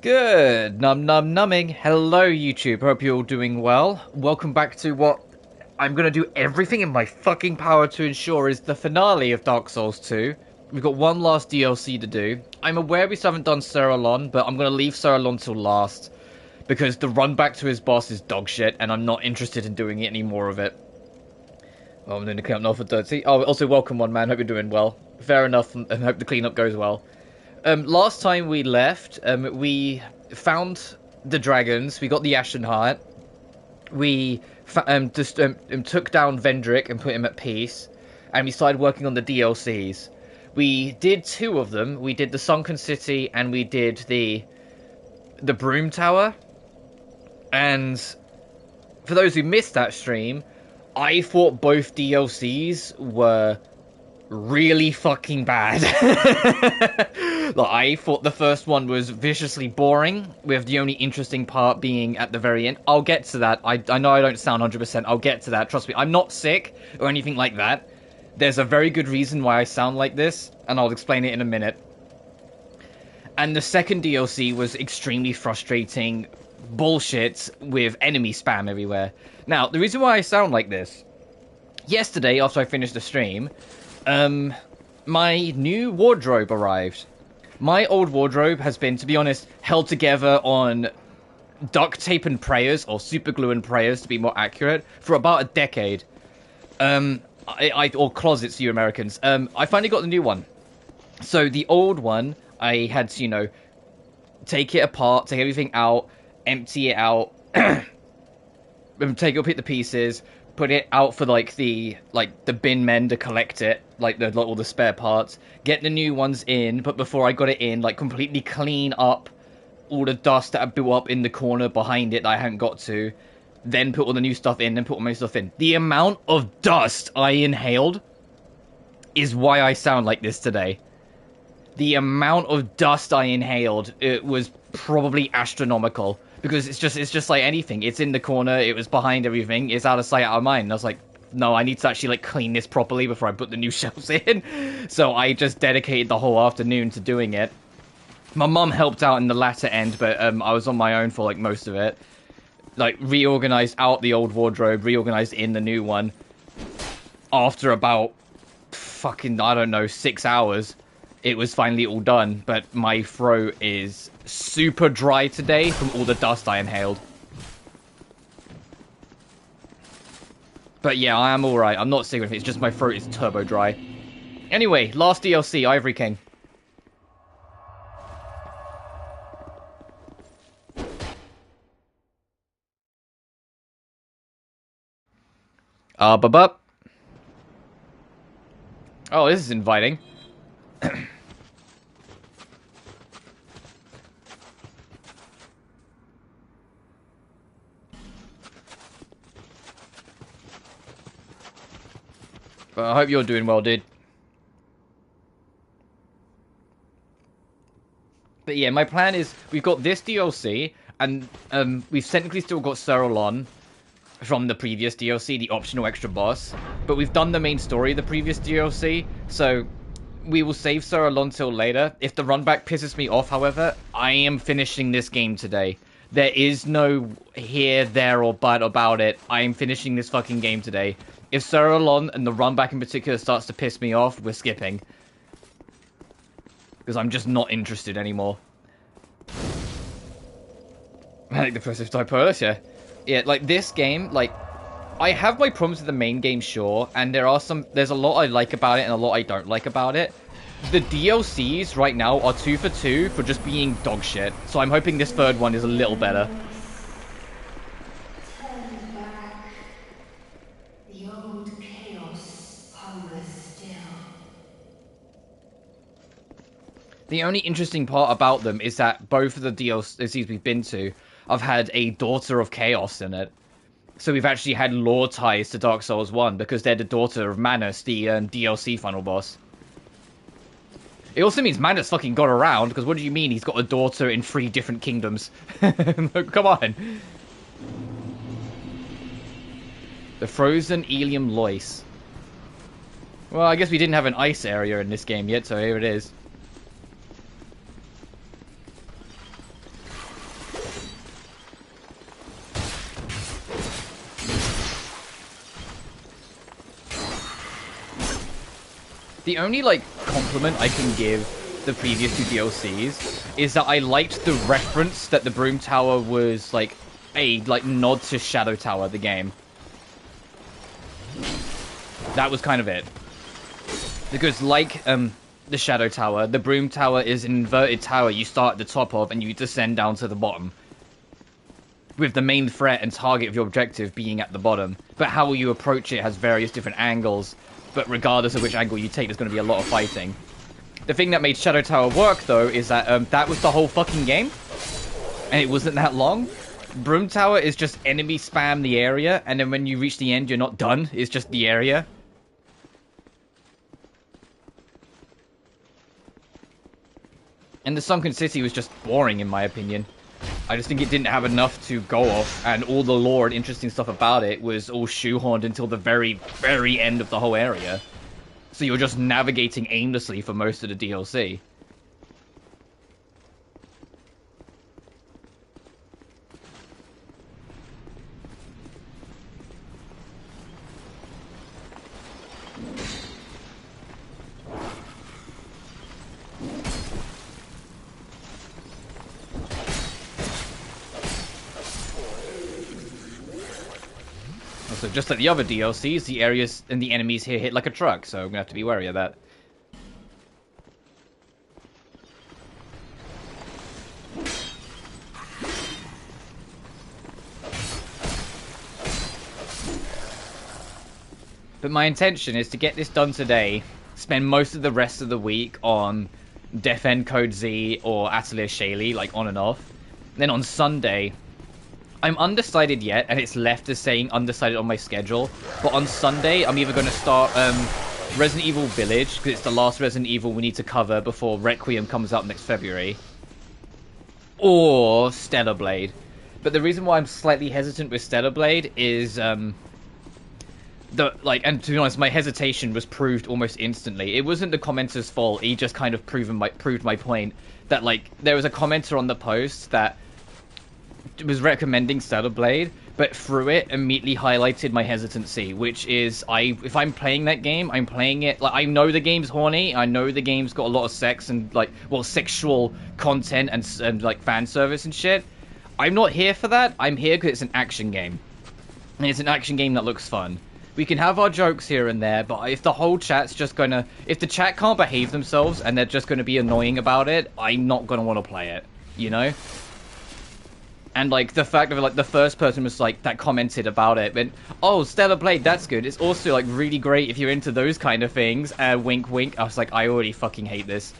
Good. Numbing. Hello, YouTube. Hope you're all doing well. Welcome back to what I'm going to do everything in my fucking power to ensure is the finale of Dark Souls 2. We've got one last DLC to do. I'm aware we still haven't done Sir Alon, but I'm going to leave Sir Alon till last. Because the run back to his boss is dog shit, and I'm not interested in doing any more of it. Oh, I'm doing the cleanup now for dirty. Oh, also welcome, one man. Hope you're doing well. Fair enough, and hope the cleanup goes well. Last time we left, we found the dragons, we got the Ashen Heart, we took down Vendrick and put him at peace, and we started working on the DLCs. We did two of them. We did the Sunken City and we did the Broom Tower. And for those who missed that stream, I thought both DLCs were really fucking bad. Like, I thought the first one was viciously boring, with the only interesting part being at the very end. I'll get to that. I know I don't sound 100%. I'll get to that. Trust me, I'm not sick or anything like that. There's a very good reason why I sound like this, and I'll explain it in a minute. And the second DLC was extremely frustrating bullshit with enemy spam everywhere. Now, the reason why I sound like this, yesterday after I finished the stream, my new wardrobe arrived. My old wardrobe has been, to be honest, held together on duct tape and prayers, or super glue and prayers to be more accurate, for about a decade. Or closets, you Americans. I finally got the new one. So the old one, I had to, you know, take it apart, take everything out, empty it out, pick the pieces, put it out for the bin men to collect it, all the spare parts, get the new ones in, but before I got it in, completely clean up all the dust that had built up in the corner behind it that I hadn't got to, then put all the new stuff in, then put all my stuff in. The amount of dust I inhaled is why I sound like this today. The amount of dust I inhaled, it was probably astronomical. Because it's just like anything. It's in the corner, it was behind everything, it's out of sight, out of mind. And I was like, no, I need to actually clean this properly before I put the new shelves in. So I just dedicated the whole afternoon to doing it. My mum helped out in the latter end, but I was on my own for most of it. Reorganized out the old wardrobe, reorganized in the new one. After about fucking, I don't know, 6 hours, it was finally all done. But my throat is super dry today from all the dust I inhaled. But yeah, I am alright. I'm not sick with it. It's just my throat is turbo dry. Anyway, last DLC, Ivory King. Bup. Oh, this is inviting. But I hope you're doing well, dude. But yeah, my plan is, we've got this DLC, and we've technically still got Sir Alon from the previous DLC, the optional extra boss. But we've done the main story of the previous DLC, so we will save Sir Alon till later. If the run back pisses me off, however, I am finishing this game today. There is no here, there, or but about it. I am finishing this fucking game today. If Sir Alon and the run back in particular starts to piss me off, we're skipping. Because I'm just not interested anymore. I like the process type yeah. Yeah, this game, I have my problems with the main game, sure, and there's a lot I like about it and a lot I don't like about it. The DLCs right now are 2 for 2 for just being dog shit, so I'm hoping this third one is a little better. The only interesting part about them is that both of the DLCs we've been to have had a Daughter of Chaos in it. So we've actually had lore ties to Dark Souls 1 because they're the daughter of Manus, the DLC final boss. It also means Manus fucking got around, because what do you mean he's got a daughter in 3 different kingdoms? Come on. The Frozen Ilium Lois. Well, I guess we didn't have an ice area in this game yet, so here it is. The only, like, compliment I can give the previous two DLCs is that I liked the reference that the Broom Tower was, like, a, like, nod to Shadow Tower, the game. That was kind of it. Because, like, the Shadow Tower, the Broom Tower is an inverted tower you start at the top of and you descend down to the bottom. With the main threat and target of your objective being at the bottom. But how you approach it has various different angles. But regardless of which angle you take, there's going to be a lot of fighting. The thing that made Shadow Tower work, though, is that that was the whole fucking game. And it wasn't that long. Broom Tower is just enemy spam the area, and then when you reach the end, you're not done. It's just the area. And the Sunken City was just boring, in my opinion. I just think it didn't have enough to go off, and all the lore and interesting stuff about it was all shoehorned until the very, very end of the whole area. So you're just navigating aimlessly for most of the DLC. So just like the other DLCs, the areas and the enemies here hit like a truck, so I'm gonna have to be wary of that. But my intention is to get this done today, spend most of the rest of the week on Death End Code Z or Atelier Shaley, like on and off. Then on Sunday, I'm undecided yet, and it's left as saying undecided on my schedule. But on Sunday, I'm either going to start Resident Evil Village, because it's the last Resident Evil we need to cover before Requiem comes out next February. Or Stellar Blade. But the reason why I'm slightly hesitant with Stellar Blade is, and to be honest, my hesitation was proved almost instantly. It wasn't the commenter's fault, he just kind of proved my point. That, like, there was a commenter on the post that was recommending Stellar Blade, but through it immediately highlighted my hesitancy, which is if I'm playing that game, I'm playing it like I know the game's horny, I know the game's got a lot of sex and like sexual content and like fan service and shit. I'm not here for that. I'm here because it's an action game, and it's an action game that looks fun. We can have our jokes here and there, but if the whole chat's just gonna, if the chat can't behave themselves and they're just gonna be annoying about it, I'm not gonna want to play it, you know? And, like, the fact of, like, the first person was, like, that commented about it, went, oh, Stellar Blade, that's good. It's also, like, really great if you're into those kind of things. Wink, wink. I was like, I already fucking hate this.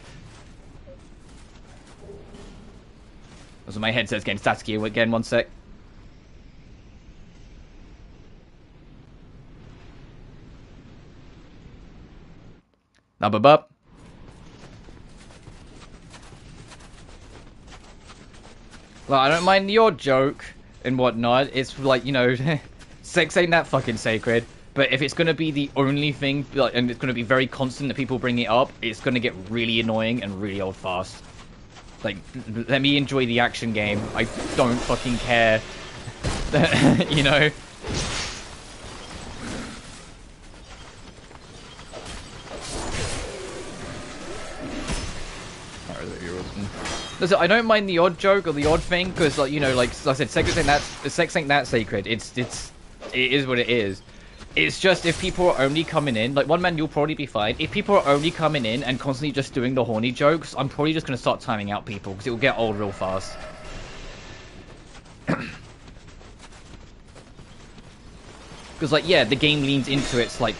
So my headset's getting staticky again, one sec. Nub-a-bub. Well, I don't mind the odd joke and whatnot. It's like, you know, sex ain't that fucking sacred. But if it's going to be the only thing, like, and it's going to be very constant that people bring it up, it's going to get really annoying and really old fast. Like, let me enjoy the action game. I don't fucking care. You know? Listen, I don't mind the odd joke or the odd thing, because, like, you know, like I said, sex ain't that sacred. It is what it is. It's just if people are only coming in, like, one man, you'll probably be fine. If people are only coming in and constantly just doing the horny jokes, I'm probably just going to start timing out people, because it will get old real fast. Because, like, yeah, the game leans into its, like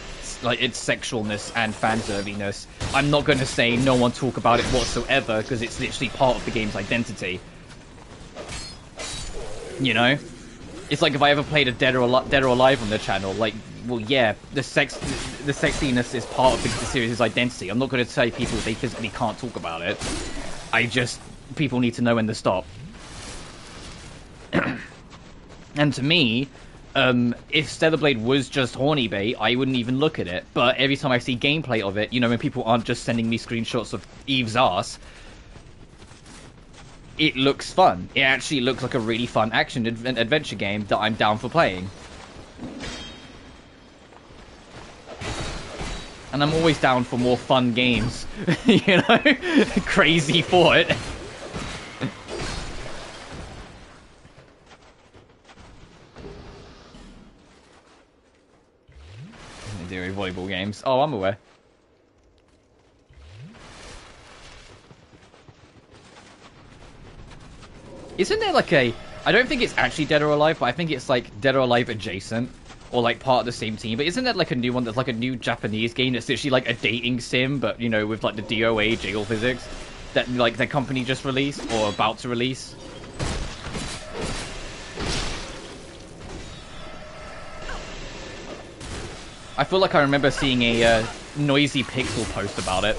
its sexualness and fanserviness. I'm not going to say no one talk about it whatsoever, because it's literally part of the game's identity. You know? It's like if I ever played a Dead or Alive on the channel, like, well, yeah, the sexiness is part of the series' identity. I'm not going to say people they physically can't talk about it. People need to know when to stop. And to me, if Stellar Blade was just horny bait, I wouldn't even look at it. But every time I see gameplay of it, you know, when people aren't just sending me screenshots of Eve's ass, it looks fun. It actually looks like a really fun action adventure game that I'm down for playing. And I'm always down for more fun games. You know? Crazy for it. Volleyball games. Oh, I'm aware. Isn't there like a... I don't think it's actually Dead or Alive, but I think it's like Dead or Alive adjacent. Or like part of the same team. But isn't that like a new one that's like a new Japanese game that's literally like a dating sim, but you know, with like the DOA jiggle physics that like the company just released or about to release? I feel like I remember seeing a Noisy Pixel post about it.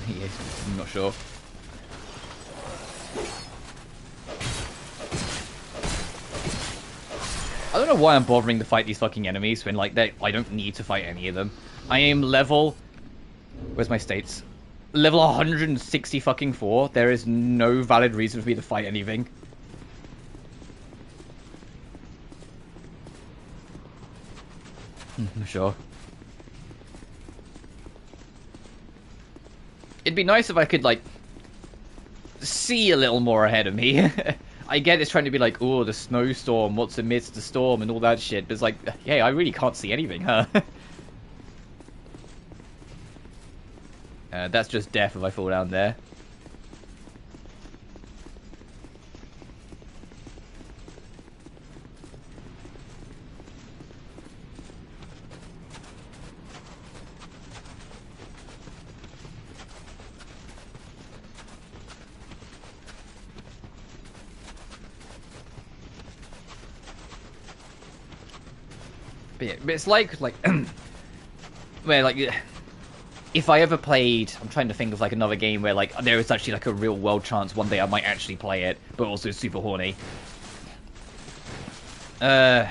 Yes, I'm not sure. I don't know why I'm bothering to fight these fucking enemies when, like, I don't need to fight any of them. I am level... Where's my states? Level 160 fucking 4. There is no valid reason for me to fight anything. Sure. It'd be nice if I could, like, see a little more ahead of me. I get it's trying to be like, oh, the snowstorm, what's amidst the storm, and all that shit. But it's like, hey, I really can't see anything, huh? That's just death if I fall down there. But it's like where like if I ever played, I'm trying to think of like another game where like there is actually like a real world chance one day I might actually play it, but also super horny. No,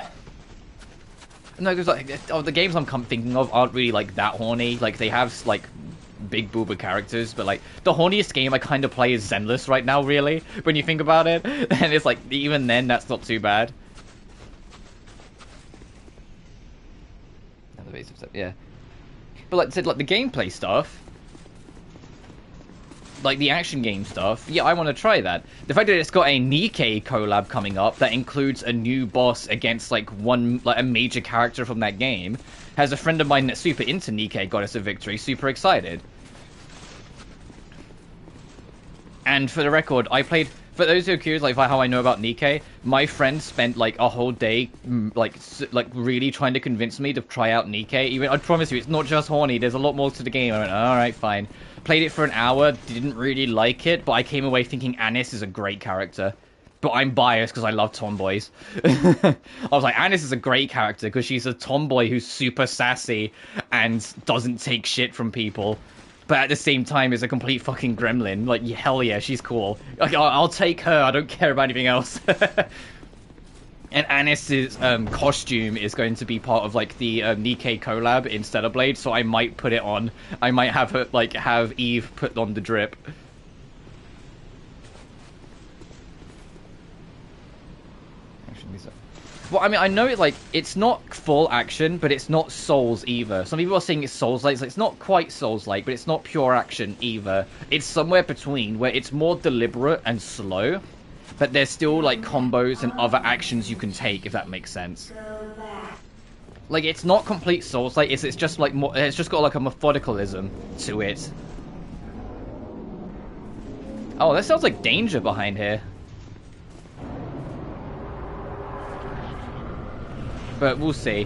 because like the games I'm thinking of aren't really like that horny. Like they have like big boober characters, but like the horniest game I kind of play is Zenless right now. Really, when you think about it, and it's like even then that's not too bad. Yeah, but like I said, like the gameplay stuff, like the action game stuff, yeah, I want to try that. The fact that it's got a Nikke collab coming up that includes a new boss against like a major character from that game, has a friend of mine that's super into Nikke Goddess of Victory super excited. And for the record, I played. For those who are curious, like how I know about Nikke, my friend spent like a whole day, like really trying to convince me to try out Nikke. Even I promise you, it's not just horny. There's a lot more to the game. I went, all right, fine. Played it for an hour, didn't really like it, but I came away thinking Anis is a great character. But I'm biased because I love tomboys. I was like, Anis is a great character because she's a tomboy who's super sassy and doesn't take shit from people. But at the same time, is a complete fucking gremlin. Like, hell yeah, she's cool. Like, I'll take her. I don't care about anything else. And Anis's costume is going to be part of, like, the Nikke collab in Stellar Blade, so I might put it on. I might have her, like, have Eve put on the drip. Well, I mean, I know it, like, it's not full action, but it's not Souls either. Some people are saying it's Souls-like. It's, like, it's not quite Souls-like, but it's not pure action either. It's somewhere between, where it's more deliberate and slow, but there's still, like, combos and other actions you can take, if that makes sense. Like, it's not complete Souls-like. It's just, like, more... It's just got, like, a methodicalism to it. Oh, that sounds like danger behind here. But we'll see.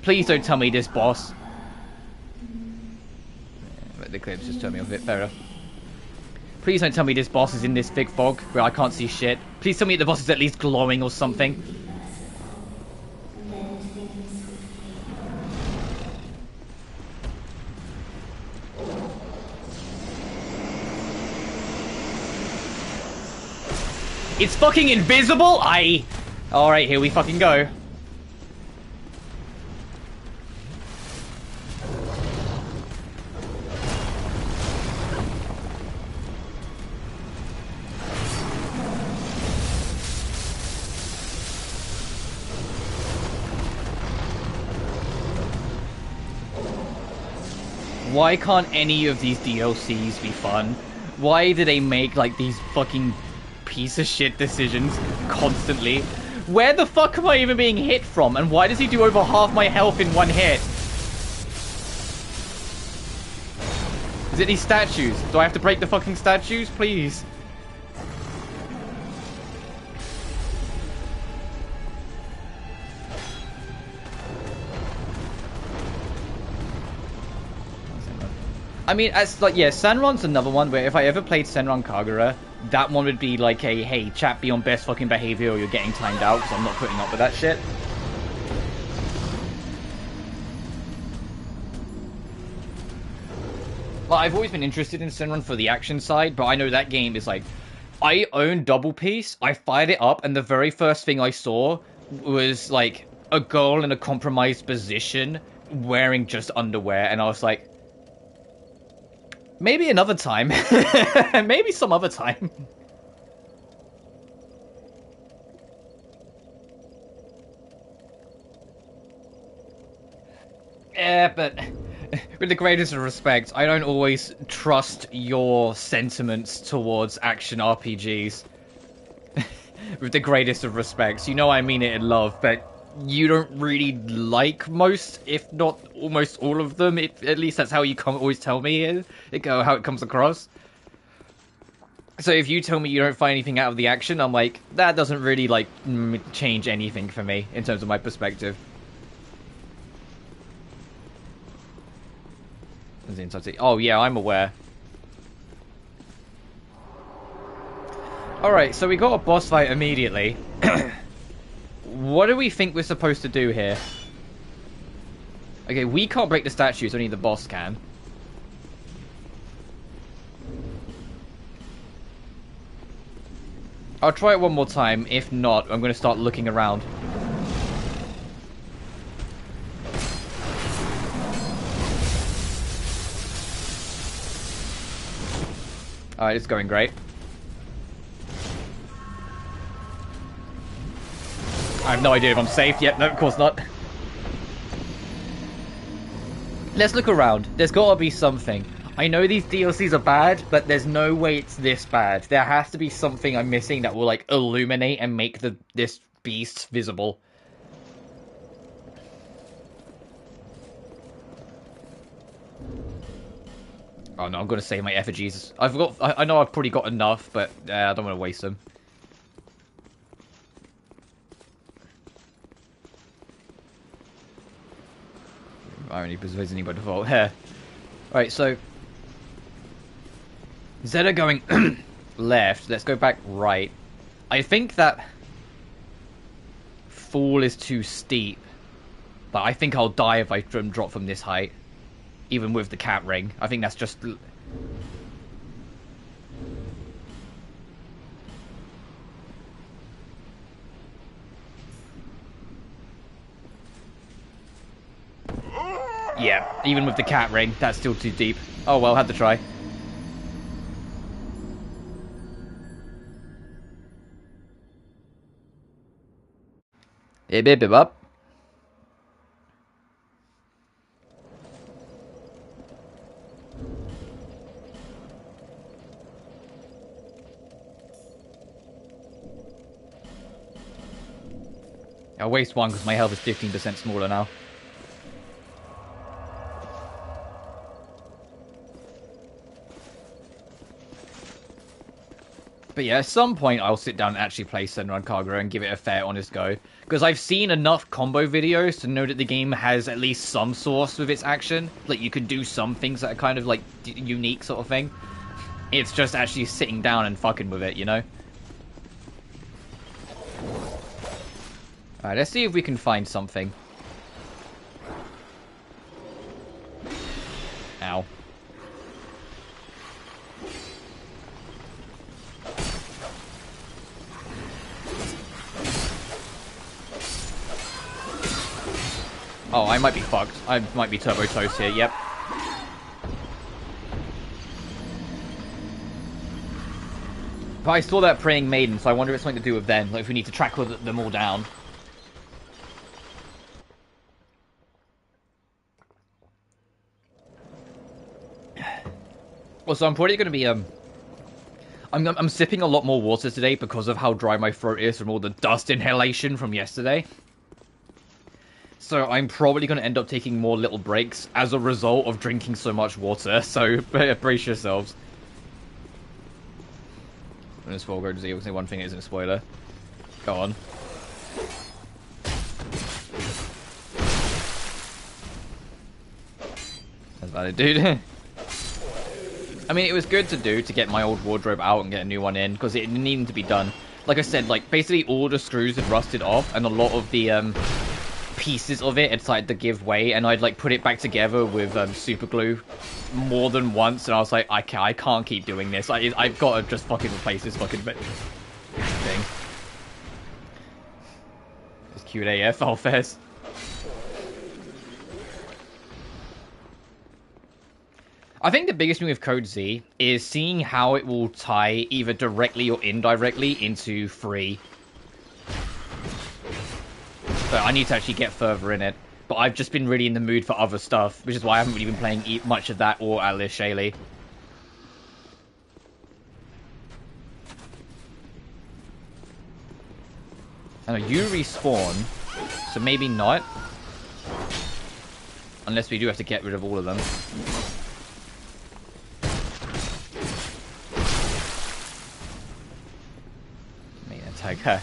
Please don't tell me this boss. But the clips just turned me off a bit. Fair enough. Please don't tell me this boss is in this thick fog where I can't see shit. Please tell me the boss is at least glowing or something. It's fucking invisible? Alright, here we fucking go. Why can't any of these DLCs be fun? Why do they make, like, these fucking piece of shit decisions constantly? Where the fuck am I even being hit from? And why does he do over half my health in one hit? Is it these statues? Do I have to break the fucking statues? Please. I mean, as like, yeah, Senran's another one where if I ever played Senran Kagura, that one would be like a, hey, chat, be on best fucking behavior or you're getting timed out, because I'm not putting up with that shit. Well, I've always been interested in Senran for the action side, but I know that game is like, I own Double Piece, I fired it up, and the very first thing I saw was like a girl in a compromised position wearing just underwear, and I was like, maybe another time. Maybe some other time. Yeah, but with the greatest of respect, I don't always trust your sentiments towards action RPGs. With the greatest of respects. You know I mean it in love, but you don't really like most, if not almost all of them. At least that's how you always tell me how it comes across. So if you tell me you don't find anything out of the action, I'm like, that doesn't really, like, change anything for me in terms of my perspective. Oh, yeah, I'm aware. Alright, so we got a boss fight immediately. What do we think we're supposed to do here? Okay, we can't break the statues, only the boss can. I'll try it one more time. If not, I'm going to start looking around. Alright, it's going great. I have no idea if I'm safe yet. No, of course not. Let's look around. There's got to be something. I know these DLCs are bad, but there's no way it's this bad. There has to be something I'm missing that will, like, illuminate and make this beast visible. Oh no, I'm gonna save my effigies. I know I've probably got enough, but I don't want to waste them. Irony visiting by default. Here. Alright, so instead of going left, let's go back right. I think that fall is too steep, but I think I'll die if I drop from this height, even with the cat ring. I think that's just... Yeah, even with the cat ring, that's still too deep. Oh well, had to try. Bip up. I'll waste one because my health is 15% smaller now. But yeah, at some point I'll sit down and actually play Senran Kagura and give it a fair, honest go. Because I've seen enough combo videos to know that the game has at least some source with its action. Like, you could do some things that are kind of, like, unique sort of thing. It's just actually sitting down and fucking with it, you know? Alright, let's see if we can find something. Ow. Oh, I might be fucked. I might be turbo toast here, yep. But I saw that praying maiden, so I wonder if it's something to do with them. Like, if we need to track them all down. Also, I'm probably going to be I'm sipping a lot more water today because of how dry my throat is from all the dust inhalation from yesterday. So I'm probably going to end up taking more little breaks as a result of drinking so much water. So brace yourselves. I'm going to spoil Go to Z. I'll say one thing isn't a spoiler. Go on. That's about it, dude. I mean, it was good to do to get my old wardrobe out and get a new one in, because it needed to be done. Like I said, like, basically all the screws had rusted off, and a lot of the, pieces of it had started to give way, and I'd, like, put it back together with, super glue more than once, and I was like, I can't keep doing this. I've got to just fucking replace this fucking thing. It's cute AF, SotFS. I think the biggest thing with Code Z is seeing how it will tie either directly or indirectly into free. So I need to actually get further in it. But I've just been really in the mood for other stuff, which is why I haven't really been playing much of that or Atlas Shaylee. I know, you respawn, so maybe not. Unless we do have to get rid of all of them. Tag her.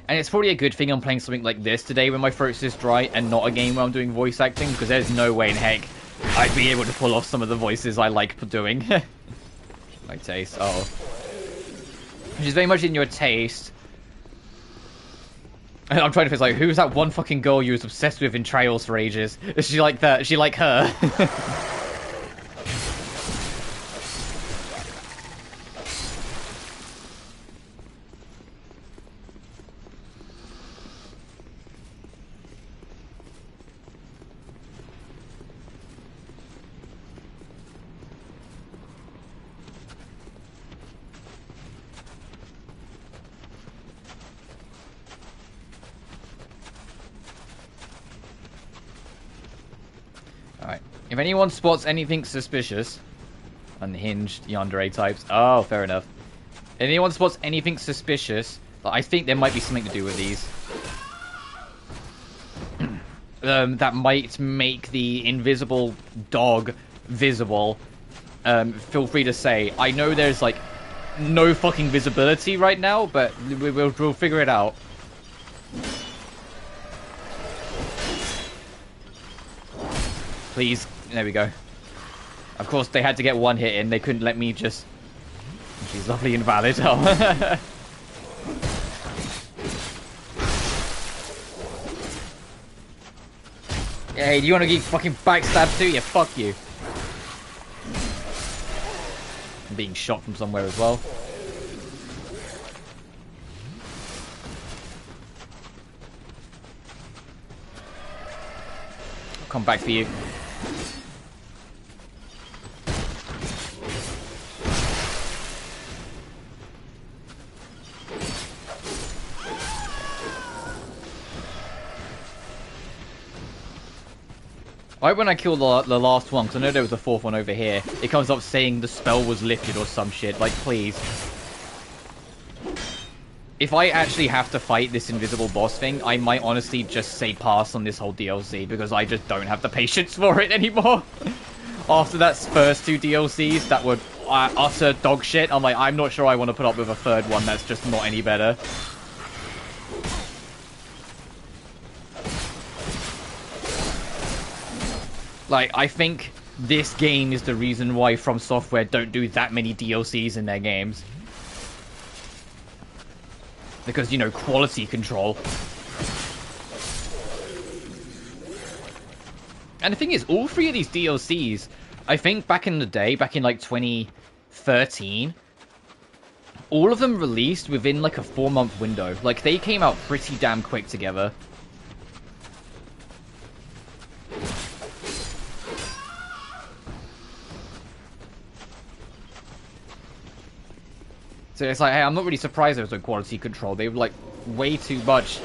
And it's probably a good thing I'm playing something like this today when my throat's this dry and not a game where I'm doing voice acting, because there's no way in heck I'd be able to pull off some of the voices I like doing. My taste, oh. Which is very much in your taste. And I'm trying to think, like, who's that one fucking girl you was obsessed with in Trails for ages? Is she like that? Is she like her? If anyone spots anything suspicious, unhinged yandere types. Oh, fair enough. If anyone spots anything suspicious, I think there might be something to do with these. That might make the invisible dog visible. Feel free to say. I know there's like no fucking visibility right now, but we'll figure it out. Please. There we go. Of course, they had to get one hit in. They couldn't let me just... She's lovely and valid. Oh. Hey, do you want to get fucking backstabbed too? Yeah, fuck you. I'm being shot from somewhere as well. I'll come back for you. Right when I killed the last one, because I know there was a fourth one over here, it comes up saying the spell was lifted or some shit. Like, please. If I actually have to fight this invisible boss thing, I might honestly just say pass on this whole DLC, because I just don't have the patience for it anymore. After that first two DLCs that were utter dog shit, I'm like, I'm not sure I want to put up with a third one that's just not any better. Like, I think this game is the reason why From Software don't do that many DLCs in their games. Because, you know, quality control. And the thing is, all three of these DLCs, I think back in the day, back in like 2013, all of them released within like a 4-month window. Like, they came out pretty damn quick together. So it's like, hey, I'm not really surprised there was no quality control. They were like way too much.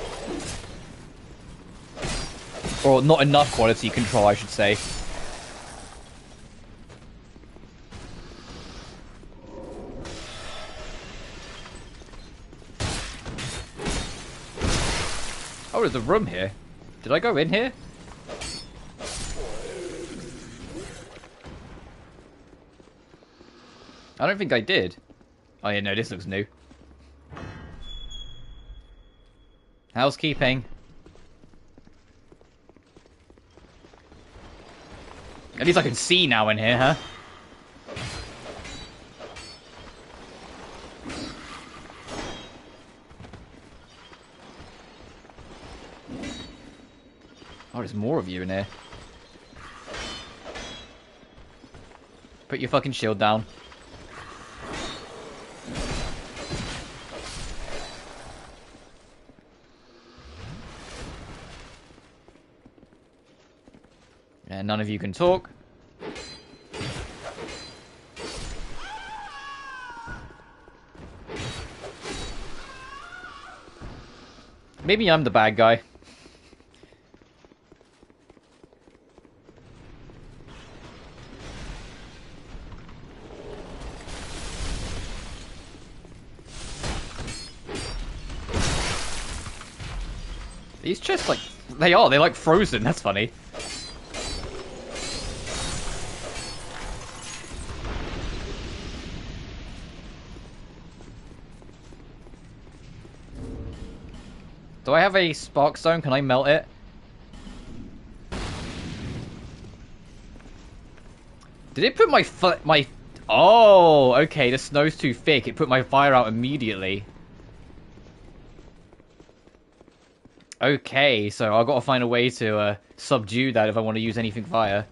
Or not enough quality control, I should say. Oh, there's a room here. Did I go in here? I don't think I did. Oh yeah, no, this looks new. Housekeeping. At least I can see now in here, huh? Oh, there's more of you in here. Put your fucking shield down. And none of you can talk. Maybe I'm the bad guy. These chests, like, they're like frozen, that's funny. Do I have a spark stone? Can I melt it? Did it put my... Oh, okay, the snow's too thick. It put my fire out immediately. Okay, so I've got to find a way to subdue that if I want to use anything fire.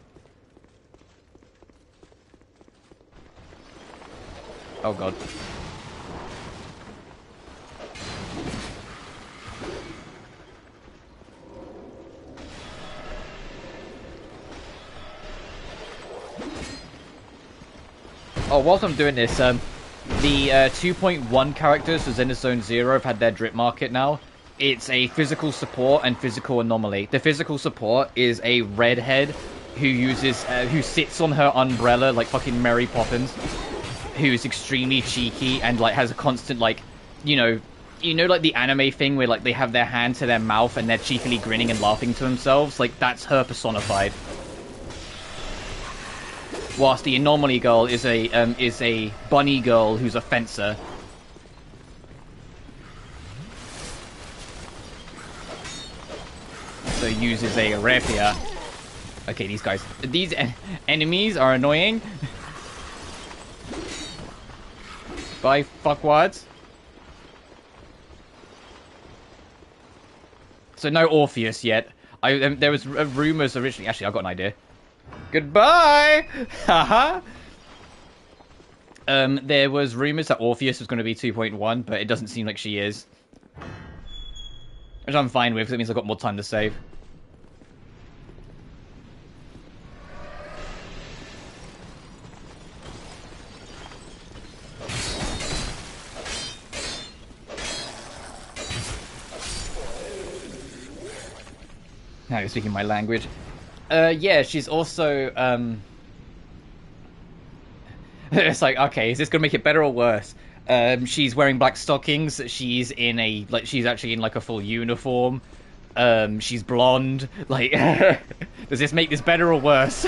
Oh god. Oh, whilst I'm doing this, the 2.1 characters for Zenith Zone 0 have had their drip market now. It's a physical support and physical anomaly. The physical support is a redhead who uses, who sits on her umbrella like fucking Mary Poppins, who's extremely cheeky and like has a constant like, you know, like the anime thing where like they have their hand to their mouth and they're cheekily grinning and laughing to themselves. Like that's her personified. Whilst the anomaly girl is a bunny girl who's a fencer. So uses a rapier. Okay, these enemies are annoying. Bye, fuckwads. So no Orpheus yet. There was rumors originally. Actually, I've got an idea. Goodbye! Haha! There was rumors that Orpheus was going to be 2.1, but it doesn't seem like she is. Which I'm fine with, because it means I've got more time to save. Now you're speaking my language. Yeah, she's also, it's like, okay, is this gonna make it better or worse? She's wearing black stockings, she's in a, like, she's actually in, like, a full uniform. She's blonde, like, does this make this better or worse?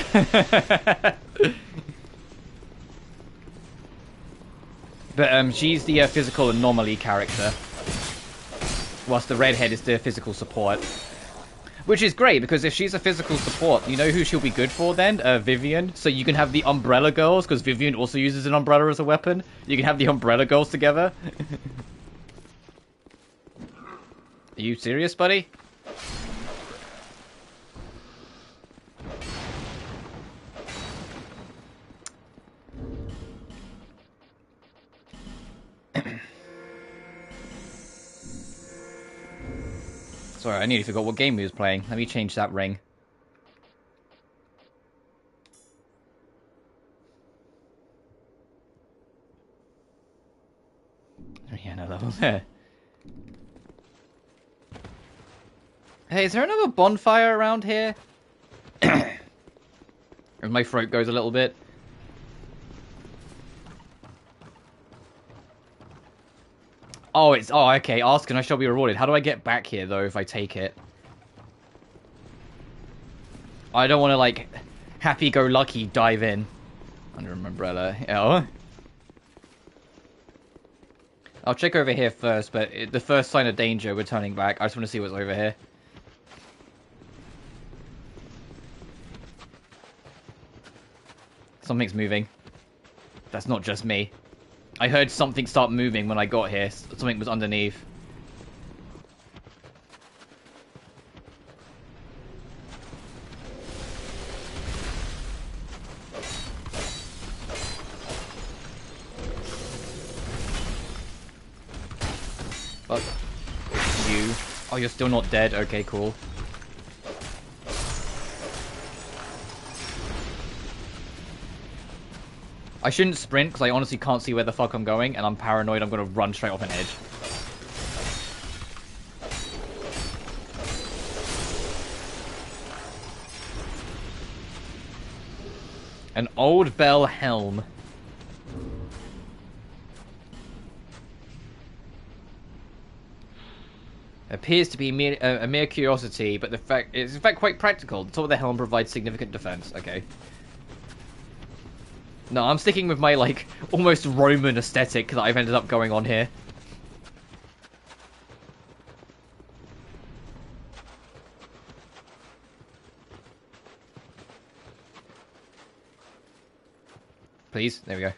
But, she's the, physical anomaly character. Whilst the redhead is the physical support. Which is great, because if she's a physical support, you know who she'll be good for then? Vivian. So you can have the Umbrella Girls, because Vivian also uses an umbrella as a weapon. You can have the Umbrella Girls together. Are you serious, buddy? Sorry, I nearly forgot what game we was playing. Let me change that ring. Yeah, no level there. Hey, is there another bonfire around here? As my throat goes a little bit. Oh, it's... Oh, okay. Ask and I shall be rewarded. How do I get back here, though, if I take it? I don't want to, like, happy-go-lucky dive in. Under an umbrella. Oh. I'll check over here first, but the first sign of danger, we're turning back. I just want to see what's over here. Something's moving. That's not just me. I heard something start moving when I got here. Something was underneath. Fuck. You. Oh, you're still not dead? Okay, cool. I shouldn't sprint, because I honestly can't see where the fuck I'm going, and I'm paranoid I'm going to run straight off an edge. An old bell helm. Appears to be a mere curiosity, but it's in fact quite practical. The top of the helm provides significant defense. Okay. No, I'm sticking with my, like, almost Roman aesthetic that I've ended up going on here. Please, there we go.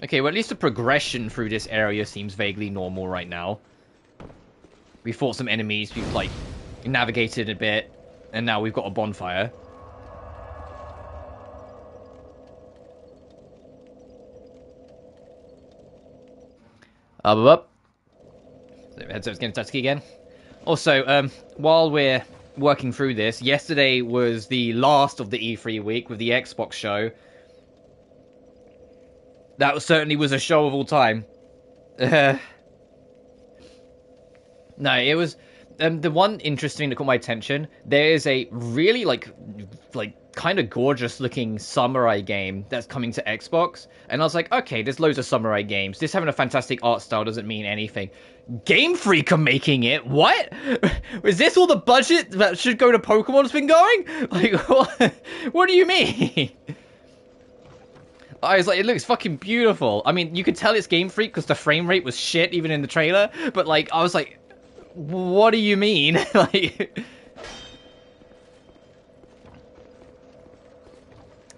Okay, well, at least the progression through this area seems vaguely normal right now. We fought some enemies, we've, like, navigated a bit, and now we've got a bonfire. Up. Headset's getting touchy again. Also, while we're working through this, yesterday was the last of the E3 week with the Xbox show. That certainly was a show of all time. No, it was... the one interesting that caught my attention, there is a really, like kind of gorgeous looking samurai game that's coming to Xbox. And I was like, okay, there's loads of samurai games. This having a fantastic art style doesn't mean anything. Game Freak are making it? What? Is this all the budget that should go to Pokemon's been going? Like, what do you mean? I was like, it looks fucking beautiful. I mean, you could tell it's Game Freak because the frame rate was shit even in the trailer. But, like, I was like, what do you mean? Like...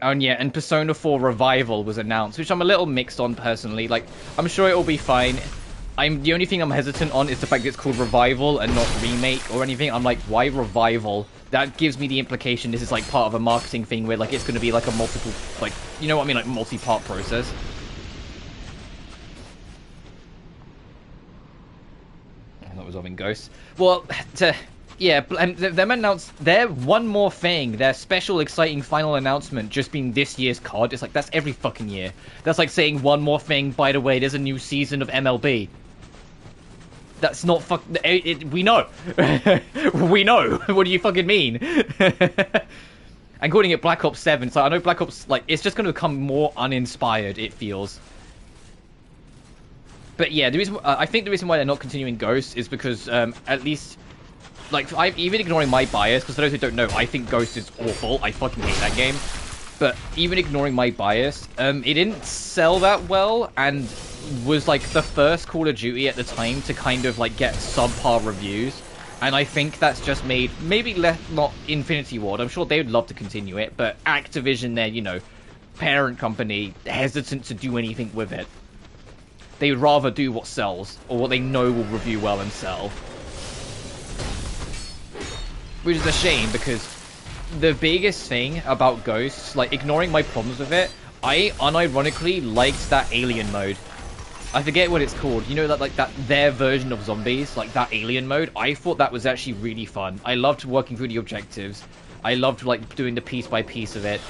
Oh, and yeah, and Persona 4 Revival was announced, which I'm a little mixed on personally. Like, I'm sure it'll be fine. The only thing I'm hesitant on is the fact that it's called Revival and not Remake or anything. I'm like, why Revival? That gives me the implication this is like part of a marketing thing where like it's going to be like a multiple, like, you know what I mean, like multi-part process. Not resolving ghosts. Well, yeah, and them announced their one more thing, their special exciting final announcement just being this year's COD. It's like, that's every fucking year. That's like saying one more thing, by the way, there's a new season of MLB. That's not we know. We know. What do you fucking mean? And calling it Black Ops 7, so I know Black Ops, like, it's just going to become more uninspired, it feels. But yeah, the reason, I think the reason why they're not continuing Ghost is because, at least... Like, even ignoring my bias, because for those who don't know, I think Ghost is awful. I fucking hate that game. But even ignoring my bias, it didn't sell that well, and was, like, the first Call of Duty at the time to kind of, like, get subpar reviews. And I think that's just made, maybe not Infinity Ward, I'm sure they would love to continue it, but Activision, their, you know, parent company, hesitant to do anything with it. They would rather do what sells, or what they know will review well and sell. Which is a shame, because the biggest thing about Ghosts, like, ignoring my problems with it, I unironically liked that alien mode. I forget what it's called. You know, that, like, their version of zombies, like, that alien mode? I thought that was actually really fun. I loved working through the objectives. I loved, like, doing the piece by piece of it.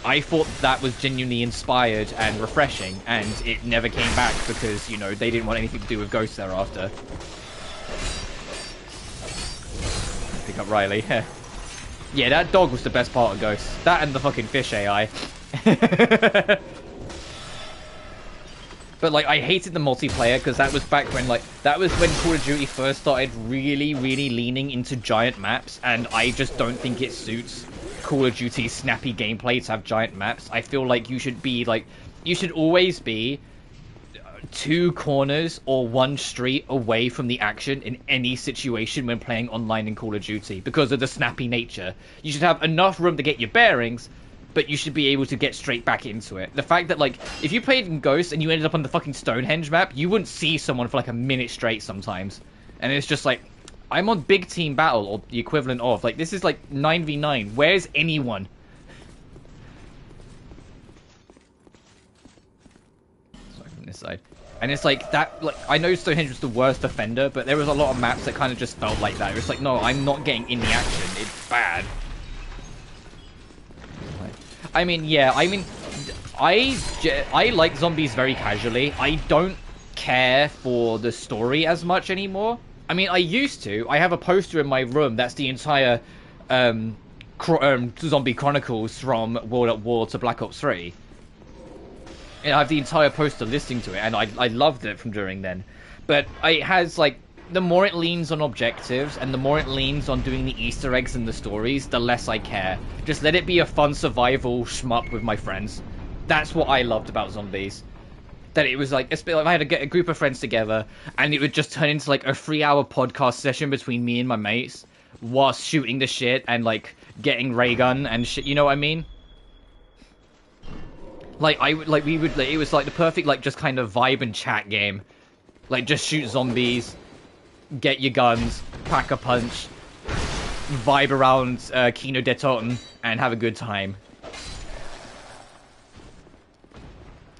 I thought that was genuinely inspired and refreshing, and it never came back because, you know, they didn't want anything to do with Ghosts thereafter. pick up Riley. Yeah, that dog was the best part of Ghost. That and the fucking fish AI. But, like, I hated the multiplayer because that was back when, like, that was when Call of Duty first started really, really leaning into giant maps, and I just don't think it suits Call of Duty's snappy gameplay to have giant maps. I feel like you should be, like, you should always be 2 corners or 1 street away from the action in any situation when playing online in Call of Duty because of the snappy nature. You should have enough room to get your bearings, but you should be able to get straight back into it. The fact that, like, if you played in Ghost and you ended up on the fucking Stonehenge map, you wouldn't see someone for, like, a minute straight sometimes. And it's just like, I'm on big team battle, or the equivalent of. Like, this is, like, 9v9. Where's anyone? Sorry, from this side. And it's like, that, like, I know Stonehenge was the worst defender, but there was a lot of maps that kind of just felt like that. It was like, no, I'm not getting in the action. It's bad. I mean, yeah, I mean, I like zombies very casually. I don't care for the story as much anymore. I mean, I used to. I have a poster in my room that's the entire Zombie Chronicles from World at War to Black Ops 3. And I have the entire poster listing to it, and I loved it from during then. But it has, like, the more it leans on objectives and the more it leans on doing the Easter eggs and the stories, the less I care. Just let it be a fun survival shmup with my friends. That's what I loved about zombies. That it was like, if I had a group of friends together and it would just turn into like a 3-hour podcast session between me and my mates whilst shooting the shit and like getting ray gun and shit, you know what I mean? Like, it was like the perfect, like, just kind of vibe and chat game. Like, just shoot zombies, get your guns, pack a punch, vibe around Kino der Toten, and have a good time.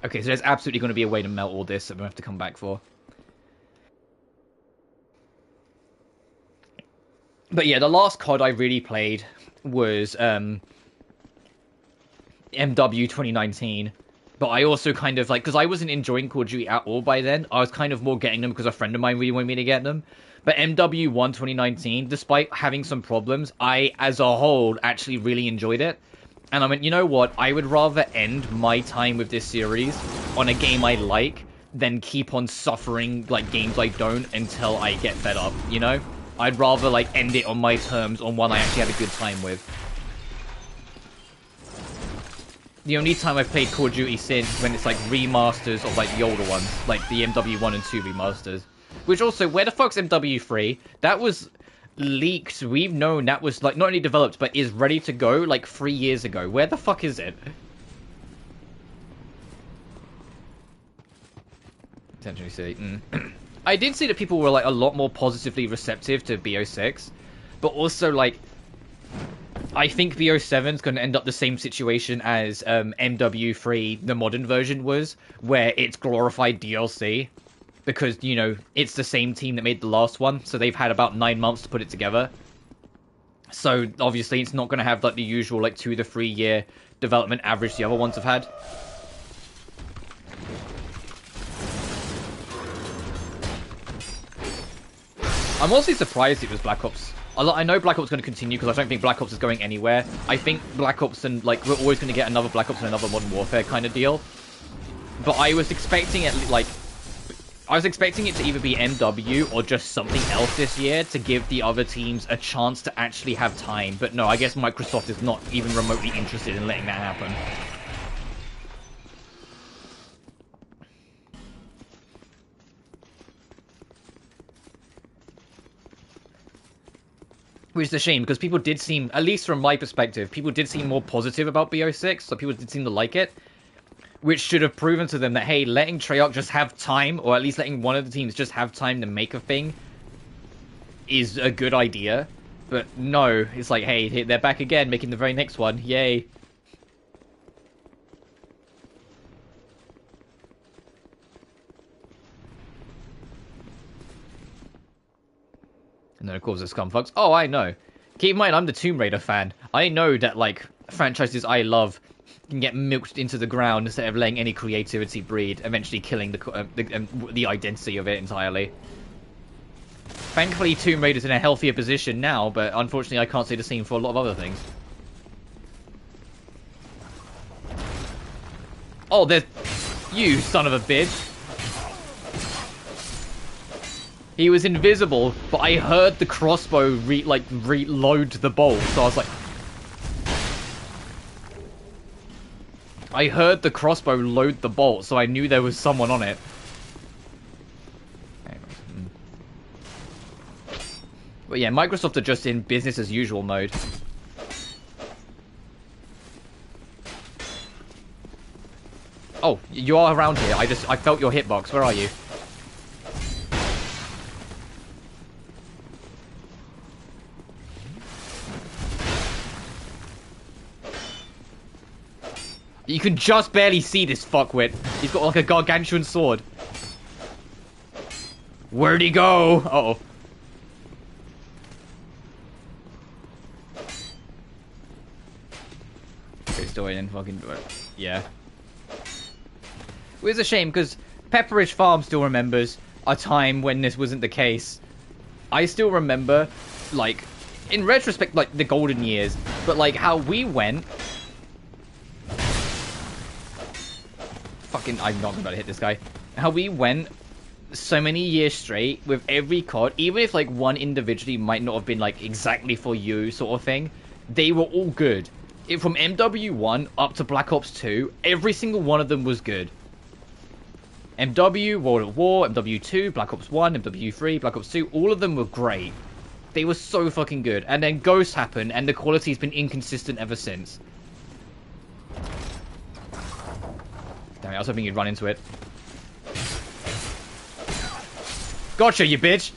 Okay, so there's absolutely going to be a way to melt all this that we have to come back for. But yeah, the last COD I really played was MW 2019. But I also kind of, like, because I wasn't enjoying Call of Duty at all by then, I was kind of more getting them because a friend of mine really wanted me to get them. But MW1 2019, despite having some problems, I, as a whole, actually really enjoyed it. And I went, you know what, I would rather end my time with this series on a game I like than keep on suffering, like, games I don't until I get fed up, you know? I'd rather, like, end it on my terms on one I actually had a good time with. The only time I've played Call of Duty since when it's like remasters of like the older ones, like the MW1 and 2 remasters. Which also, where the fuck's MW3? That was leaked. We've known that was like not only developed but is ready to go like 3 years ago. Where the fuck is it? Potentially see. I did see that people were like a lot more positively receptive to BO6, but also like I think BO7 is going to end up the same situation as MW3, the modern version, was, where it's glorified DLC. Because, you know, it's the same team that made the last one, so they've had about 9 months to put it together. So, obviously, it's not going to have, like, the usual, like, 2 to 3 year development average the other ones have had. I'm honestly surprised it was Black Ops. I know Black Ops is going to continue because I don't think Black Ops is going anywhere. I think Black Ops and, like, we're always going to get another Black Ops and another Modern Warfare kind of deal. But I was expecting it, like, I was expecting it to either be MW or just something else this year to give the other teams a chance to actually have time. But no, I guess Microsoft is not even remotely interested in letting that happen. Which is a shame, because people did seem, at least from my perspective, people did seem more positive about BO6, so people did seem to like it. Which should have proven to them that, hey, letting Treyarch just have time, or at least letting one of the teams just have time to make a thing, is a good idea. But no, it's like, hey, they're back again, making the very next one, yay. And then, of course, the scumfucks. Oh, I know. Keep in mind, I'm the Tomb Raider fan. I know that, like, franchises I love can get milked into the ground instead of letting any creativity breed, eventually killing the identity of it entirely. Thankfully, Tomb Raider's in a healthier position now, but unfortunately I can't say the same for a lot of other things. Oh, there's... You son of a bitch. He was invisible, but I heard the crossbow reload the bolt, so I was like... I heard the crossbow load the bolt, so I knew there was someone on it. But yeah, Microsoft are just in business as usual mode. Oh, you are around here. I felt your hitbox. Where are you? You can just barely see this fuckwit. He's got like a gargantuan sword. Where'd he go? Uh-oh. Okay, still in fucking... Yeah. It was a shame, because Pepperidge Farm still remembers a time when this wasn't the case. I still remember, like, in retrospect, like, the golden years, but, like, how we went... Fucking, I'm not about to hit this guy. How we went so many years straight with every COD, even if, like, one individually might not have been, like, exactly for you sort of thing, they were all good. From MW1 up to Black Ops 2, every single one of them was good. MW, World at War, MW2, Black Ops 1, MW3, Black Ops 2, all of them were great. They were so fucking good. And then Ghost happened, and the quality's been inconsistent ever since. Damn it, I was hoping you'd run into it. Gotcha, you bitch!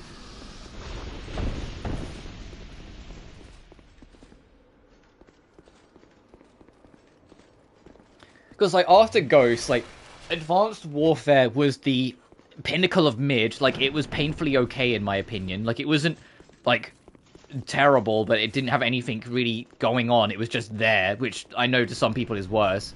Because, like, after Ghost, like, Advanced Warfare was the pinnacle of mid. Like, it was painfully okay, in my opinion. Like, it wasn't, like, terrible, but it didn't have anything really going on. It was just there, which I know to some people is worse.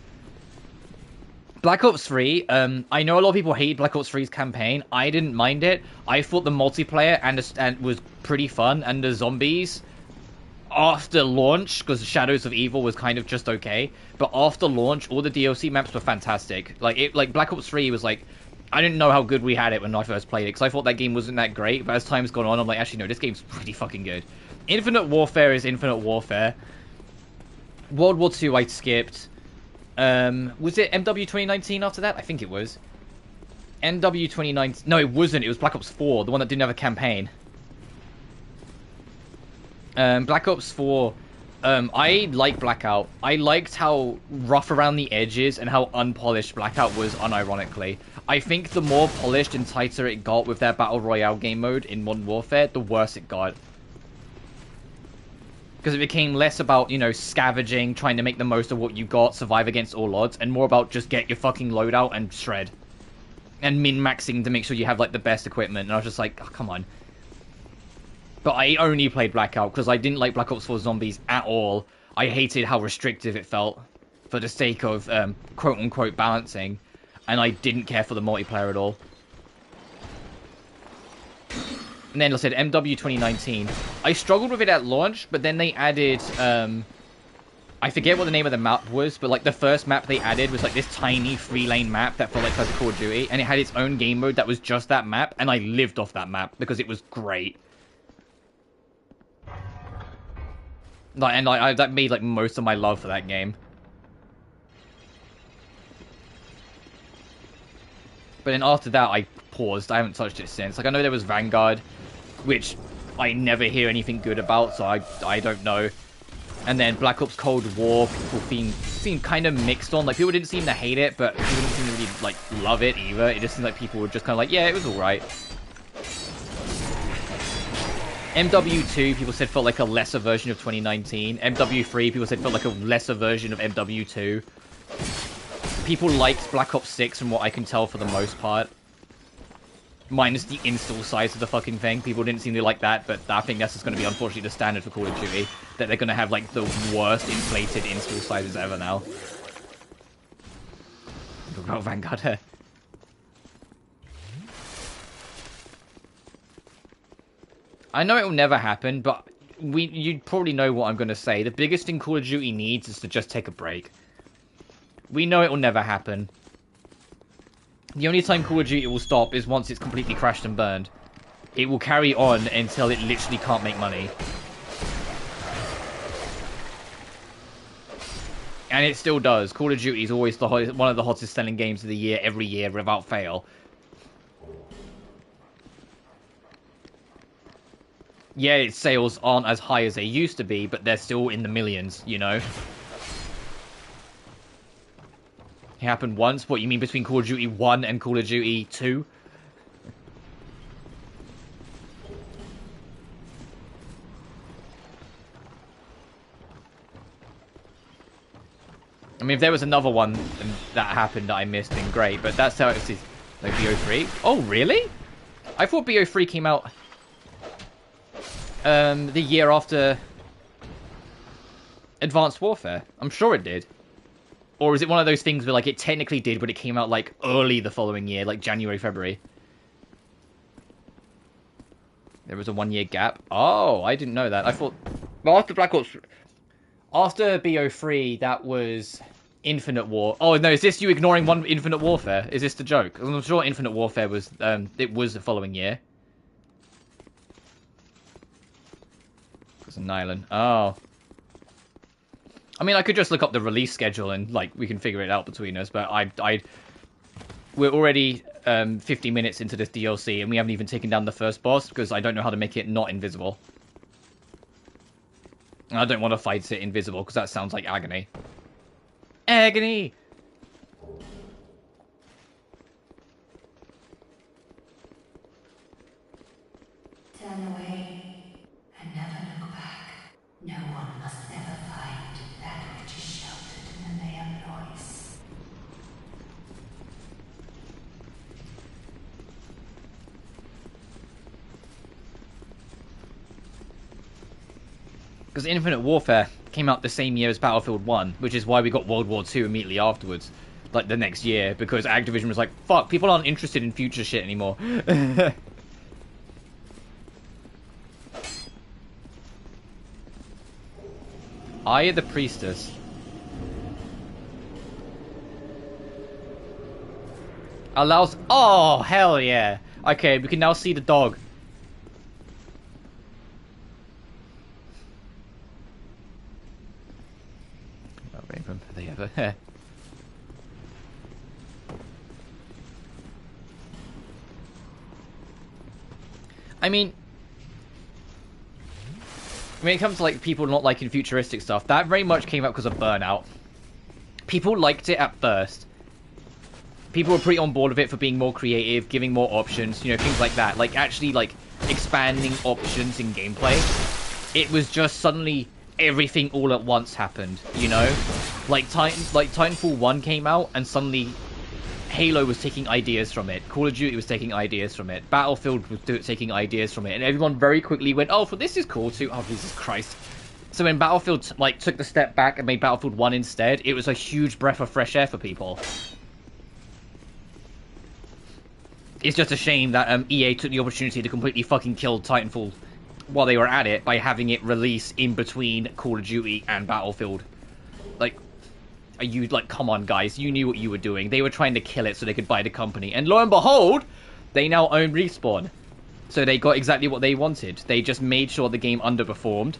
Black Ops 3, I know a lot of people hate Black Ops 3's campaign. I didn't mind it. I thought the multiplayer and was pretty fun, and the zombies... After launch, because Shadows of Evil was kind of just okay, but after launch, all the DLC maps were fantastic. Like Black Ops 3 was like, I didn't know how good we had it when I first played it, because I thought that game wasn't that great, but as time's gone on, I'm like, actually, no, this game's pretty fucking good. Infinite Warfare is Infinite Warfare. World War 2 I skipped. Was it MW 2019 after that? I think it was. MW 2019... No, it wasn't. It was Black Ops 4, the one that didn't have a campaign. Black Ops 4, I like Blackout. I liked how rough around the edges and how unpolished Blackout was, unironically. I think the more polished and tighter it got with their Battle Royale game mode in Modern Warfare, the worse it got. Because it became less about, you know, scavenging, trying to make the most of what you got, survive against all odds, and more about just get your fucking loadout and shred. And min-maxing to make sure you have, like, the best equipment. And I was just like, oh, come on. But I only played Blackout because I didn't like Black Ops 4 Zombies at all. I hated how restrictive it felt for the sake of quote-unquote balancing. And I didn't care for the multiplayer at all. And then, like I said, MW 2019. I struggled with it at launch, but then they added... I forget what the name of the map was, but like the first map they added was like this tiny 3-lane map that felt like Call of Duty. And it had its own game mode that was just that map. And I lived off that map because it was great. Like, and that made like most of my love for that game. But then after that, I paused. I haven't touched it since. Like, I know there was Vanguard, which I never hear anything good about, so I don't know. And then Black Ops Cold War, people seem kind of mixed on. Like, people didn't seem to hate it, but people didn't seem to really like love it either. It just seemed like people were just kind of like, yeah, it was all right. MW2, people said felt like a lesser version of 2019. MW3, people said felt like a lesser version of MW2. People liked Black Ops 6 from what I can tell for the most part. Minus the install size of the fucking thing. People didn't seem to like that, but I think that's just going to be unfortunately the standard for Call of Duty. That they're going to have like the worst inflated install sizes ever now. Oh, Vanguard. I know it will never happen, but you probably know what I'm going to say. The biggest thing Call of Duty needs is to just take a break. We know it will never happen. The only time Call of Duty will stop is once it's completely crashed and burned. It will carry on until it literally can't make money. And it still does. Call of Duty is always one of the hottest selling games of the year every year without fail. Yeah, its sales aren't as high as they used to be, but they're still in the millions, you know? It happened once? What, you mean between Call of Duty 1 and Call of Duty 2? I mean, if there was another one that happened that I missed, then great, but that's how it is. Like BO3? Oh, really? I thought BO3 came out the year after Advanced Warfare. I'm sure it did. Or is it one of those things where, like, it technically did, but it came out, like, early the following year, like January, February? There was a 1 year gap. Oh, I didn't know that. I thought... Well, after Black Ops... After BO3, that was Infinite War. Oh, no, is this you ignoring one Infinite Warfare? Is this the joke? I'm sure Infinite Warfare was... it was the following year. It's an island. Oh. I mean, I could just look up the release schedule and, like, we can figure it out between us, but we're already 50 minutes into this DLC and we haven't even taken down the first boss because I don't know how to make it not invisible. And I don't want to fight it invisible because that sounds like agony. Agony! Turn away and never look back. No one must ever find that which is sheltered in the layer noise. Because Infinite Warfare came out the same year as Battlefield 1, which is why we got World War 2 immediately afterwards. Like, the next year, because Activision was like, fuck, people aren't interested in future shit anymore. Eye of the Priestess. Allows... Oh, hell yeah. Okay, we can now see the dog. Have they ever? I mean, when it comes to, like, people not liking futuristic stuff, that very much came out because of Burnout. People liked it at first. People were pretty on board with it for being more creative, giving more options, you know, things like that. Like, actually, like, expanding options in gameplay. It was just suddenly everything all at once happened, you know? Like, Titanfall 1 came out, and suddenly Halo was taking ideas from it. Call of Duty was taking ideas from it. Battlefield was taking ideas from it. And everyone very quickly went, oh, well, this is cool too. Oh, Jesus Christ. So when Battlefield, like, took the step back and made Battlefield 1 instead, it was a huge breath of fresh air for people. It's just a shame that EA took the opportunity to completely fucking kill Titanfall while they were at it by having it release in between Call of Duty and Battlefield. Like, you, like, come on, guys, you knew what you were doing. They were trying to kill it so they could buy the company. And lo and behold, they now own Respawn. So they got exactly what they wanted. They just made sure the game underperformed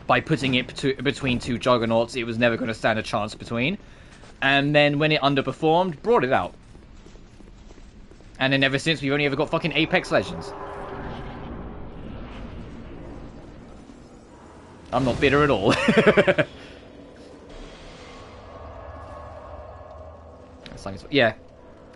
by putting it between two juggernauts it was never going to stand a chance between. And then when it underperformed, brought it out. And then ever since, we've only ever got fucking Apex Legends. I'm not bitter at all. Yeah.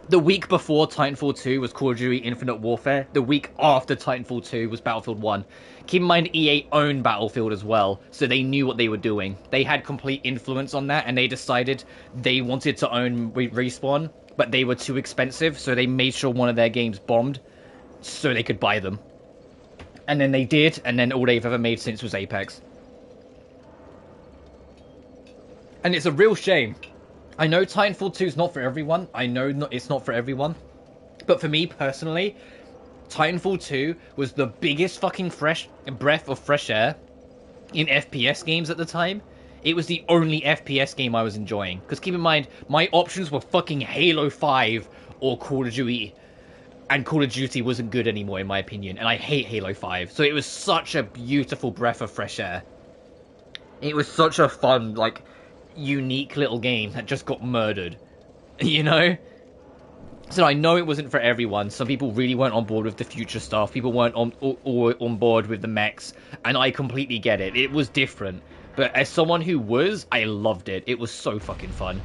The week before Titanfall 2 was Call of Duty Infinite Warfare. The week after Titanfall 2 was Battlefield 1. Keep in mind, EA owned Battlefield as well, so they knew what they were doing. They had complete influence on that, and they decided they wanted to own Respawn, but they were too expensive, so they made sure one of their games bombed, so they could buy them. And then they did, and then all they've ever made since was Apex. And it's a real shame. I know Titanfall 2 is not for everyone. I know it's not for everyone. But for me, personally, Titanfall 2 was the biggest fucking breath of fresh air in FPS games at the time. It was the only FPS game I was enjoying. Because keep in mind, my options were fucking Halo 5 or Call of Duty. And Call of Duty wasn't good anymore, in my opinion. And I hate Halo 5. So it was such a beautiful breath of fresh air. It was such a fun, like, unique little game that just got murdered. You know? So I know it wasn't for everyone. Some people really weren't on board with the future stuff. People weren't on board with the mechs. And I completely get it. It was different. But as someone who was, I loved it. It was so fucking fun.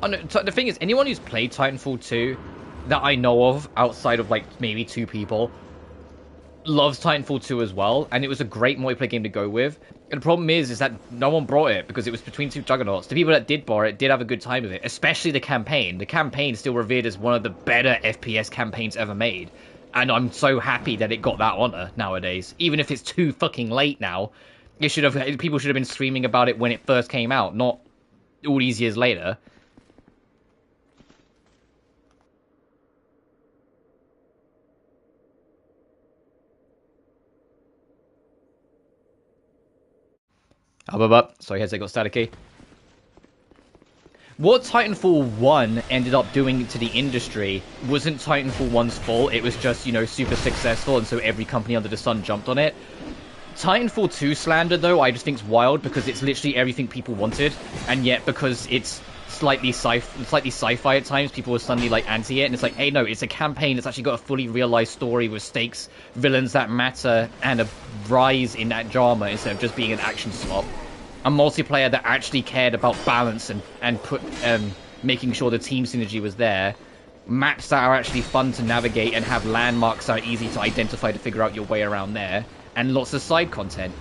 Oh, no, the thing is, anyone who's played Titanfall 2 that I know of, outside of like maybe 2 people, loves Titanfall 2 as well, and it was a great multiplayer game to go with. And the problem is that no one brought it because it was between 2 juggernauts. The people that did borrow it did have a good time with it, especially the campaign. The campaign still revered as one of the better FPS campaigns ever made, and I'm so happy that it got that honor nowadays. Even if it's too fucking late now, people should have been streaming about it when it first came out, not all these years later. Sorry, headset got staticky. What Titanfall 1 ended up doing to the industry wasn't Titanfall 1's fault. It was just, you know, super successful, and so every company under the sun jumped on it. Titanfall 2 slander, though, I just think's wild because it's literally everything people wanted, and yet because it's slightly sci-fi at times, people were suddenly like anti it, and it's like, hey, no, it's a campaign that's actually got a fully realized story with stakes, villains that matter, and a rise in that drama instead of just being an action slot. A multiplayer that actually cared about balance and put making sure the team synergy was there. Maps that are actually fun to navigate and have landmarks that are easy to identify to figure out your way around there. And lots of side content.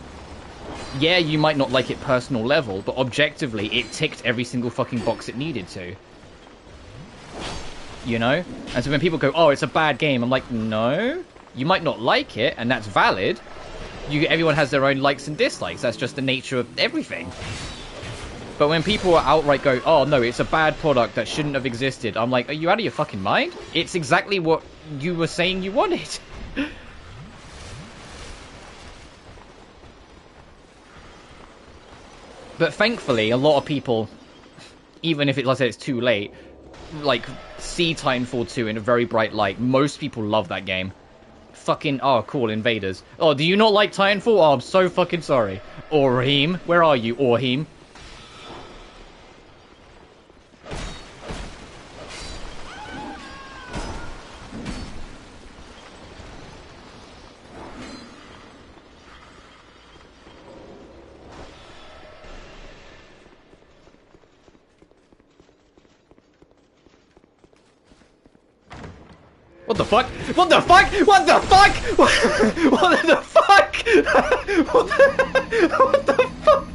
Yeah, you might not like it personal level, but objectively, it ticked every single fucking box it needed to. You know? And so when people go, oh, it's a bad game, I'm like, no. You might not like it, and that's valid. Everyone has their own likes and dislikes. That's just the nature of everything. But when people are outright go, oh no, it's a bad product that shouldn't have existed, I'm like, are you out of your fucking mind? It's exactly what you were saying you wanted. But thankfully, a lot of people, even if like I said, it's too late, like, see Titanfall 2 in a very bright light. Most people love that game. Fucking, oh, cool, invaders. Oh, do you not like Titanfall? Oh, I'm so fucking sorry. Orhim, where are you, Orhim? What the fuck? What the fuck? What the fuck? What the fuck? What the fuck?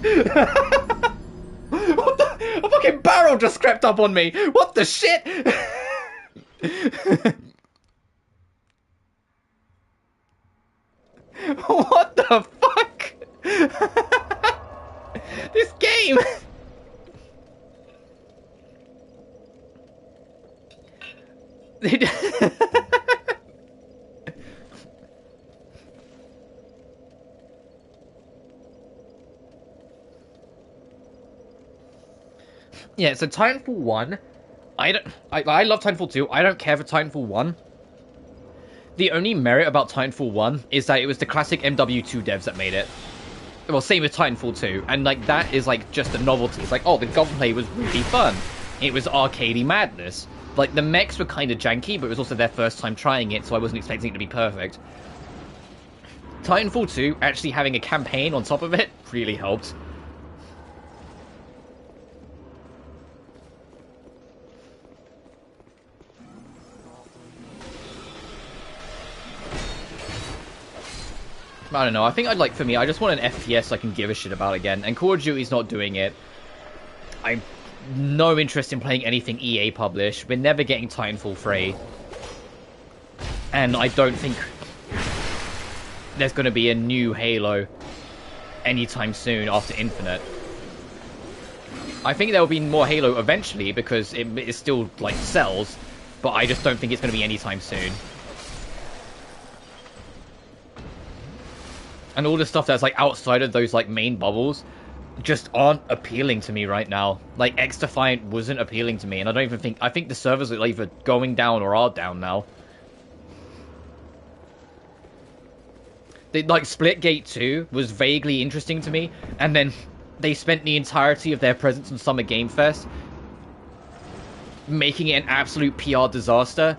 What the? A fucking barrel just crept up on me. What the shit? What the fuck? This game. Yeah, so Titanfall 1, I love Titanfall 2, I don't care for Titanfall 1. The only merit about Titanfall 1 is that it was the classic MW2 devs that made it. Well, same with Titanfall 2, and like that is like just a novelty. It's like, oh, the gunplay was really fun. It was arcadey madness. Like, the mechs were kind of janky, but it was also their first time trying it, so I wasn't expecting it to be perfect. Titanfall 2, actually having a campaign on top of it, really helped. I don't know, I think I'd like, for me, I just want an FPS I can give a shit about again, and Call of Duty's not doing it. I'm no interest in playing anything EA published. We're never getting Titanfall 3. And I don't think there's going to be a new Halo anytime soon after Infinite. I think there will be more Halo eventually because it still like sells, but I just don't think it's going to be anytime soon. And all the stuff that's like outside of those like main bubbles just aren't appealing to me right now. Like X-Defiant wasn't appealing to me, and I think the servers are either going down or are down now. Like Splitgate 2 was vaguely interesting to me, and then they spent the entirety of their presence on Summer Game Fest making it an absolute PR disaster,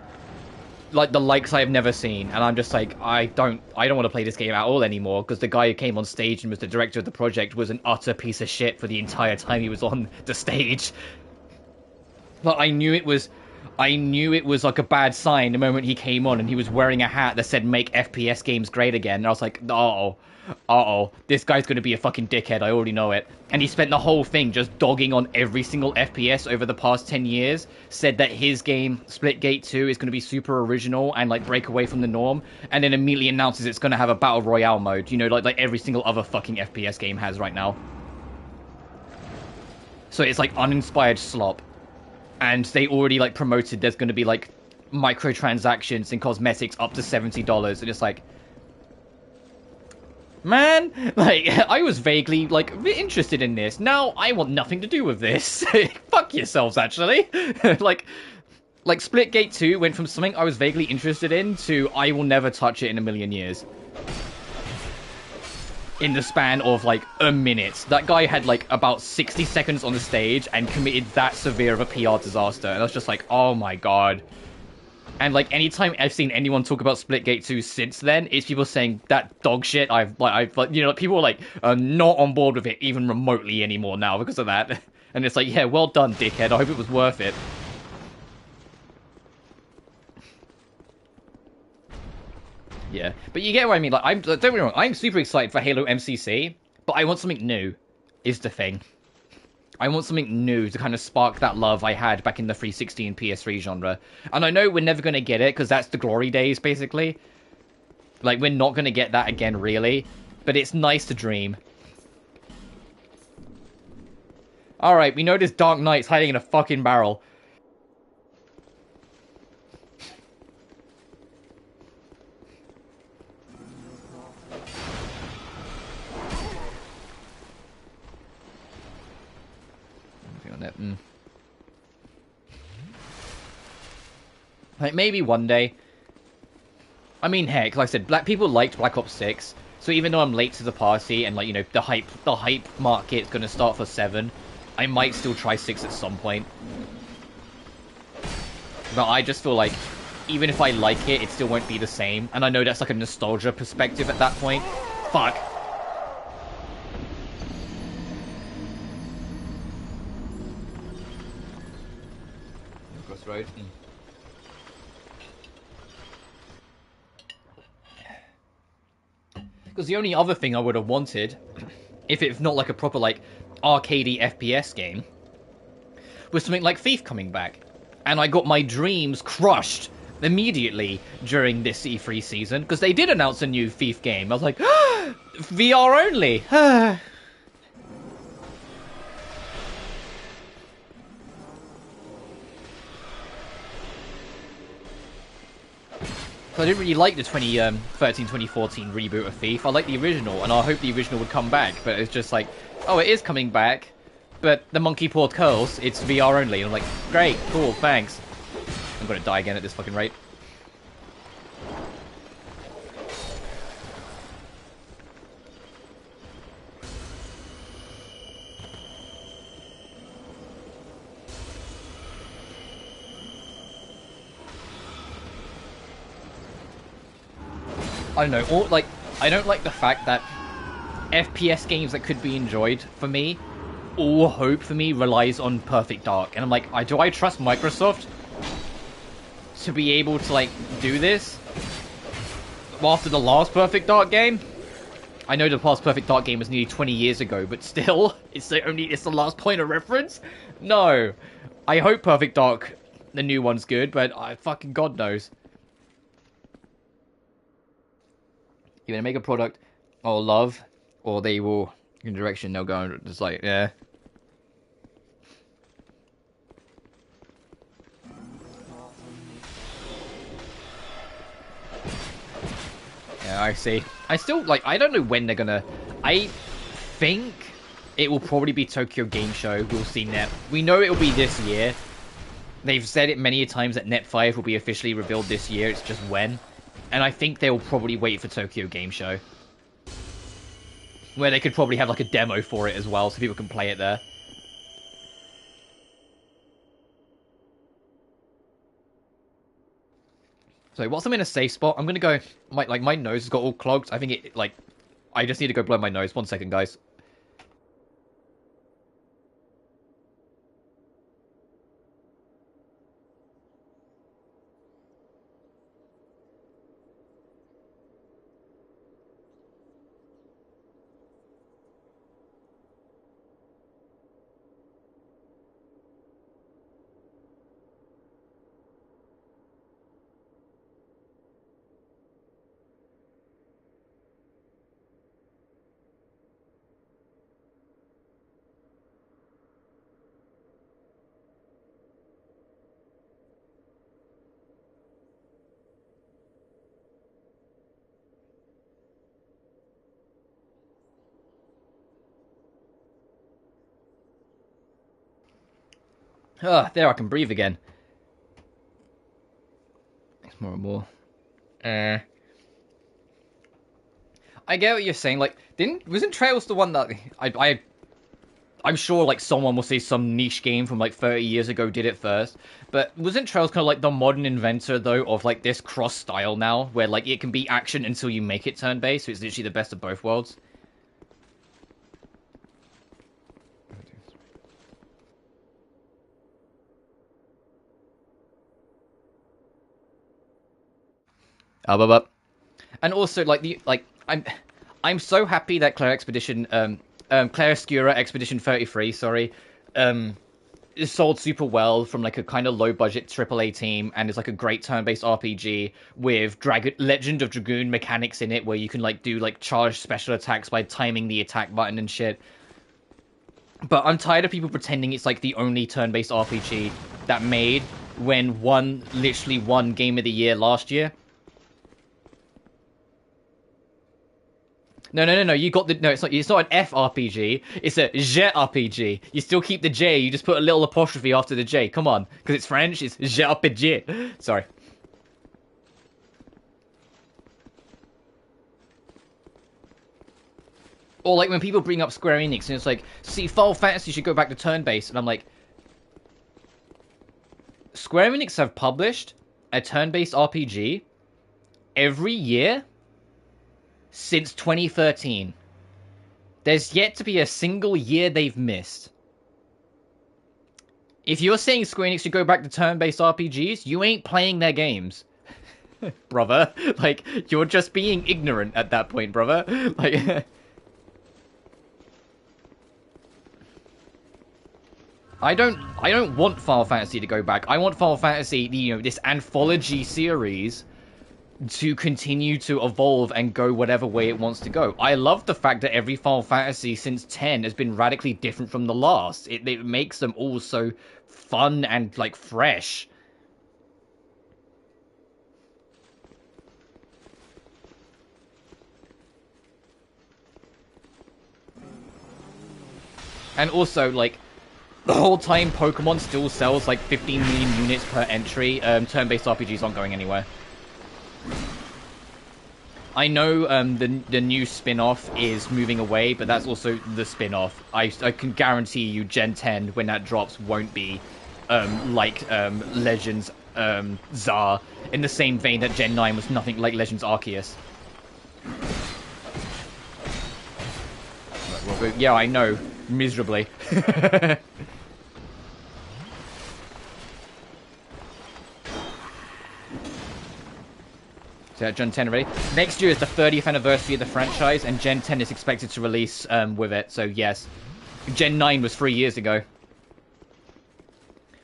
like the likes I have never seen. And I'm just like, I don't want to play this game at all anymore, because the guy who came on stage and was the director of the project was an utter piece of shit for the entire time he was on the stage. Like, I knew it was like a bad sign the moment he came on and he was wearing a hat that said "Make FPS games great again." And I was like, uh-oh, this guy's gonna be a fucking dickhead, I already know it. And he spent the whole thing just dogging on every single FPS over the past 10 years, said that his game, Splitgate 2, is gonna be super original and like break away from the norm, and then immediately announces it's gonna have a Battle Royale mode, you know, like every single other fucking FPS game has right now. So it's like uninspired slop. And they already like promoted there's gonna be like microtransactions and cosmetics up to $70, and it's like, man, like, I was vaguely, like, interested in this. Now, I want nothing to do with this. Fuck yourselves, actually. like, Splitgate 2 went from something I was vaguely interested in to I will never touch it in a million years. In the span of, like, a minute. That guy had, like, about 60 seconds on the stage and committed that severe of a PR disaster. And I was just like, oh my god. And, like, anytime I've seen anyone talk about Splitgate 2 since then, it's people saying that dog shit. You know, people are, like, not on board with it even remotely anymore now because of that. And it's like, yeah, well done, dickhead. I hope it was worth it. Yeah, but you get what I mean. Like, don't get me wrong, I'm super excited for Halo MCC, but I want something new, is the thing. I want something new to kind of spark that love I had back in the 360 and PS3 genre. And I know we're never going to get it, because that's the glory days, basically. Like, we're not going to get that again, really. But it's nice to dream. Alright, we know this Dark Knight's hiding in a fucking barrel. Like, maybe one day. I mean, heck, like I said, people liked Black Ops 6, so even though I'm late to the party and, like, you know, the hype market's gonna start for 7, I might still try 6 at some point. But I just feel like, even if I like it, it still won't be the same, and I know that's like a nostalgia perspective at that point. Fuck. Crossroad. Because the only other thing I would have wanted, if it's not like a proper, like, arcadey FPS game, was something like Thief coming back. And I got my dreams crushed immediately during this E3 season, because they did announce a new Thief game. I was like, VR only! I didn't really like the 2013-2014 reboot of Thief. I like the original, and I hope the original would come back, but it's just like, oh, it is coming back, but the monkey paw curls, it's VR only. And I'm like, great, cool, thanks. I'm gonna die again at this fucking rate. I don't know, I don't like the fact that FPS games that could be enjoyed for me, all hope for me relies on Perfect Dark. And I'm like, do I trust Microsoft to be able to, like, do this? After the last Perfect Dark game? I know the last Perfect Dark game was nearly 20 years ago, but still, it's the last point of reference? No. I hope Perfect Dark, the new one's good, but fucking God knows. Either make a product or love, or they will in a direction they'll go and just like, yeah. Yeah, I see. I still, like, I don't know when they're gonna... I think it will probably be Tokyo Game Show. We'll see Net. We know it'll be this year. They've said it many times that Net 5 will be officially revealed this year. It's just when. And I think they'll probably wait for Tokyo Game Show. Where they could probably have, like, a demo for it as well, so people can play it there. So, whilst I'm in a safe spot, I'm gonna go... My nose has got all clogged. I think it, like... I just need to go blow my nose. 1 second, guys. Ah, there, I can breathe again. It's more and more. I get what you're saying. Like, wasn't Trails the one that I'm sure like someone will say some niche game from like 30 years ago did it first, but wasn't Trails kind of like the modern inventor though of like this cross style now, where like it can be action until you make it turn based, so it's literally the best of both worlds. And also I'm so happy that Claire Expedition Claire Obscura Expedition 33, sorry, is sold super well from like a kind of low budget AAA team, and is like a great turn-based RPG with Legend of Dragoon mechanics in it, where you can like do like charge special attacks by timing the attack button and shit. But I'm tired of people pretending it's like the only turn-based RPG that made, when literally won Game of the Year last year. No. You got the... No, it's not an F RPG. It's a J RPG. You still keep the J. You just put a little apostrophe after the J. Come on. Because it's French. It's J RPG. Sorry. Or like when people bring up Square Enix and it's like, see, Final Fantasy should go back to turn-based. And I'm like... Square Enix have published a turn-based RPG every year since 2013. There's yet to be a single year they've missed. If you're saying Square Enix should go back to turn-based RPGs, you ain't playing their games. Brother. Like, you're just being ignorant at that point, brother. Like... I don't want Final Fantasy to go back. I want Final Fantasy, you know, this anthology series to continue to evolve and go whatever way it wants to go. I love the fact that every Final Fantasy since 10 has been radically different from the last. It makes them all so fun and, like, fresh. And also, like, the whole time Pokemon still sells, like, 15 million units per entry, turn-based RPGs aren't going anywhere. I know the new spin-off is moving away, but that's also the spin-off. I can guarantee you Gen 10, when that drops, won't be Legends Czar, in the same vein that Gen 9 was nothing like Legends Arceus. Yeah, I know. Miserably. So Gen 10 already. Next year is the 30th anniversary of the franchise, and Gen 10 is expected to release with it, so yes. Gen 9 was 3 years ago.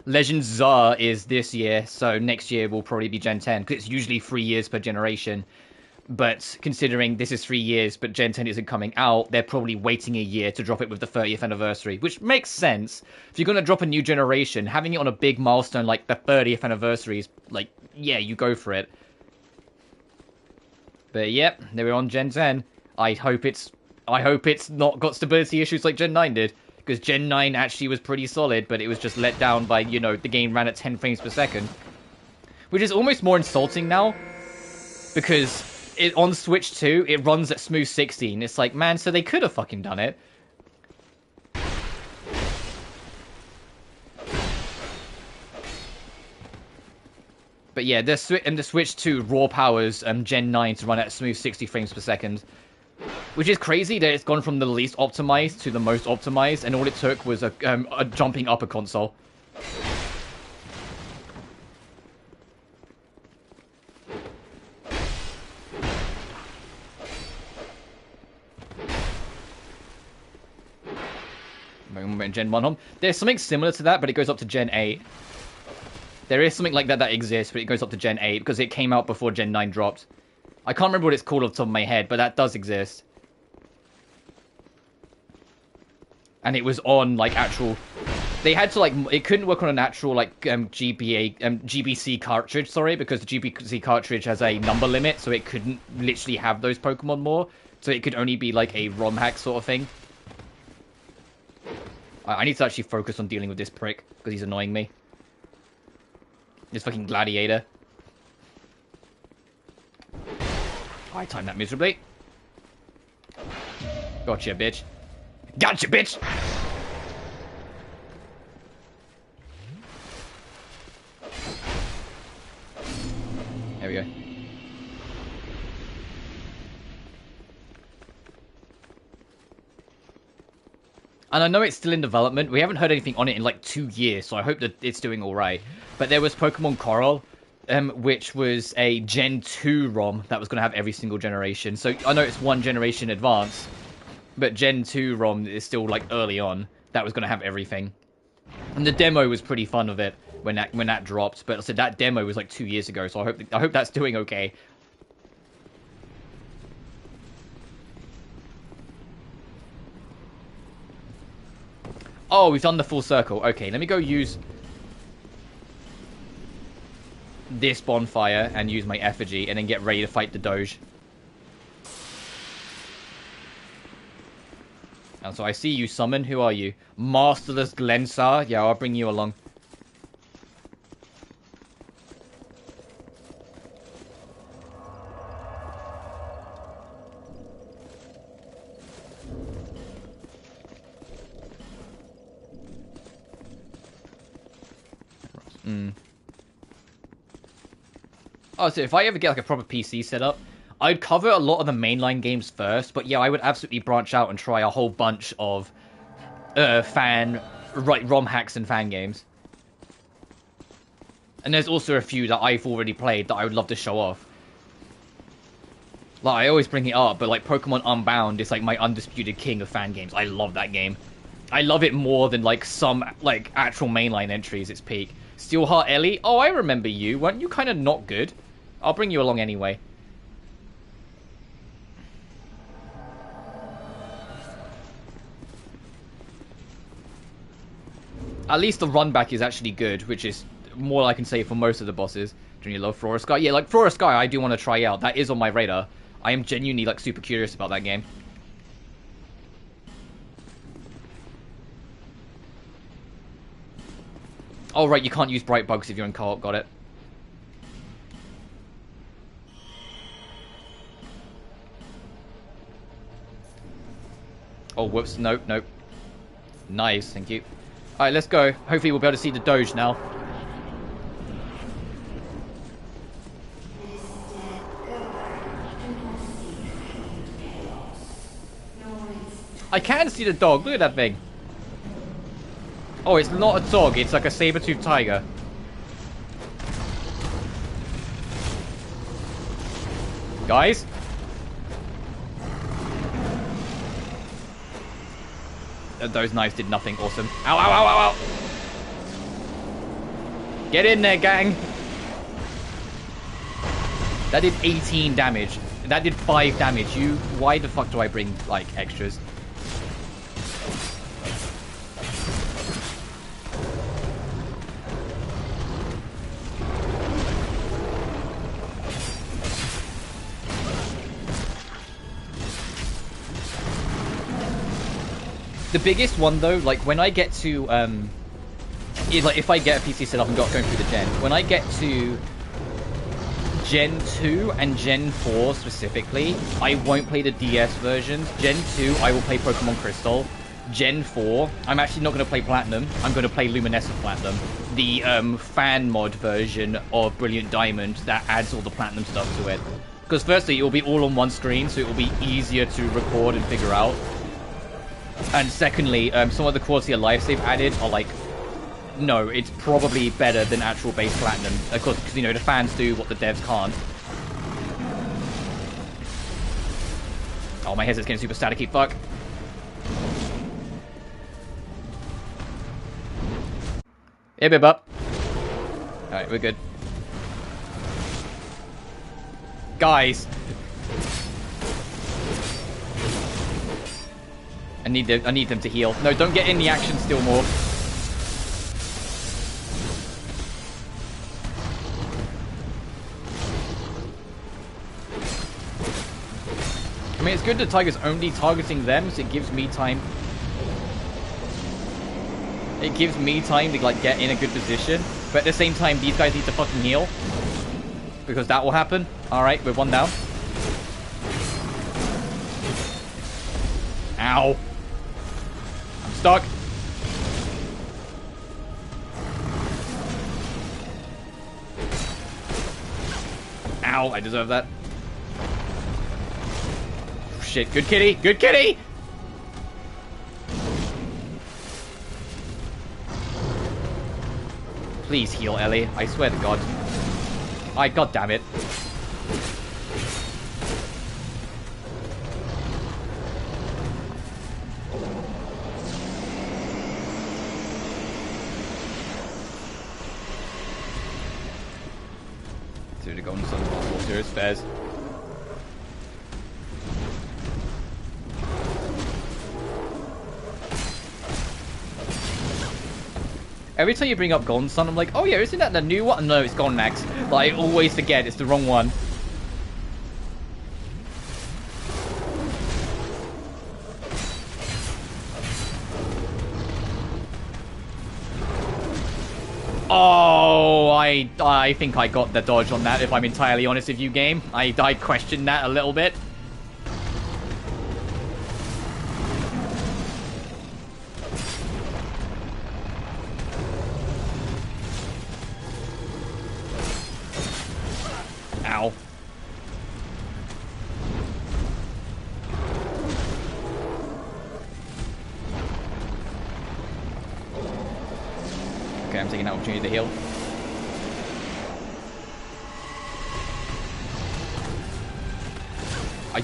Legends Czar is this year, so next year will probably be Gen 10, because it's usually 3 years per generation. But considering this is 3 years, but Gen 10 isn't coming out, they're probably waiting a year to drop it with the 30th anniversary, which makes sense. If you're going to drop a new generation, having it on a big milestone like the 30th anniversary is like, yeah, you go for it. But yep, they were on Gen 10. I hope it's not got stability issues like Gen 9 did, because Gen 9 actually was pretty solid, but it was just let down by, you know, the game ran at 10 frames per second. Which is almost more insulting now, because on Switch 2, it runs at smooth 16. It's like, man, so they could have fucking done it. But yeah, the Switch 2 raw powers Gen 9 to run at smooth 60 frames per second. Which is crazy that it's gone from the least optimized to the most optimized, and all it took was a jumping up a console. Gen 1 home. There's something similar to that, but it goes up to Gen 8. There is something like that that exists, but it goes up to Gen 8 because it came out before Gen 9 dropped. I can't remember what it's called off the top of my head, but that does exist. And it was on, like, actual... They had to, like... It couldn't work on an actual, like, GBC cartridge, sorry, because the GBC cartridge has a number limit, so it couldn't literally have those Pokemon more. So it could only be, like, a ROM hack sort of thing. I need to actually focus on dealing with this prick, because he's annoying me. This fucking gladiator. I timed that miserably. Gotcha, bitch. Gotcha, bitch! There we go. And I know it's still in development. We haven't heard anything on it in like 2 years, so I hope that it's doing alright. But there was Pokemon Coral, which was a Gen 2 ROM that was going to have every single generation. So I know it's one generation advance, but Gen 2 ROM is still like early on. That was going to have everything. And the demo was pretty fun of it when that dropped. But I said that demo was like 2 years ago, so I hope that's doing okay. Oh, we've done the full circle. Okay, let me go use this bonfire and use my effigy and then get ready to fight the Doge. And so I see you summon. Who are you? Masterless Glensar? Yeah, I'll bring you along. Oh, so if I ever get like a proper PC setup, I'd cover a lot of the mainline games first, but yeah, I would absolutely branch out and try a whole bunch of ROM hacks and fan games. And there's also a few that I've already played that I would love to show off. Like, I always bring it up, but like Pokemon Unbound is like my undisputed king of fan games. I love that game. I love it more than like some like actual mainline entries. Its peak. Steelheart Ellie? Oh, I remember you. Weren't you kind of not good? I'll bring you along anyway. At least the run back is actually good, which is more I can say for most of the bosses. Do you love Flora Sky? Yeah, like Flora Sky I do want to try out. That is on my radar. I am genuinely like super curious about that game. Oh right, you can't use Bright Bugs if you're in co-op, got it. Oh, whoops, nope, nope. Nice, thank you. Alright, let's go. Hopefully we'll be able to see the Doge now. I can see the dog, look at that thing. Oh, it's not a dog, it's like a saber-toothed tiger. Guys? Those knives did nothing. Awesome. Ow, ow, ow, ow, ow! Get in there, gang! That did 18 damage. That did 5 damage. Why the fuck do I bring, like, extras? The biggest one, though, like, when I get to, if I get a PC set up and going through the gen, when I get to Gen 2 and Gen 4 specifically, I won't play the DS versions. Gen 2, I will play Pokemon Crystal. Gen 4, I'm actually not going to play Platinum. I'm going to play Luminescent Platinum, the fan mod version of Brilliant Diamond that adds all the Platinum stuff to it. Because firstly, it will be all on one screen, so it will be easier to record and figure out. And secondly, some of the quality of life they've added are like, no, it's probably better than actual base Platinum. Of course, because, you know, the fans do what the devs can't. Oh, my headset's getting super staticky, fuck. Hey, Bib up. Alright, we're good. Guys. I need them to heal. No, don't get in the action still more. I mean, it's good that Tiger's only targeting them, so it gives me time. It gives me time to, like, get in a good position. But at the same time, these guys need to fucking heal. Because that will happen. Alright, we're 1 down. Ow. I'm stuck. Ow, I deserve that. Shit, good kitty, good kitty! Please heal, Ellie. I swear to God. God damn it. Dude, to go on some possible serious fares. Every time you bring up Golden Sun, I'm like, oh yeah, isn't that the new one? No, it's Golden Axe. Like, I always forget, it's the wrong one. Oh, I think I got the dodge on that, if I'm entirely honest with you, game. I questioned that a little bit. Ow. Okay, I'm taking that opportunity to heal.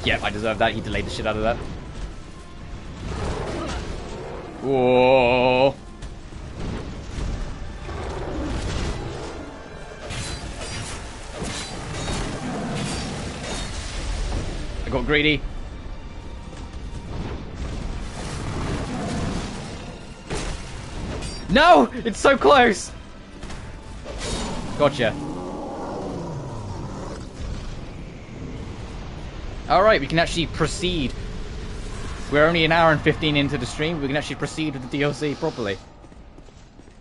Yeah, I deserve that. He delayed the shit out of that. Whoa. I got greedy. No! It's so close! Gotcha. Alright, we can actually proceed. We're only an hour and 15 into the stream. We can actually proceed with the DLC properly.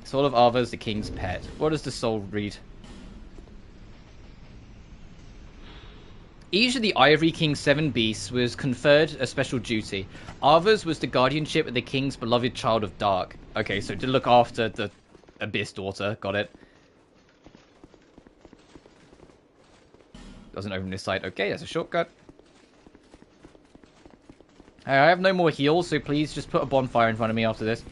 Soul of Arva's the king's pet. What does the soul read? Each of the Ivory King's 7 beasts was conferred a special duty. Arva's was the guardianship of the king's beloved child of Dark. Okay, so to look after the Abyss daughter. Got it. Doesn't open this side. Okay, that's a shortcut. I have no more heals, so please just put a bonfire in front of me after this.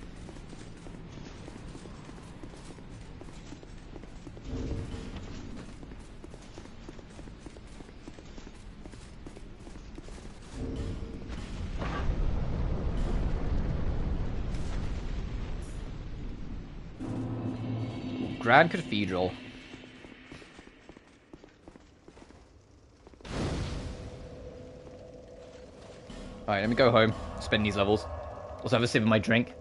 Grand Cathedral. Alright, let me go home, spend these levels. Also have a sip of my drink.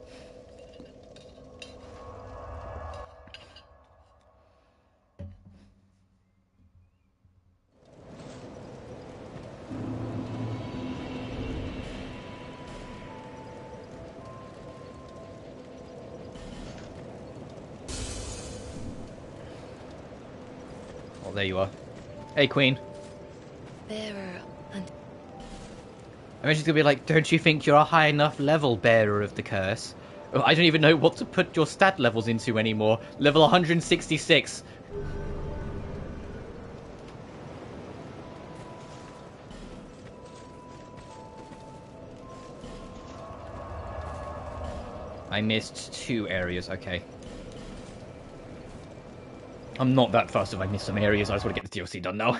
Oh, there you are. Hey, Queen. Bearer and... I mean, she's gonna be like, don't you think you're a high enough level bearer of the curse? Oh, I don't even know what to put your stat levels into anymore. Level 166. I missed 2 areas, okay. I'm not that fast if I miss some areas, I just want to get the DLC done now.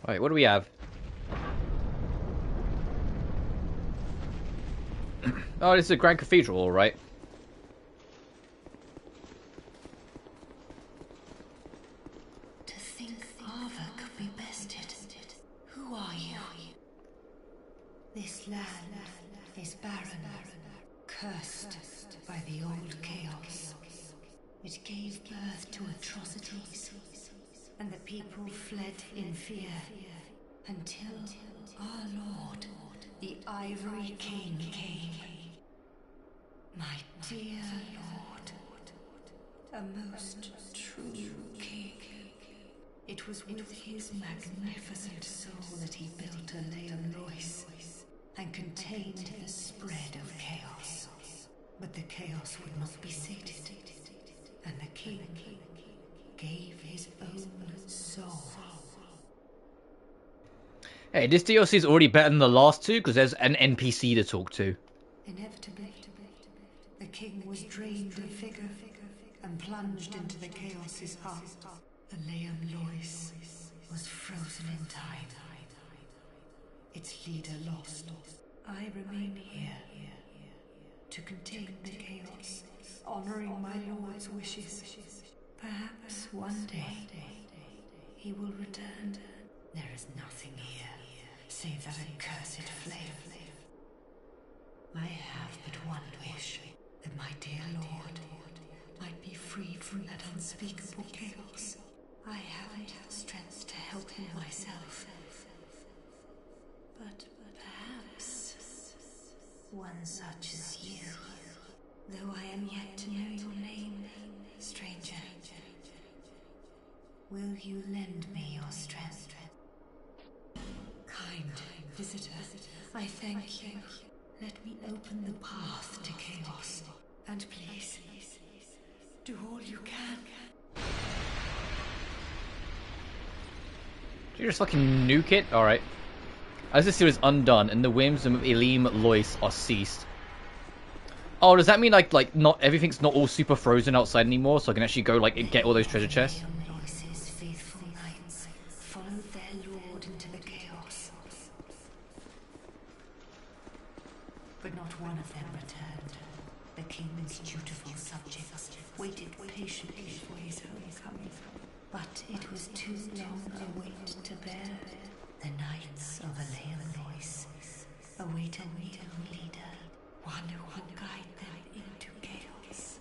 Alright, what do we have? Oh, this is a Grand Cathedral, alright. To think Ava could be bested. Who are you? This land is barren, cursed by the old chaos. It gave birth to atrocities, and the people fled in fear until our Lord, the Ivory King, came. My dear Lord, a most true king. It was with his magnificent soul that he built a Leam Lois and contained the spread of chaos. But the chaos would not be sated, and the king gave his own soul. Hey, this DLC is already better than the last 2 because there's an NPC to talk to. Inevitably, the king was drained of vigor and plunged into the chaos's heart. The Leam Lois was frozen in time. Its leader lost. I remain here to contain the chaos, honoring my lord's wishes. Perhaps one day he will return. There is nothing here save that accursed flame. I have but one wish, that my dear lord might be freed from that unspeakable chaos. I haven't strength to help him myself, but perhaps one such as you, though I am yet to know your name, stranger. Will you lend me your strength? Kind visitor, I thank you. Let me open the path to chaos. And please, do all you can. Did you just fucking nuke it? Alright. As this series is undone and the whims of Leam Lois are ceased. Oh, does that mean like not everything's not all super frozen outside anymore, so I can actually go like and get all those treasure chests? Lois's faithful knights followed their lord into the chaos, but not one of them returned. The king's dutiful subjects waited patiently for his homecoming, but it was too long a wait to bear. The knights of a Leam Lois await a new leader, one who will guide them into chaos.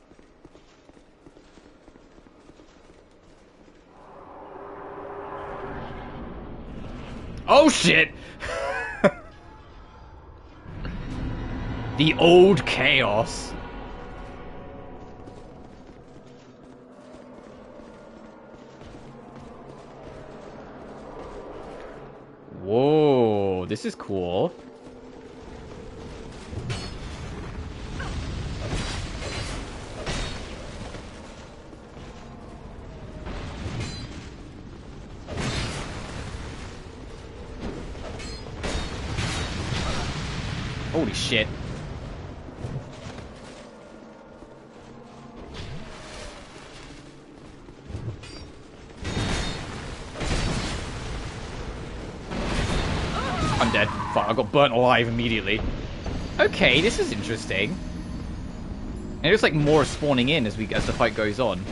Oh shit! The old chaos. Whoa, this is cool. Holy shit. I'm dead. Fuck, I got burnt alive immediately. Okay, this is interesting. And it looks like more spawning in as the fight goes on.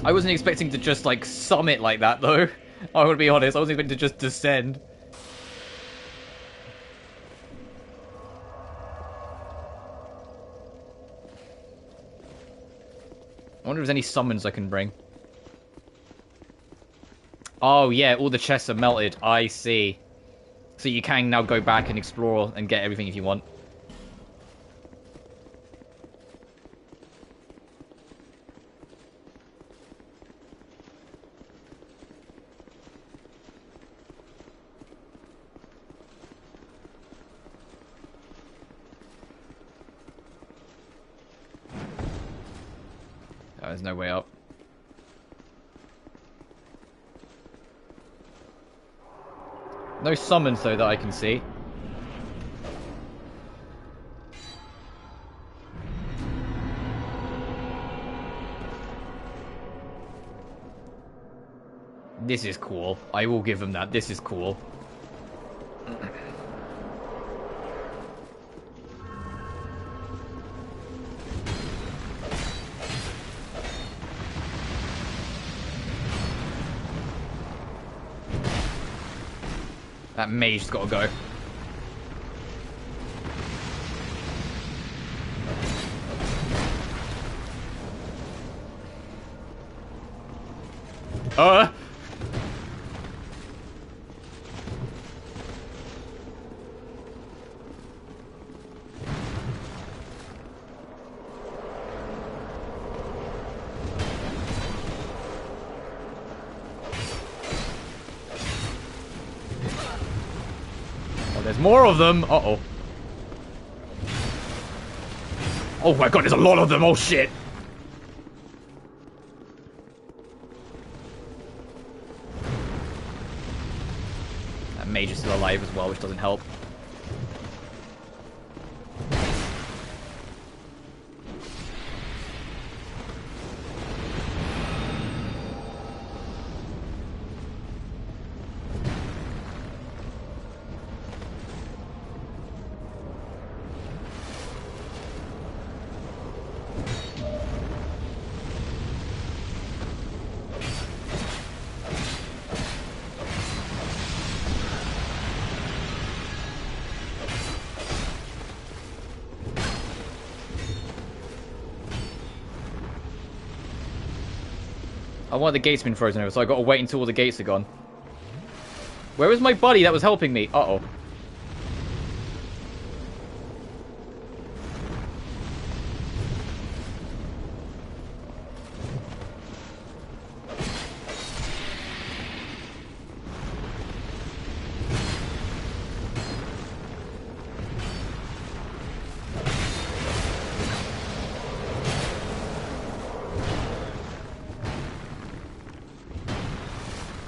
I wasn't expecting to just, like, summit like that, though. I would be honest, I wasn't expecting to just descend. I wonder if there's any summons I can bring. Oh, yeah, all the chests are melted. I see. So you can now go back and explore and get everything if you want. Oh, there's no way up. No summons, though, that I can see. This is cool. I will give them that. This is cool. That mage's gotta go. There's more of them. Uh-oh. Oh my god, there's a lot of them. Oh shit. That mage is still alive as well, which doesn't help. I want the gates been frozen over, so I gotta wait until all the gates are gone. Where was my buddy that was helping me? Uh-oh.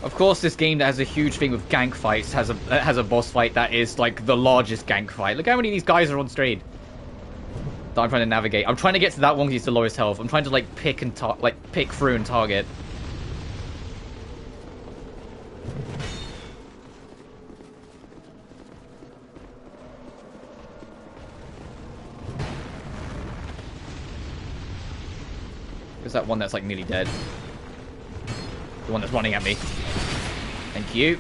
Of course, this game that has a huge thing with gank fights has a boss fight that is like the largest gank fight. Look how many of these guys are on screen that I'm trying to navigate. I'm trying to get to that one because he's the lowest health. I'm trying to like pick through and target. There's that one that's like nearly dead. The one that's running at me. Thank you.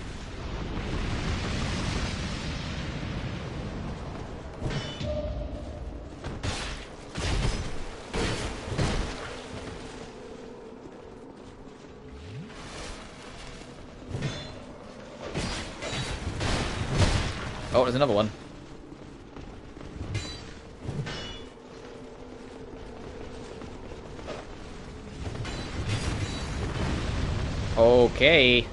Oh, there's another one. Okay.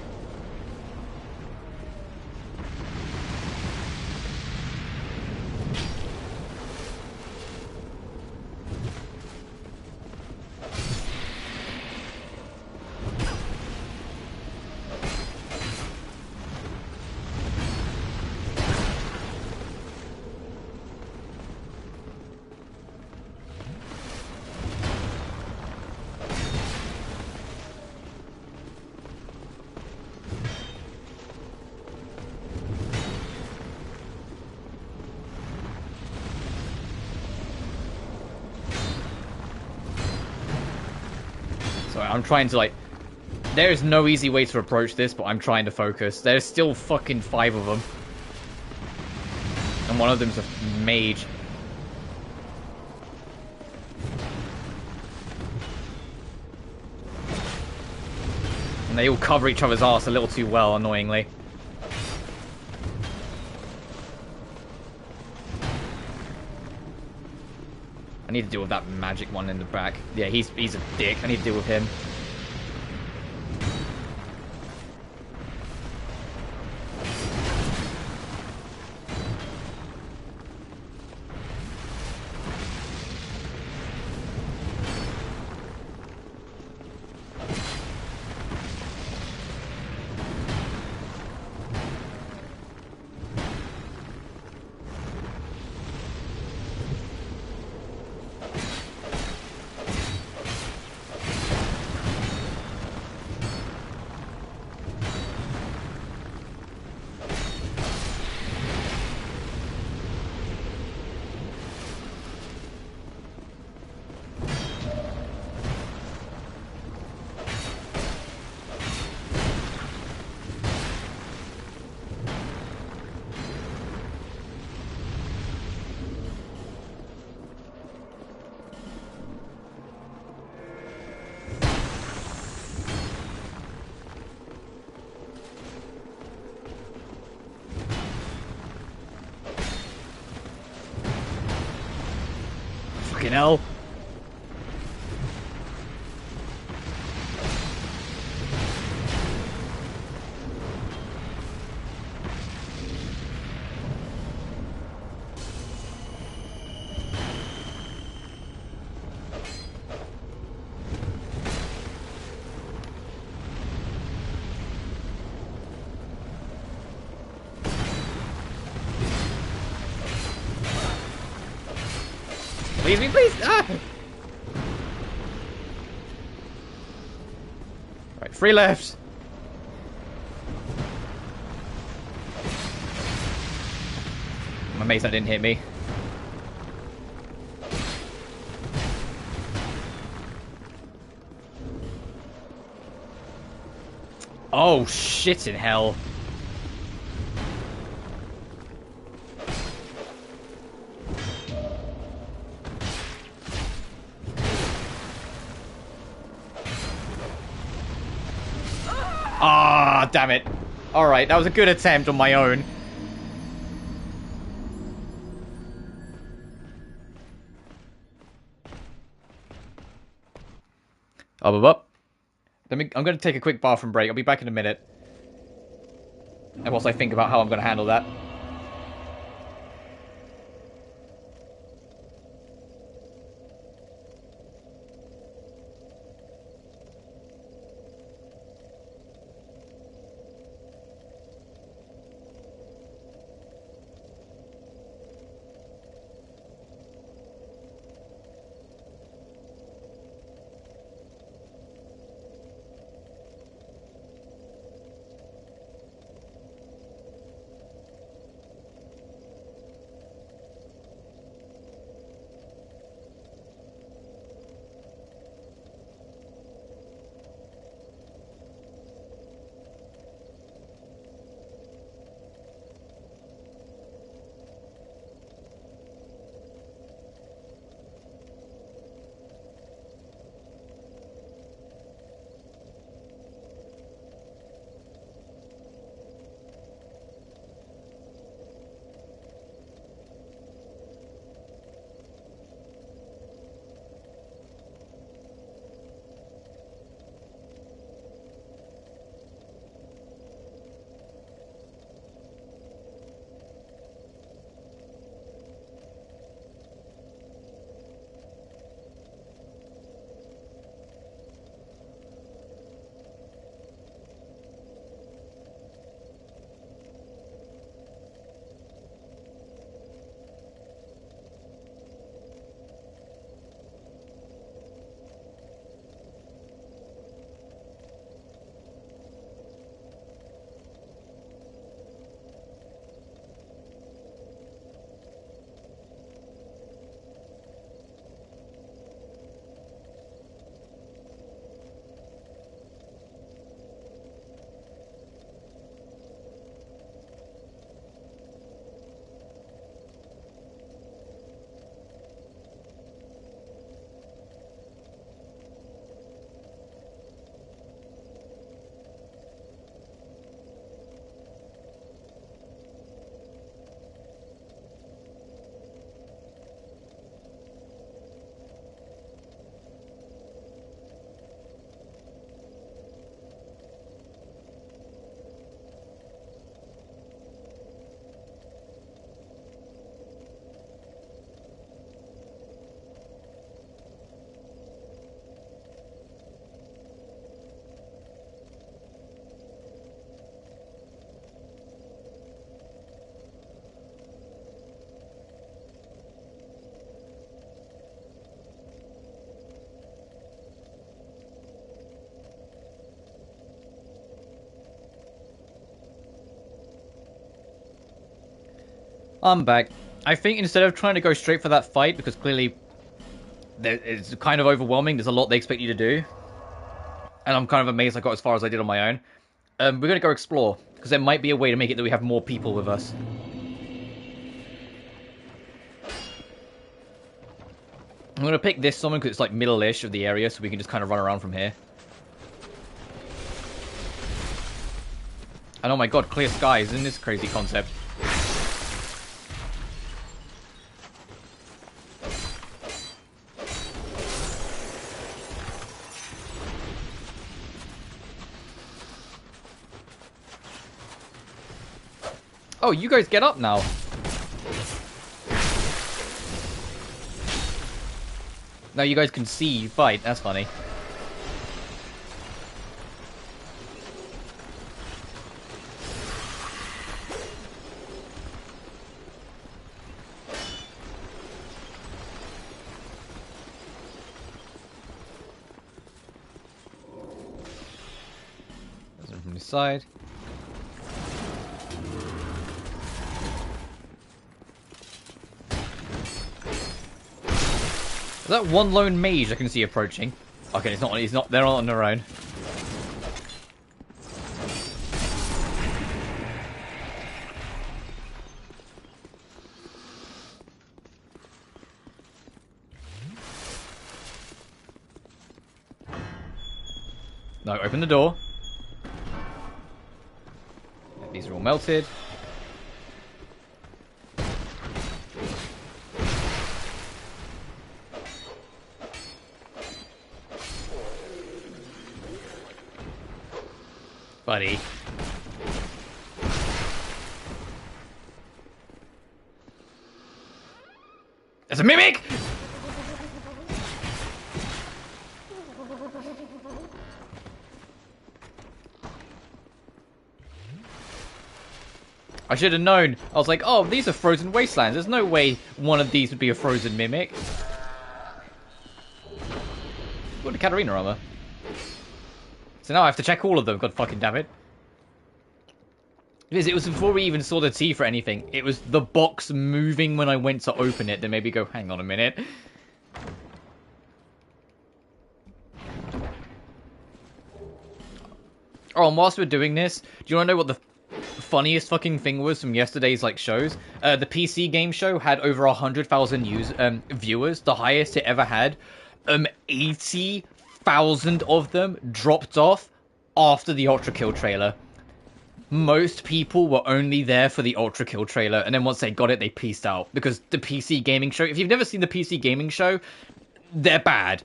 So I'm trying to, like... There is no easy way to approach this, but I'm trying to focus. There's still fucking 5 of them. And one of them's a mage. And they all cover each other's arse a little too well, annoyingly. I need to deal with that magic one in the back. Yeah, he's a dick. I need to deal with him. Fucking hell. Leave me, please! Ah! Right, 3 left! I'm amazed that didn't hit me. Oh, shit in hell. Ah, damn it. Alright, that was a good attempt on my own. Up. I'm going to take a quick bathroom break. I'll be back in a minute. And whilst I think about how I'm going to handle that. I'm back. I think instead of trying to go straight for that fight, because clearly it's kind of overwhelming, there's a lot they expect you to do, and I'm kind of amazed I got as far as I did on my own, we're going to go explore, because there might be a way to make it that we have more people with us. I'm going to pick this summon because it's like middle-ish of the area, so we can just kind of run around from here. And oh my god, clear skies, isn't this a crazy concept? Oh, you guys get up now. Now you guys can see you fight, that's funny. From the side. Is that one lone mage I can see approaching? Okay, it's not. He's not. They're not on their own. No, open the door. These are all melted. Buddy. There's a mimic! I should have known. I was like, oh, these are frozen wastelands. There's no way one of these would be a frozen mimic. What the Katarina armor? So now I have to check all of them. God fucking damn it. It was before we even saw the teeth or anything. It was the box moving when I went to open it. Then maybe go, hang on a minute. Oh, and whilst we're doing this, do you want to know what the funniest fucking thing was from yesterday's like shows? The PC game show had over 100,000 viewers, the highest it ever had. 80,000 of them dropped off after the Ultra Kill trailer. Most people were only there for the Ultra Kill trailer, and then once they got it, they peaced out. Because the PC gaming show, if you've never seen the PC gaming show, they're bad.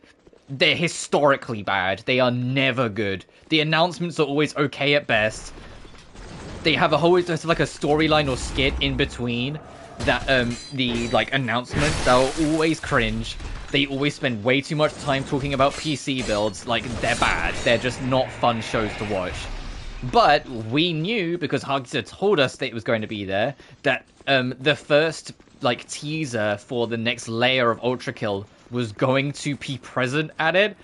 They're historically bad. They are never good. The announcements are always okay at best. They have there's like a storyline or skit in between that the like announcements that are always cringe. They always spend way too much time talking about PC builds. Like, they're bad. They're just not fun shows to watch. But we knew, because Hugster told us that it was going to be there, that the first like teaser for the next layer of Ultra Kill was going to be present at it.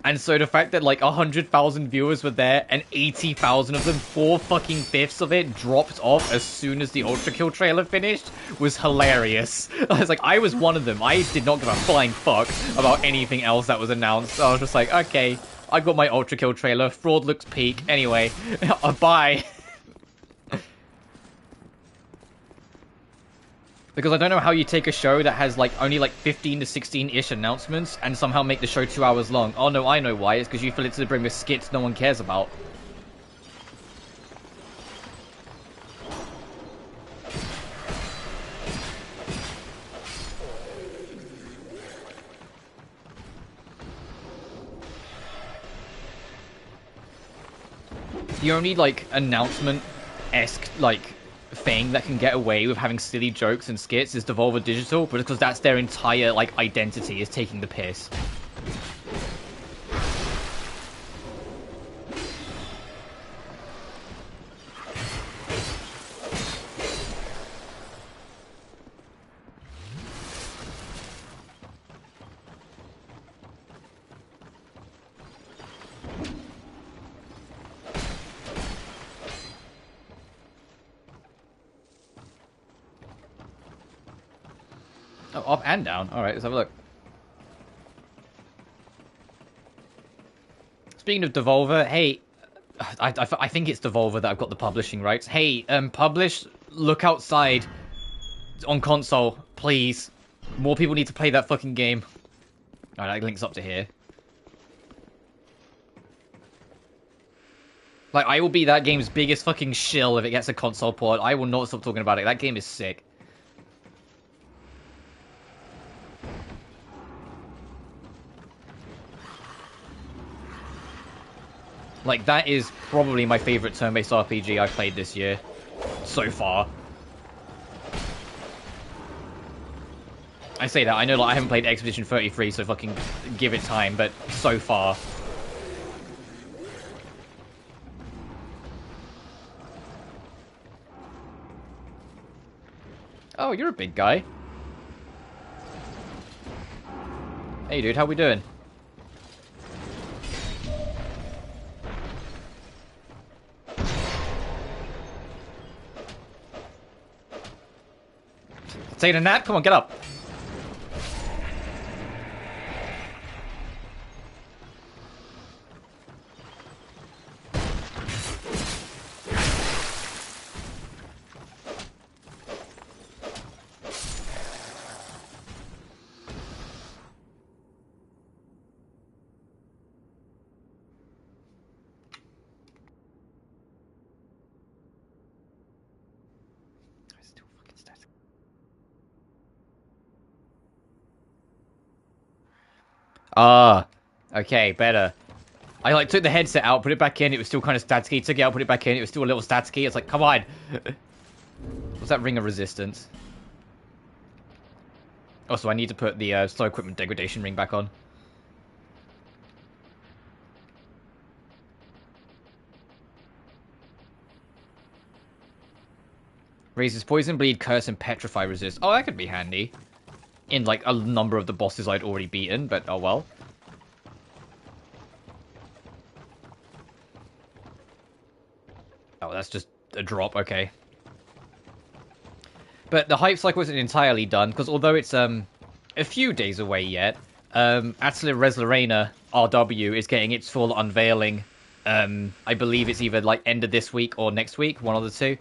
And so the fact that like 100,000 viewers were there and 80,000 of them, 4/5 of it, dropped off as soon as the Ultra Kill trailer finished was hilarious. I was like, I was one of them. I did not give a flying fuck about anything else that was announced. I was just like, okay, I got my Ultra Kill trailer. Fraud looks peak. Anyway, bye. Because I don't know how you take a show that has like only like 15 to 16-ish announcements and somehow make the show 2 hours long. Oh no, I know why. It's because you fill it to the brim with skits no one cares about. The only like announcement-esque like thing that can get away with having silly jokes and skits is Devolver Digital, but because that's their entire like identity, is taking the piss. up and down. Alright, let's have a look. Speaking of Devolver, hey, I think it's Devolver that I've got the publishing rights. Hey, publish Look Outside on console, please. More people need to play that fucking game. Alright, that links up to here. Like, I will be that game's biggest fucking shill if it gets a console port. I will not stop talking about it. That game is sick. Like, that is probably my favorite turn-based RPG I've played this year. So far. I say that, I know like, I haven't played Expedition 33, so fucking give it time, but so far. Oh, you're a big guy. Hey dude, how we doing? Taking a nap? Come on, get up. Ah, okay, better. I like took the headset out, put it back in, it was still kind of staticky. Took it out, put it back in, it was still a little staticky. It's like, come on. What's that ring of resistance? Also, I need to put the slow equipment degradation ring back on. Raises poison, bleed, curse, and petrify resist. Oh, that could be handy. In, like, a number of the bosses I'd already beaten, but oh well. Oh, that's just a drop, okay. But the hype cycle isn't entirely done, because although it's, a few days away yet, Atelier Res Lorena RW is getting its full unveiling. I believe it's either, like, end of this week or next week, one of the two.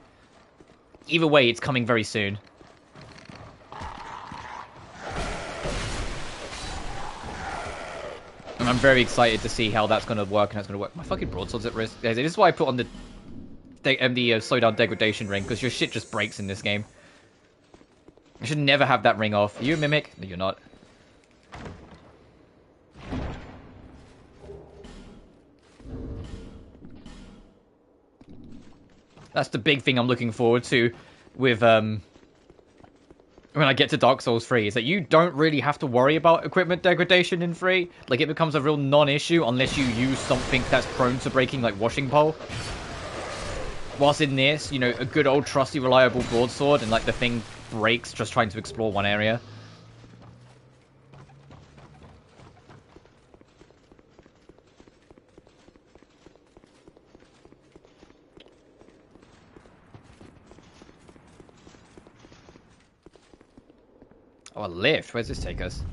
Either way, it's coming very soon. And I'm very excited to see how that's going to work and how it's going to work. My fucking broadsword's at risk. This is why I put on the slowdown degradation ring, because your shit just breaks in this game. I should never have that ring off. Are you a mimic? No, you're not. That's the big thing I'm looking forward to with, when I get to Dark Souls 3, is that you don't really have to worry about equipment degradation in 3. Like, it becomes a real non-issue unless you use something that's prone to breaking, like washing pole. Whilst in this, you know, a good old trusty, reliable broadsword, and, like, the thing breaks just trying to explore one area. Oh, a lift. Where's this take us?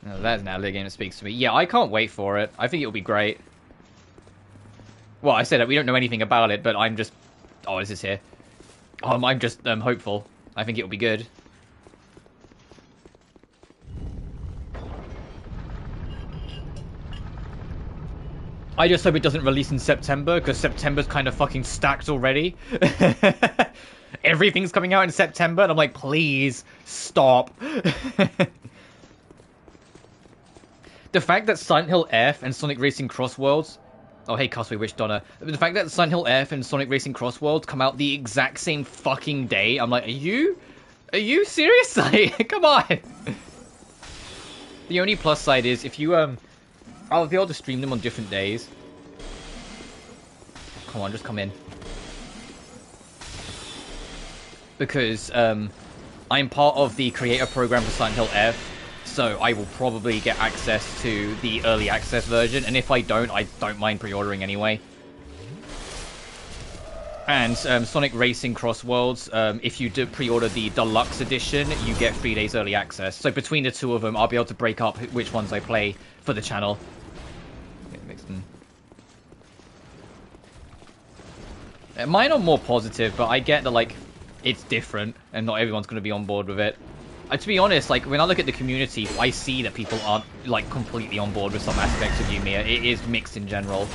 No, that's an Atelier game that speaks to me. Yeah, I can't wait for it. I think it'll be great. Well, I said that we don't know anything about it, but I'm just... Oh, is this here? I'm just hopeful. I think it'll be good. I just hope it doesn't release in September, because September's kind of fucking stacked already. Everything's coming out in September, and I'm like, please, stop. The fact that Silent Hill F and Sonic Racing Cross Worlds... Oh, hey, Cosway Witch Donna. The fact that Silent Hill F and Sonic Racing Cross Worlds come out the exact same fucking day, I'm like, are you serious? Like, come on. The only plus side is, if you, I'll be able to stream them on different days. Come on, just come in. Because, I'm part of the creator program for Silent Hill F, So I will probably get access to the early access version, and if I don't mind pre-ordering anyway. And Sonic Racing Cross Worlds, if you do pre-order the deluxe edition, you get 3 days early access. So between the two of them, I'll be able to break up which ones I play for the channel. Mine are more positive, but I get that, like, it's different, and not everyone's going to be on board with it. To be honest, like, when I look at the community, I see that people aren't, like, completely on board with some aspects of Yumiya. It is mixed in general.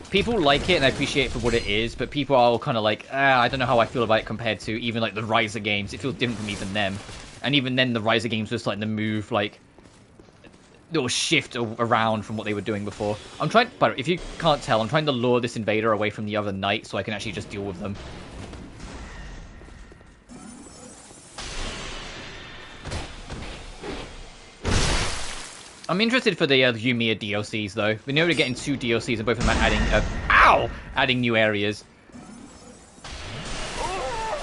People like it and I appreciate it for what it is, but people are all kind of like, I don't know how I feel about it compared to even, like, the Riser games. It feels different from even them. And even then, the Riser games were starting to move, like, little shift around from what they were doing before. I'm trying, but if you can't tell, I'm trying to lure this invader away from the other knight so I can actually just deal with them. I'm interested for the Yumiya DLCs, though. We know we're getting 2 DLCs, and both of them are adding, adding new areas.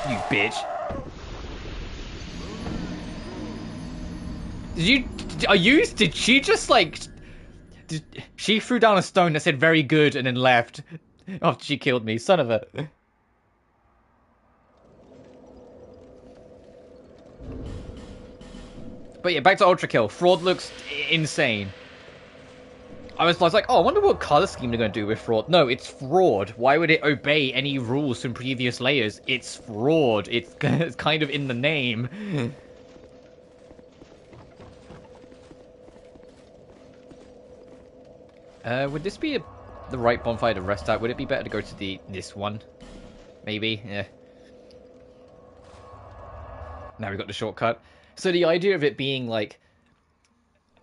You bitch. Did she just, like... She threw down a stone that said very good and then left after she killed me. Son of a... But yeah, back to Ultra Kill. Fraud looks insane. I was like, oh, I wonder what color scheme they're going to do with Fraud. No, it's Fraud. Why would it obey any rules from previous layers? It's Fraud. It's kind of in the name. Would this be the right bonfire to rest at? Would it be better to go to this one? Maybe? Yeah. Now we've got the shortcut. So the idea of it being, like,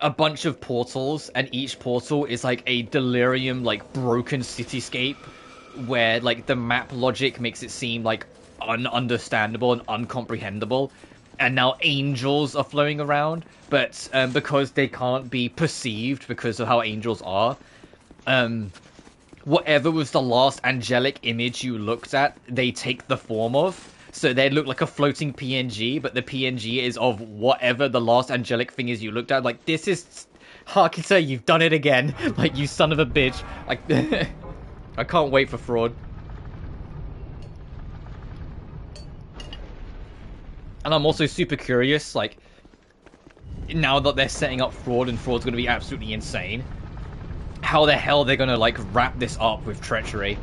a bunch of portals, and each portal is, like, a delirium, like, broken cityscape, where, like, the map logic makes it seem, like, ununderstandable and uncomprehendable. And now angels are flowing around, but because they can't be perceived because of how angels are, whatever was the last angelic image you looked at, they take the form of. So they look like a floating PNG, but the PNG is of whatever the last angelic thing is you looked at. Like, this is... Harkita, you've done it again. Like, you son of a bitch. Like, I can't wait for Fraud. And I'm also super curious, like, now that they're setting up Fraud, and Fraud's going to be absolutely insane, how the hell they're going to, like, wrap this up with treachery.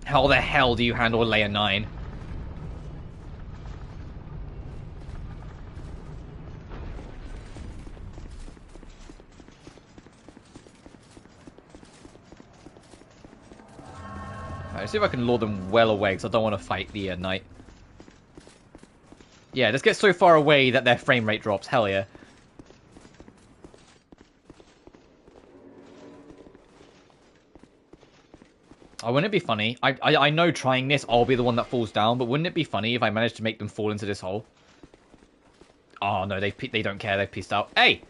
How the hell do you handle Layer 9? Let's see if I can lure them well away, because I don't want to fight the knight. Yeah, let's get so far away that their frame rate drops. Hell yeah. Oh, wouldn't it be funny? I know trying this, I'll be the one that falls down, but wouldn't it be funny if I managed to make them fall into this hole? Oh, no, they don't care. They've peaced out. Hey!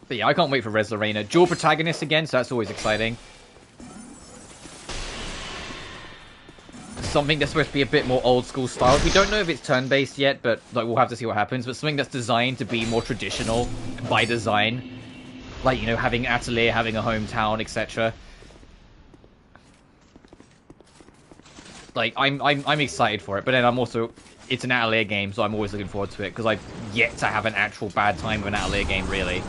But yeah, I can't wait for Res Lorena. Dual protagonists again, so that's always exciting. Something that's supposed to be a bit more old school style. We don't know if it's turn-based yet, but like we'll have to see what happens. But something that's designed to be more traditional by design. Like, you know, having Atelier, having a hometown, etc. Like, I'm excited for it, but then I'm also... It's an Atelier game, so I'm always looking forward to it, because I've yet to have an actual bad time with an Atelier game, really.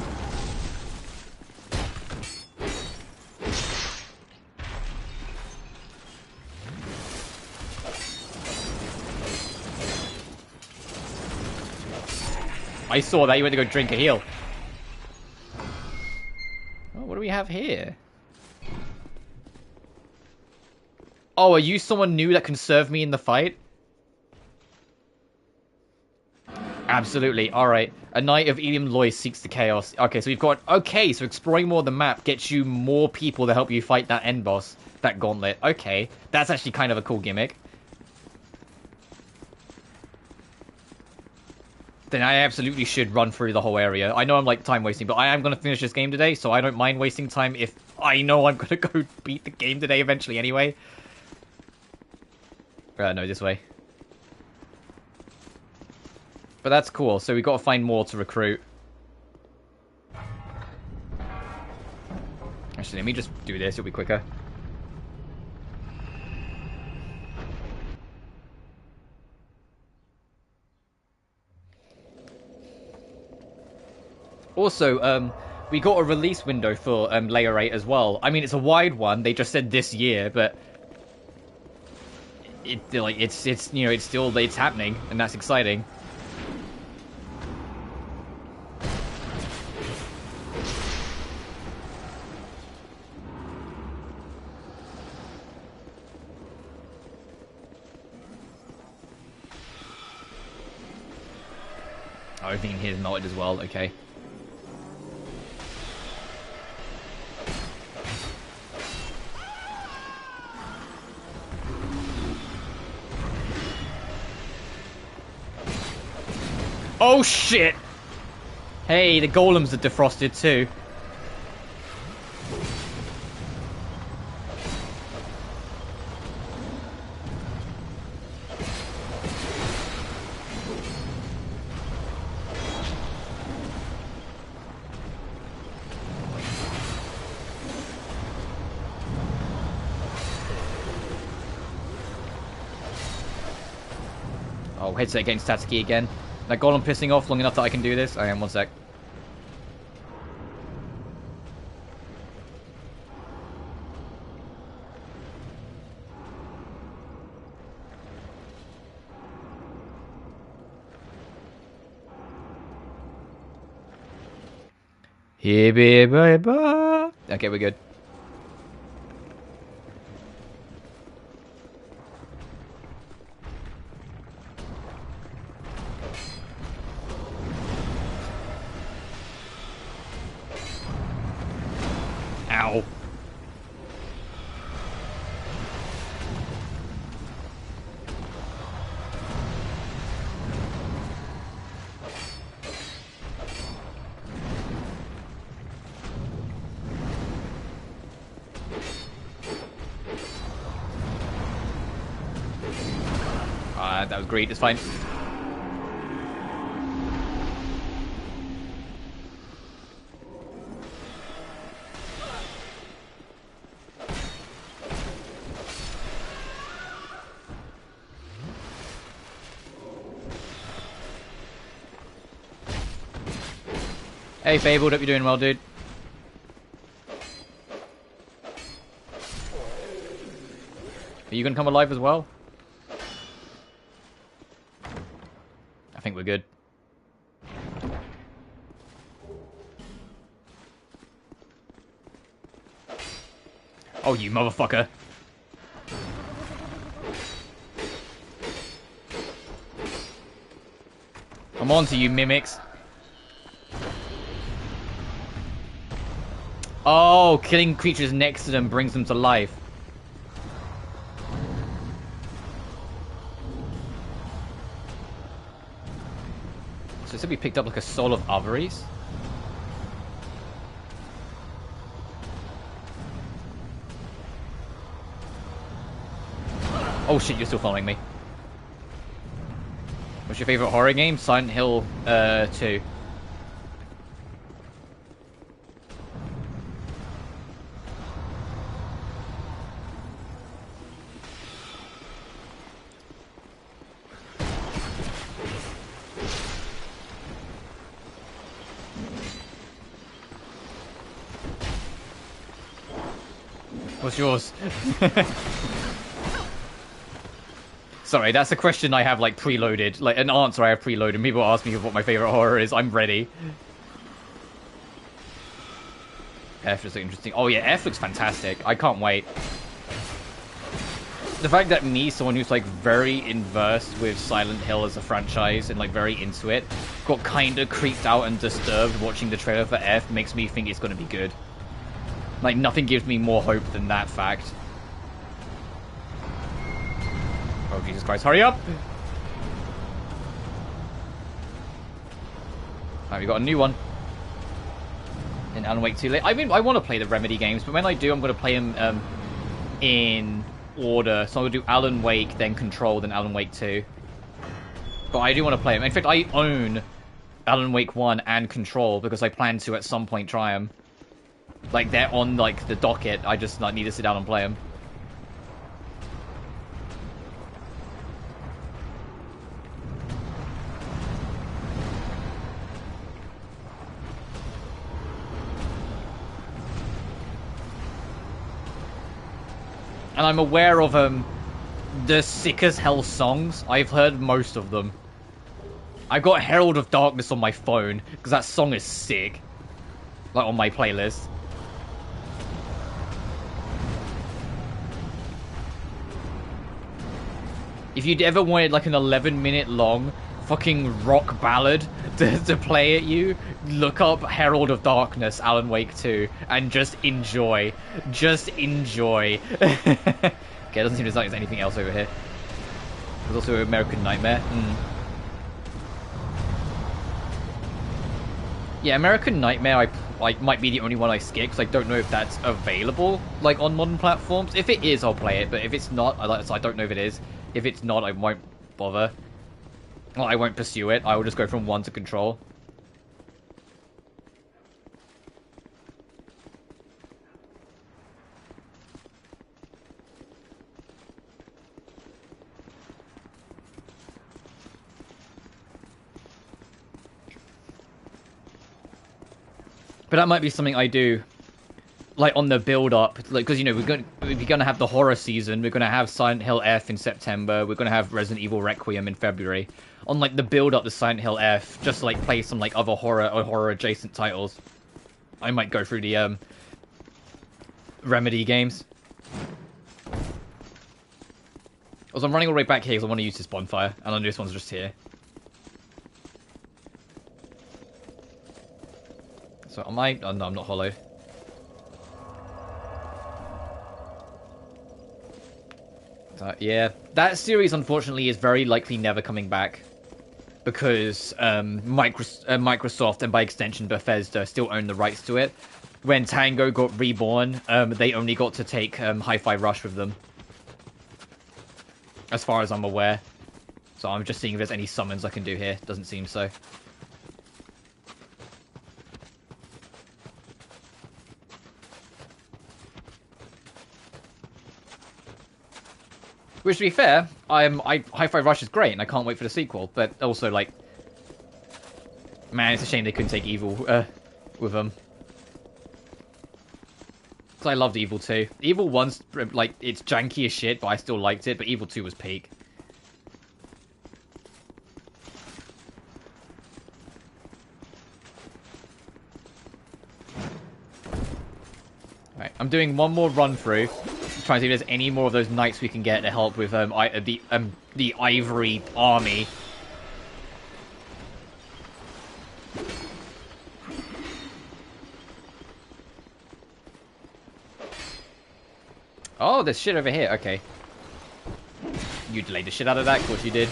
I saw that. You went to go drink a heal. Oh, what do we have here? Oh, are you someone new that can serve me in the fight? Absolutely. Alright. A Knight of Ilium Loy seeks the chaos. Okay, so we've got... Okay, so exploring more of the map gets you more people to help you fight that end boss. That gauntlet. Okay. That's actually kind of a cool gimmick. then I absolutely should run through the whole area. I know I'm like time wasting, but I am going to finish this game today, so I don't mind wasting time if I know I'm going to go beat the game today eventually anyway. No, this way. But that's cool, so we've got to find more to recruit. Actually, let me just do this, it'll be quicker. Also, we got a release window for Layer 8 as well. I mean, it's a wide one, they just said this year, but... it's you know, it's still, it's happening, and that's exciting. Oh, everything in here is melted as well, okay. Oh shit! Hey, the golems are defrosted too. Oh, headset against Tatsuki again. That golem pissing off long enough that I can do this? I am, one sec. Okay, we're good. Ow. That was great, it's fine. Hey Fabled, hope you're doing well, dude. Are you gonna come alive as well? I think we're good. Oh, you motherfucker. I'm on to you, mimics. Oh, killing creatures next to them brings them to life. So it said we picked up like a soul of Ivory's. Oh shit, you're still following me. What's your favorite horror game? Silent Hill 2. What's yours? Sorry, that's a question I have like preloaded, like an answer I have preloaded. People ask me what my favorite horror is. I'm ready. F is interesting. Oh yeah, F looks fantastic. I can't wait. The fact that me, someone who's like very inversed with Silent Hill as a franchise and like very into it, got kind of creeped out and disturbed watching the trailer for F makes me think it's going to be good. Like, nothing gives me more hope than that fact. Oh, Jesus Christ, hurry up! Alright, we got a new one. In Alan Wake 2. I mean, I want to play the Remedy games, but when I do, I'm going to play them in order. So I'm going to do Alan Wake, then Control, then Alan Wake 2. But I do want to play them. In fact, I own Alan Wake 1 and Control because I plan to at some point try them. Like, they're on, like, the docket. I just need to sit down and play them. And I'm aware of the sick as hell songs. I've heard most of them. I've got Herald of Darkness on my phone because that song is sick. Like on my playlist. If you'd ever wanted like an 11-minute long fucking rock ballad to play at you, look up Herald of Darkness, Alan Wake 2, and just enjoy. Just enjoy. Okay, it doesn't seem like there's anything else over here. There's also American Nightmare. Yeah, American Nightmare I might be the only one I skip because I don't know if that's available like on modern platforms. If it is, I'll play it, but if it's not, I don't know if it is. If it's not, I won't bother. Well, I won't pursue it. I will just go from 1 to Control. But that might be something I do, like, on the build-up. Like, because, you know, we're gonna have the horror season. We're gonna have Silent Hill F in September. We're gonna have Resident Evil Requiem in February. On, like, the build-up to Silent Hill F, just to, like, play some, like, other horror or horror-adjacent titles. I might go through the, Remedy games. Also, I'm running all the way back here because I want to use this bonfire. And I know this one's just here. So, am I... Oh, no, I'm not hollowed. Yeah, that series unfortunately is very likely never coming back because Microsoft and by extension Bethesda still own the rights to it. When Tango got reborn, they only got to take Hi-Fi Rush with them, as far as I'm aware. So I'm just seeing if there's any summons I can do here. Doesn't seem so. Which, to be fair, Hi-Fi Rush is great, and I can't wait for the sequel. But also, like, man, it's a shame they couldn't take Evil with them. Because I loved Evil 2. Evil 1's, like, it's janky as shit, but I still liked it. But Evil 2 was peak. Alright, I'm doing one more run through. Trying to see if there's any more of those knights we can get to help with the Ivory army. Oh, there's shit over here. Okay. You delayed the shit out of that. Of course you did.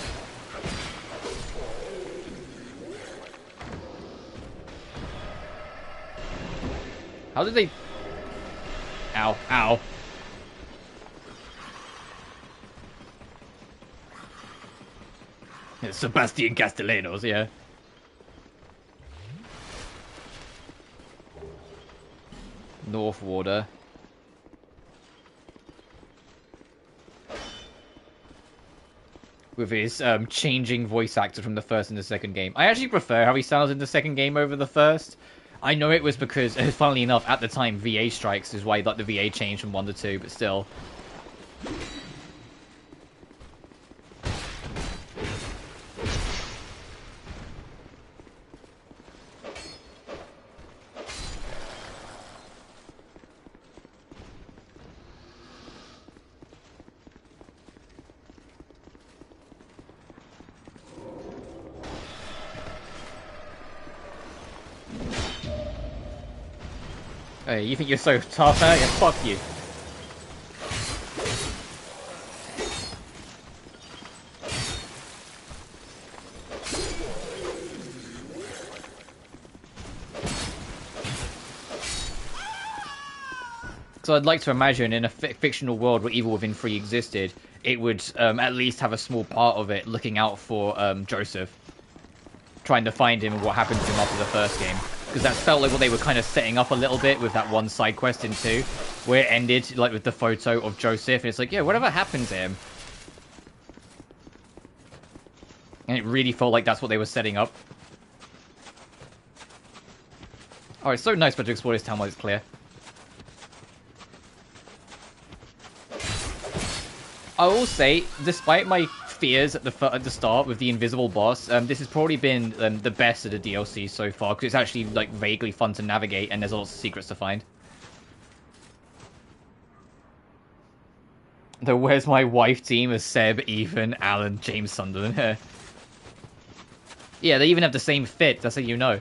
How did they... Ow. Ow. Sebastian Castellanos, yeah. North Warder. With his changing voice actor from the first and the second game. I actually prefer how he sounds in the second game over the first. I know it was because, funnily enough, at the time, VA strikes is why like the VA changed from 1 to 2, but still. Hey, you think you're so tough, huh? Yeah, fuck you. So I'd like to imagine in a fictional world where Evil Within 3 existed, it would at least have a small part of it looking out for Joseph, trying to find him and what happened to him after the first game. Because that felt like what they were kind of setting up a little bit with that one side quest in 2, where it ended like with the photo of Joseph, and it's like, yeah, whatever happened to him? And it really felt like that's what they were setting up. Oh, it's so nice but to explore this town while it's clear. I will say, despite my fears at the start with the invisible boss, this has probably been the best of the DLC so far, because it's actually like vaguely fun to navigate, and there's lots of secrets to find. The Where's My Wife team is Seb, Ethan, Alan, James Sunderland. Yeah, they even have the same fit, that's how you know.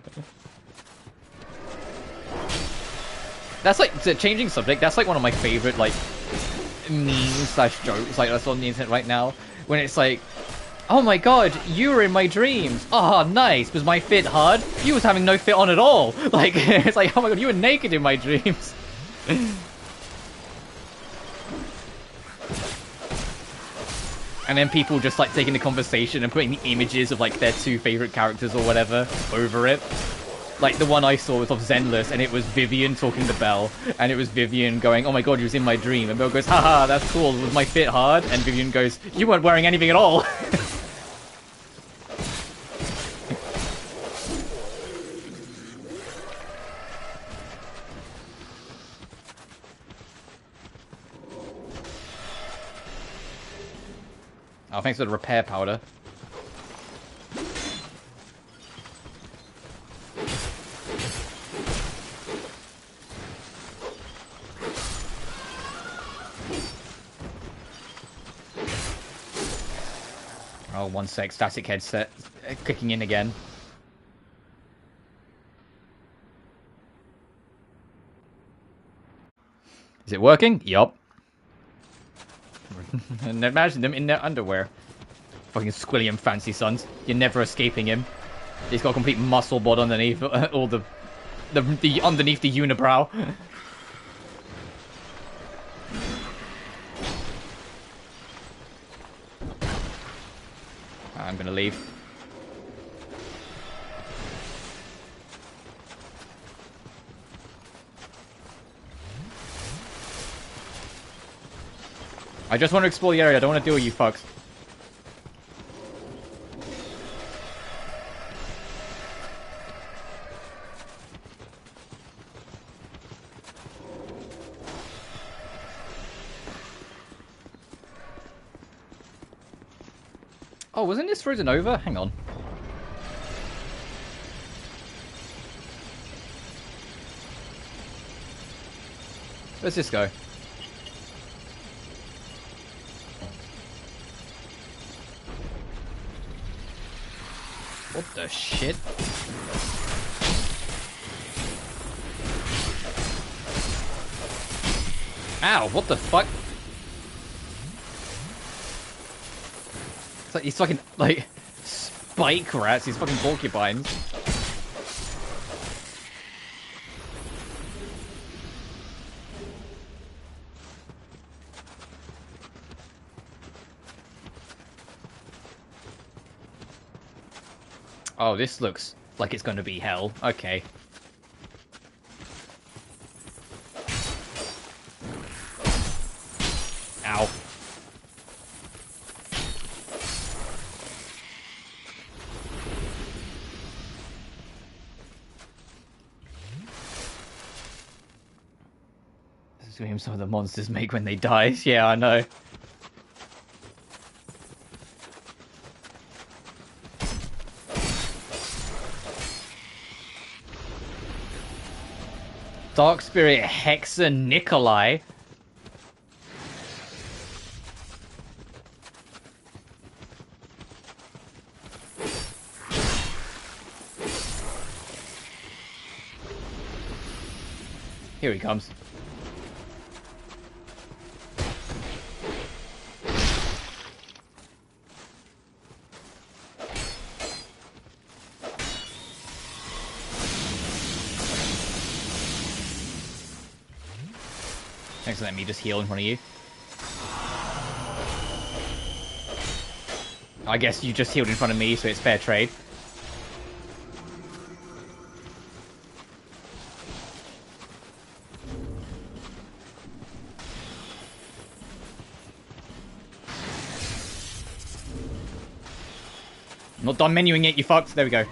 That's like, changing subject, that's like one of my favorite, like, memes/jokes, like, that's on the internet right now. When it's like, oh my god, you were in my dreams. Ah, oh, nice. Was my fit hard? You was having no fit on at all. Like, it's like, oh my god, you were naked in my dreams. And then people just like taking the conversation and putting the images of like their two favorite characters or whatever over it. Like the one I saw was of Zenless, and it was Vivian talking to Belle, and it was Vivian going, oh my god, you was in my dream. And Belle goes, haha, that's cool, was my fit hard? And Vivian goes, you weren't wearing anything at all. Oh, thanks for the repair powder. Oh, 1 sec. Static headset kicking in again. Is it working? Yup. And imagine them in their underwear. Fucking Squilliam fancy sons. You're never escaping him. He's got a complete muscle bod underneath all the underneath the unibrow. I'm gonna leave. I just want to explore the area. I don't want to deal with you fucks. Oh, wasn't this frozen over? Hang on. Where's this go? What the shit? Ow, what the fuck? It's like these fucking, like, spike rats, these fucking porcupines. Oh, this looks like it's going to be hell. Okay. Ow. This is scream some of the monsters make when they die. Yeah, I know. Dark Spirit Hexa Nikolai. Here he comes. Thanks for letting me just heal in front of you. I guess you just healed in front of me, so it's fair trade. I'm not done menuing it, you fucks. There we go.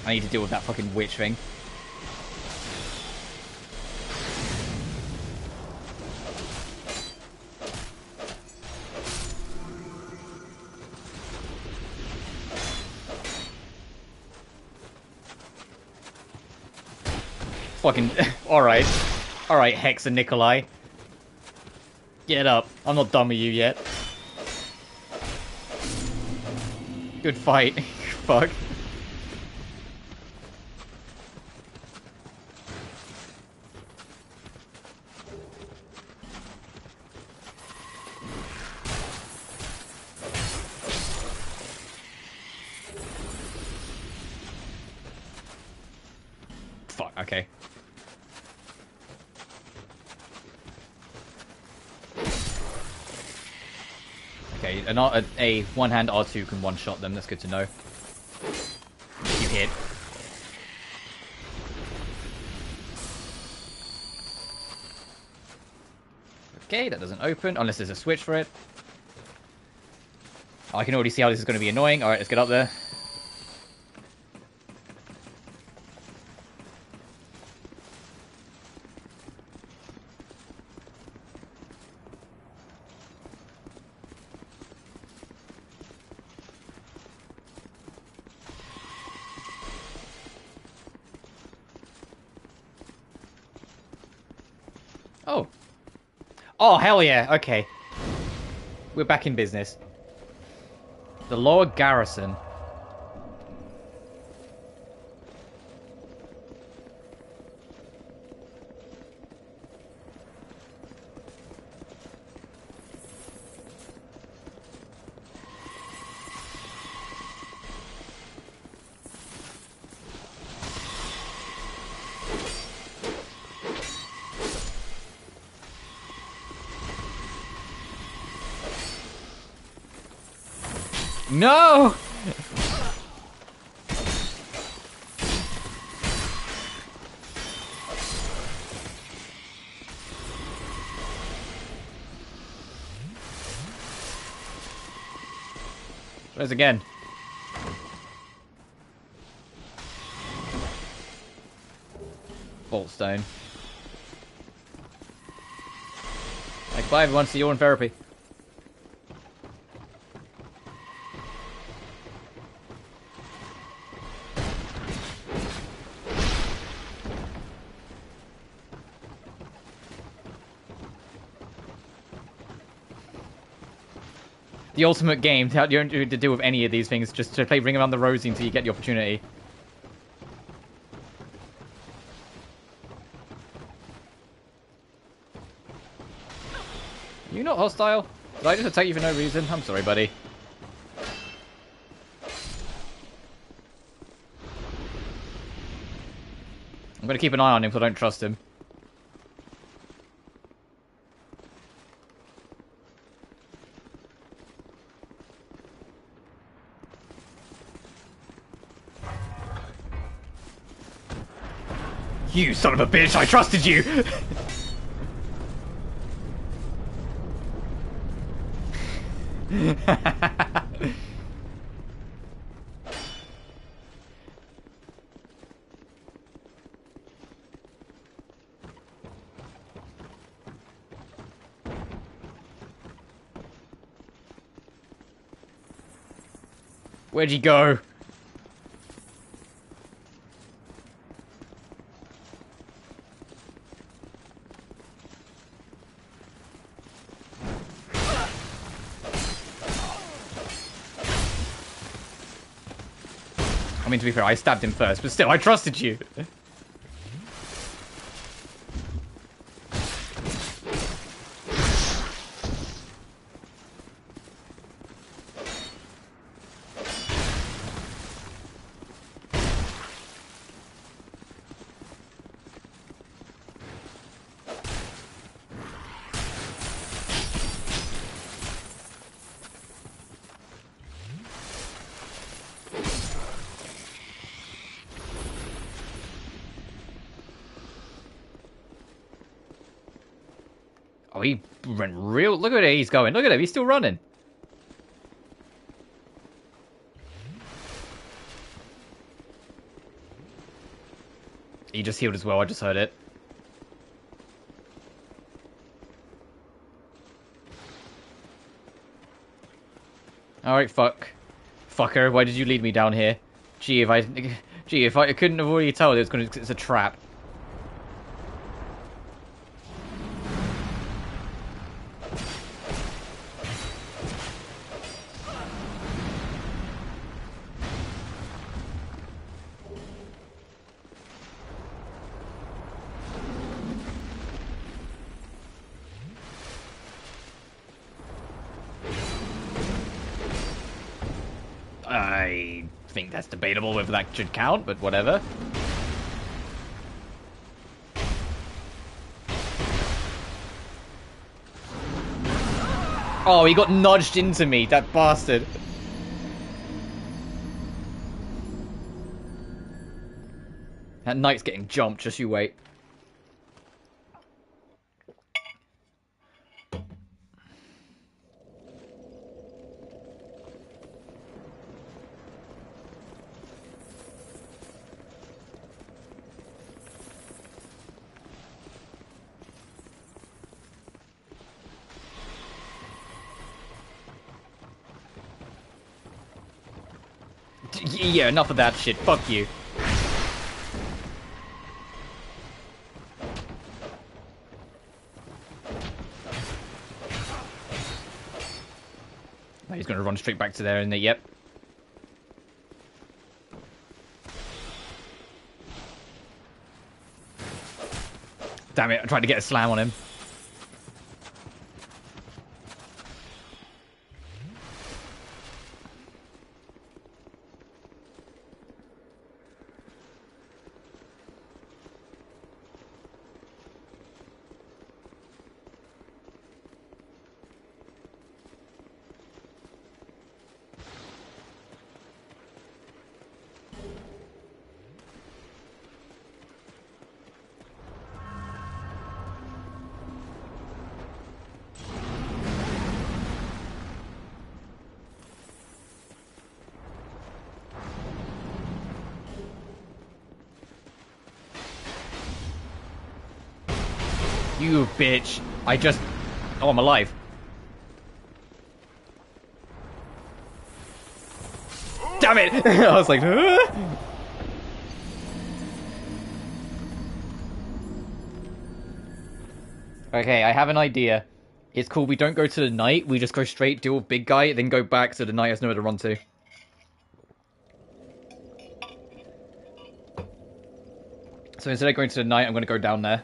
I need to deal with that fucking witch thing. Fucking... Alright. Alright, Hex and Nikolai. Get up. I'm not done with you yet. Good fight. Fuck. Fuck, okay. Okay, a one-hand R2 can one-shot them, that's good to know. You hit. Okay, that doesn't open, unless there's a switch for it. I can already see how this is going to be annoying. Alright, let's get up there. Oh. Oh, hell yeah. Okay. We're back in business. The lower garrison. No! Where's again? Bolt stone. Like, bye everyone, see you in therapy. The ultimate game, you don't need to deal with any of these things, just to play Ring Around the Rosie until you get the opportunity. You not hostile? Did I just attack you for no reason? I'm sorry, buddy. I'm gonna keep an eye on him because I don't trust him. You son of a bitch, I trusted you! Where'd you go? I mean, to be fair, I stabbed him first, but still, I trusted you. Oh, he went real... Look at it, he's going. Look at him, he's still running. He just healed as well, I just heard it. Alright, fuck. Fucker, why did you lead me down here? Gee, if I couldn't have already told it's a trap. I think that's debatable whether that should count, but whatever. Oh, he got nudged into me, that bastard. That knight's getting jumped, just you wait. Yeah, enough of that shit. Fuck you. He's gonna run straight back to there, isn't he? Yep. Damn it, I tried to get a slam on him. You bitch. I just... Oh, I'm alive. Damn it! I was like... Okay, I have an idea. It's cool, we don't go to the knight, we just go straight, deal with big guy, then go back so the knight has nowhere to run to. So instead of going to the knight, I'm going to go down there.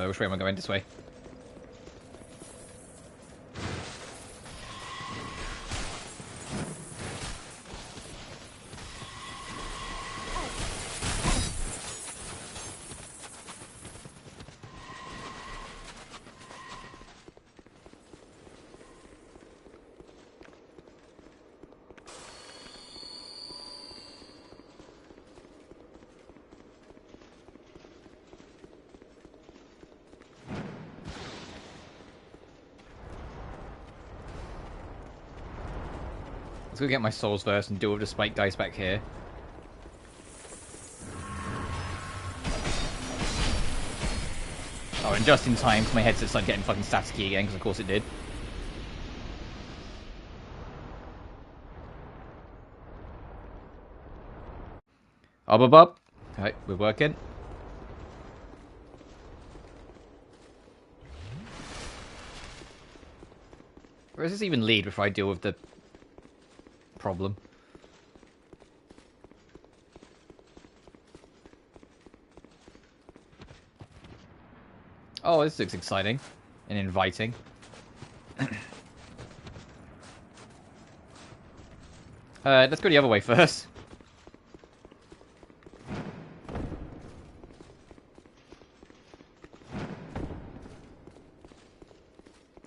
Which way am I going? This way. Let's go get my souls first and deal with the spike dice back here. Oh, and just in time, because my headset started getting fucking staticky again, because of course it did. Up. Alright, we're working. Where does this even lead before I deal with the problem? Oh, this looks exciting and inviting. Let's go the other way first.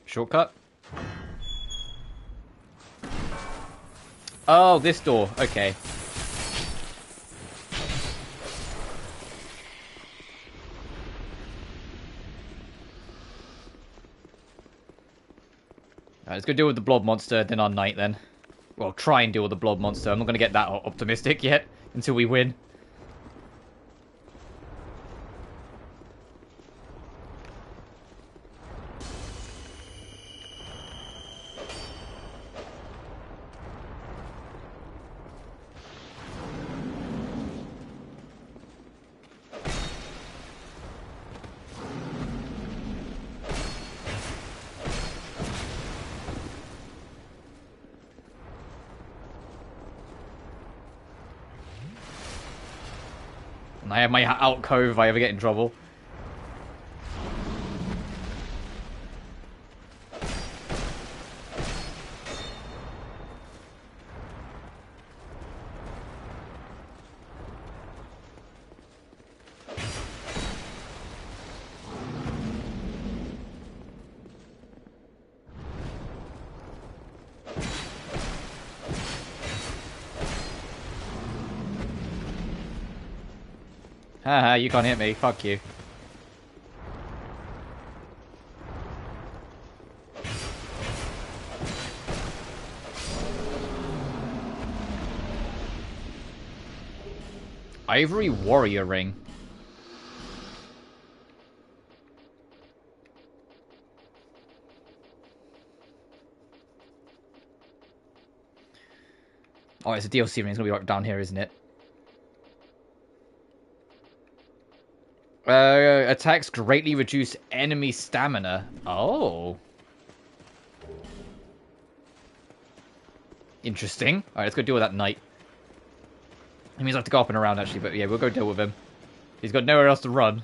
Shortcut. Oh, this door. Okay. Alright, let's go deal with the blob monster, then our knight then. Well, try and deal with the blob monster. I'm not going to get that optimistic yet until we win. And I have my alcove if I ever get in trouble. Haha, you can't hit me. Fuck you. Ivory warrior ring. Oh, it's a DLC ring. It's gonna be right down here, isn't it? Attacks greatly reduce enemy stamina. Oh. Interesting. Alright, let's go deal with that knight. It means I have to go up and around, actually, but yeah, we'll go deal with him. He's got nowhere else to run.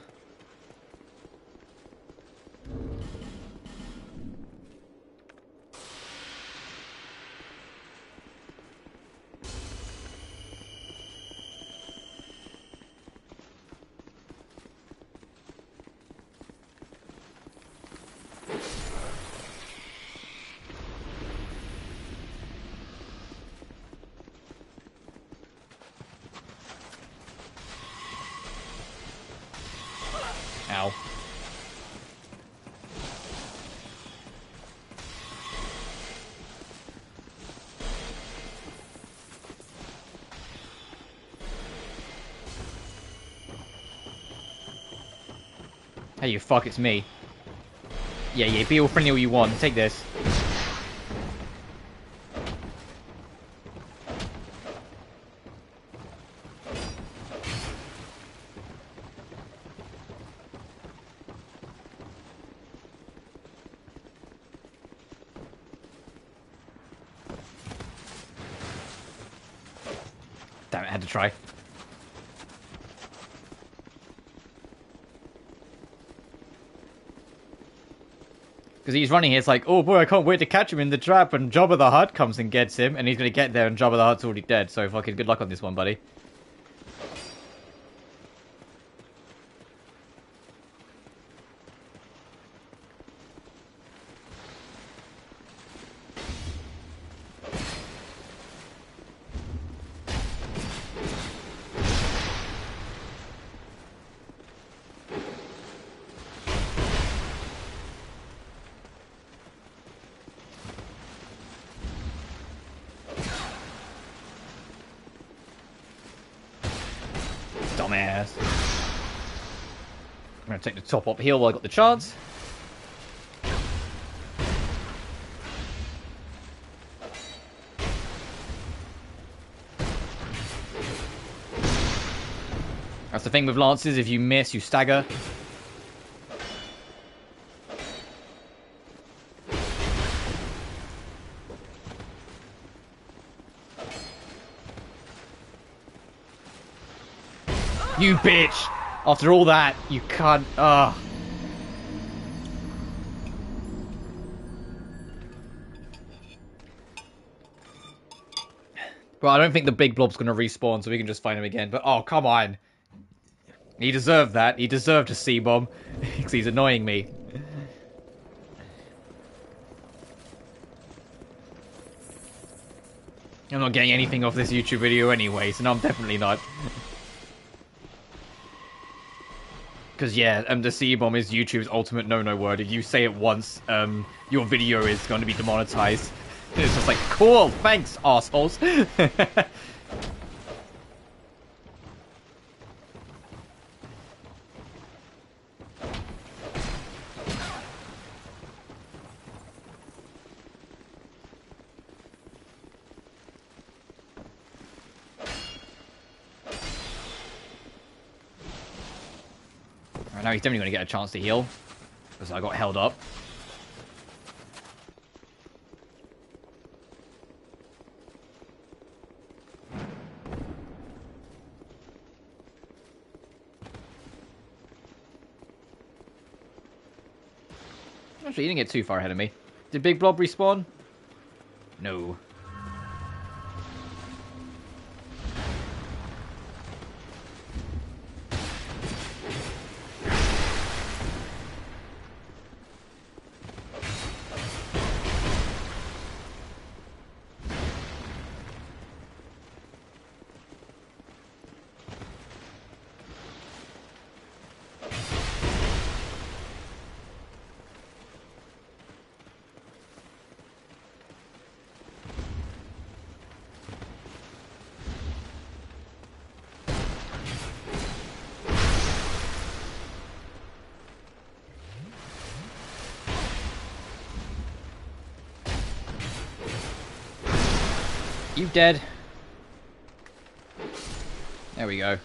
Ow. Hey, you fuck, it's me. Yeah, be all friendly all you want. Take this. Damn it, I had to try. Because he's running here, it's like, oh boy, I can't wait to catch him in the trap, and Jabba the Hutt comes and gets him, and he's going to get there, and Jabba the Hutt's already dead, so fucking good luck on this one, buddy. Dumbass. I'm going to take the top up here while I got the chance. That's the thing with lances, if you miss, you stagger. You bitch! After all that, you can't... Ugh. Well, I don't think the big blob's gonna respawn, so we can just find him again. But, oh, come on. He deserved that. He deserved a C-bomb. Because he's annoying me. I'm not getting anything off this YouTube video anyway, so no, I'm definitely not. Because, yeah, the C-bomb is YouTube's ultimate no-no word. If you say it once, your video is going to be demonetized. It's just like, cool, thanks, assholes. Right, now he's definitely going to get a chance to heal. Because I got held up. Actually, he didn't get too far ahead of me. Did Big Blob respawn? No. You dead. There we go.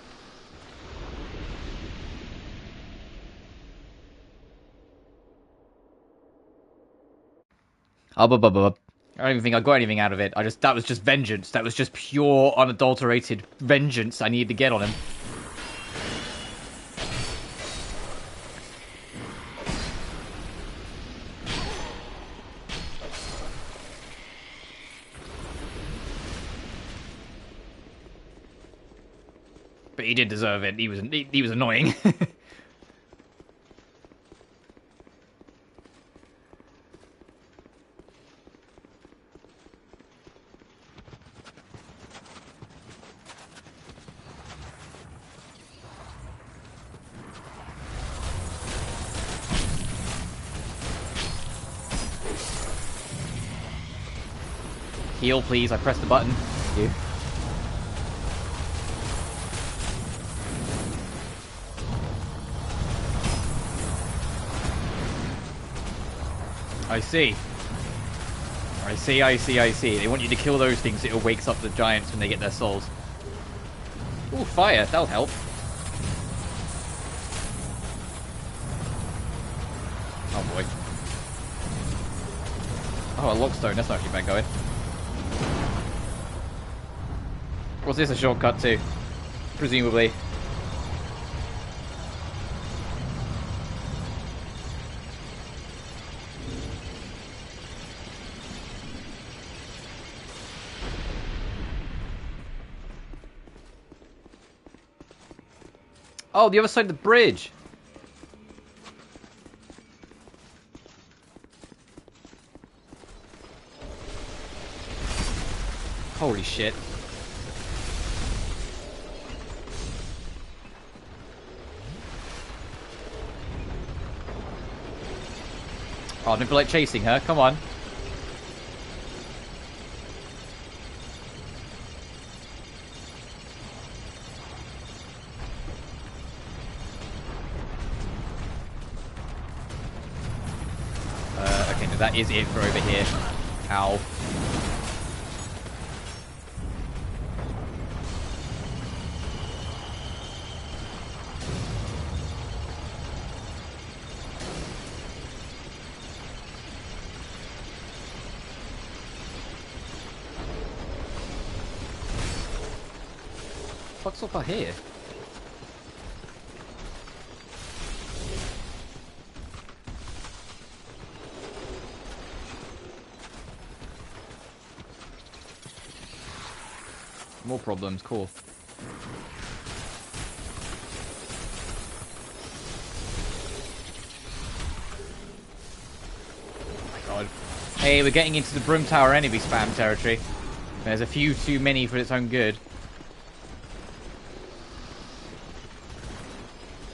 I don't even think I got anything out of it. That was just vengeance. That was just pure, unadulterated vengeance I needed to get on him. But he did deserve it. He was annoying. Heal, please. I pressed the button. Thank you. I see. I see. They want you to kill those things so it wakes up the giants when they get their souls. Ooh, fire. That'll help. Oh, boy. Oh, a lockstone. That's not actually bad going. What's this a shortcut to? Presumably. Oh, the other side of the bridge. Holy shit. Oh, don't feel like chasing her. Come on. Okay, no, that is it for over here. Ow. What's up here? More problems, cool. Oh my god. Hey, we're getting into the Broom Tower enemy spam territory. There's a few too many for its own good.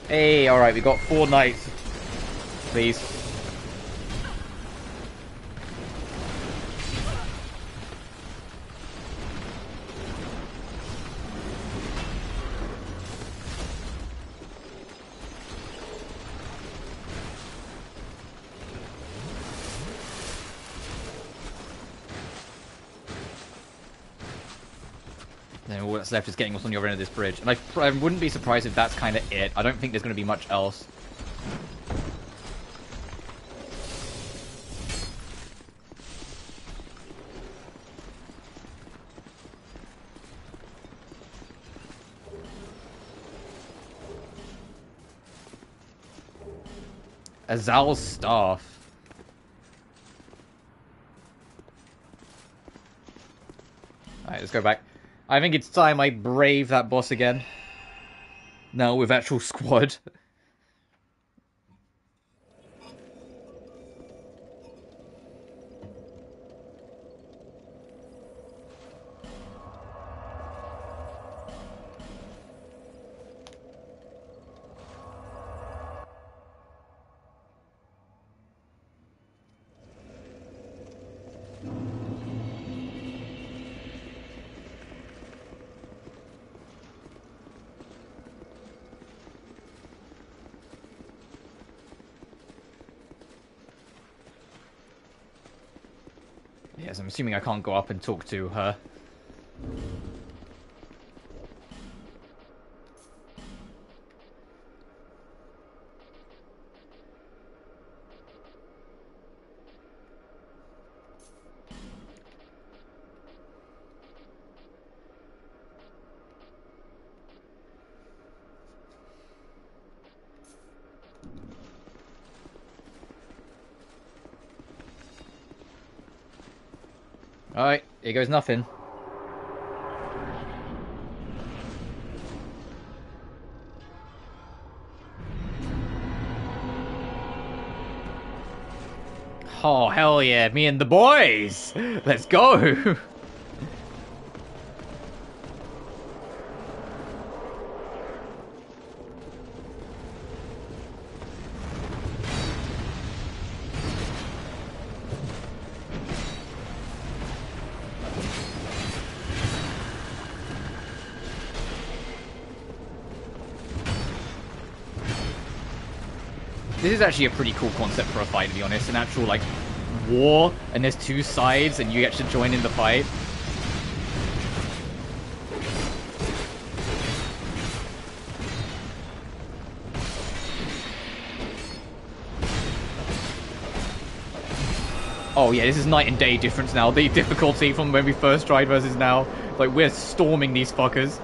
Hey, alright, we got 4 knights. Please. Then all that's left is getting us on the other end of this bridge. And I wouldn't be surprised if that's kind of it. I don't think there's going to be much else. Azal's staff. Alright, let's go back. I think it's time I brave that boss again. Now with actual squad. Yes, I'm assuming I can't go up and talk to her. Alright, here goes nothing. Oh, hell yeah, me and the boys! Let's go! This is actually a pretty cool concept for a fight, to be honest. An actual, like, war, and there's 2 sides, and you get to join in the fight. Oh yeah, this is night and day difference now. The difficulty from when we first tried versus now. Like, we're storming these fuckers.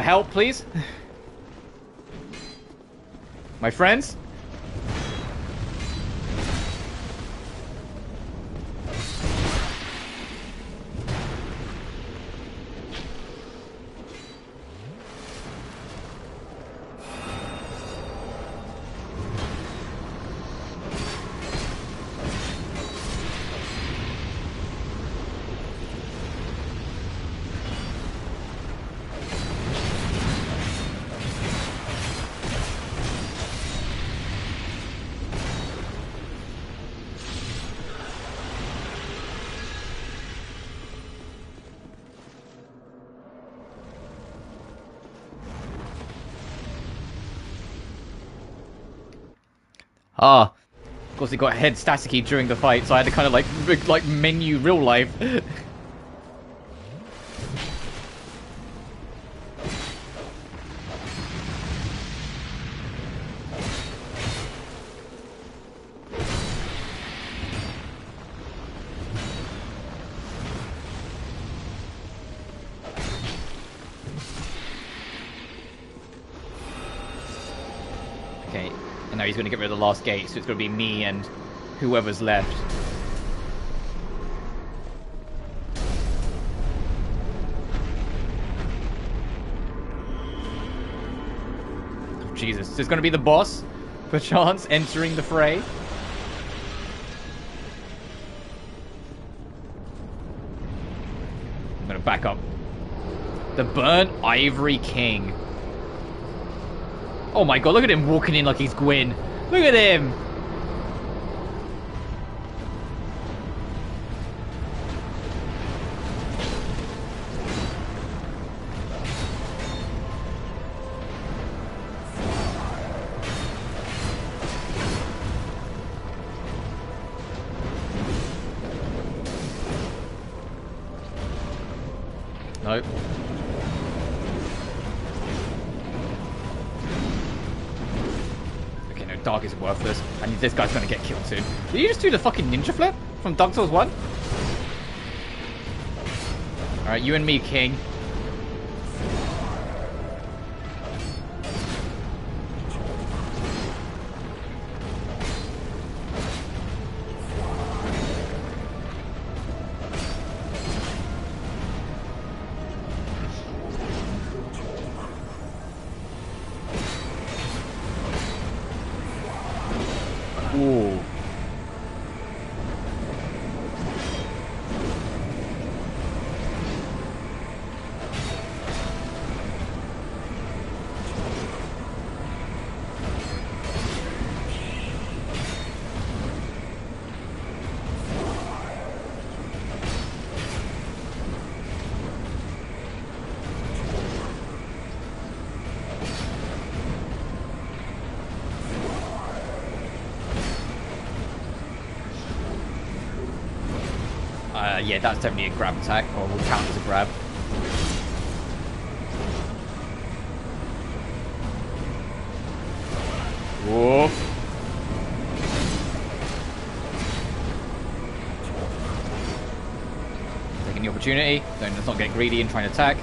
Help, please? My friends? Ah, of course it got head staticky during the fight, so I had to kind of like menu real life. Okay, and now he's going to get rid of the last gate, so it's going to be me and whoever's left. Jesus. Is this going to be the boss? Perchance entering the fray? I'm going to back up. The burnt Ivory King. Oh my god, look at him walking in like he's Gwyn. Look at him! Nope. Okay, no, Dark is worthless. And this guy's gonna get killed soon. Did you just do the fucking ninja flip from Dark Souls 1? Alright, you and me, King. Ooh. Yeah, that's definitely a grab attack, or will count as a grab. Whoa. Taking the opportunity. Let's not get greedy and try and attack.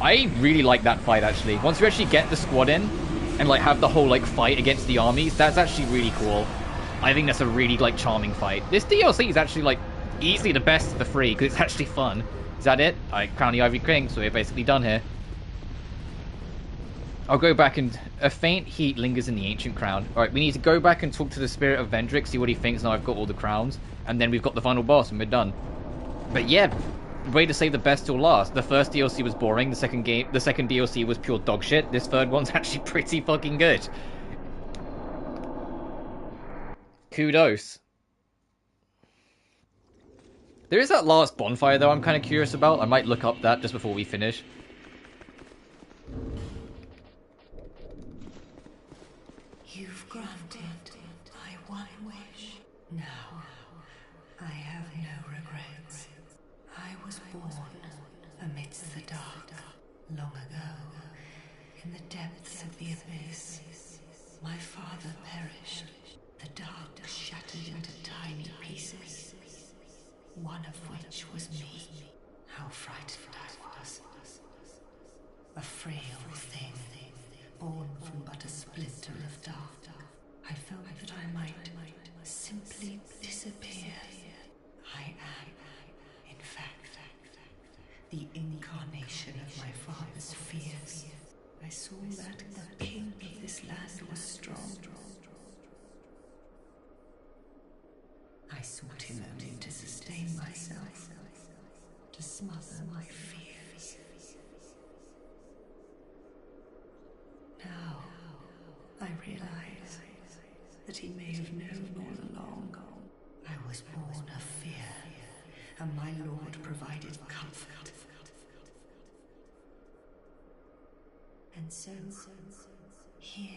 I really like that fight, actually. Once you actually get the squad in and like have the whole like fight against the armies, that's actually really cool. I think that's a really like charming fight. This DLC is actually like easily the best of the three because it's actually fun. Is that it? I crown the Ivory King, so we're basically done here. I'll go back and... A faint heat lingers in the ancient crown. Alright, we need to go back and talk to the spirit of Vendrick, see what he thinks now I've got all the crowns. And then we've got the final boss and we're done. But yeah, way to save the best till last. The first DLC was boring, the second DLC was pure dog shit. This third one's actually pretty fucking good. Kudos. There is that last bonfire though I'm kind of curious about. I might look up that just before we finish. You've granted my one wish. Now, I have no regrets. I was born amidst the dark, long ago, in the depths of the abyss. My father perished. The dark shattered into tiny pieces, one of which was me. How frightened I was. A frail thing, born from but a splinter of dark. I felt that I might simply disappear. I am, in fact, the incarnation of my father's fears. I saw that the king of this land was strong. I sought him only to sustain myself, to smother my fears. Now, I realize that he may have known all along. I was born of fear, and my Lord provided comfort. And so, here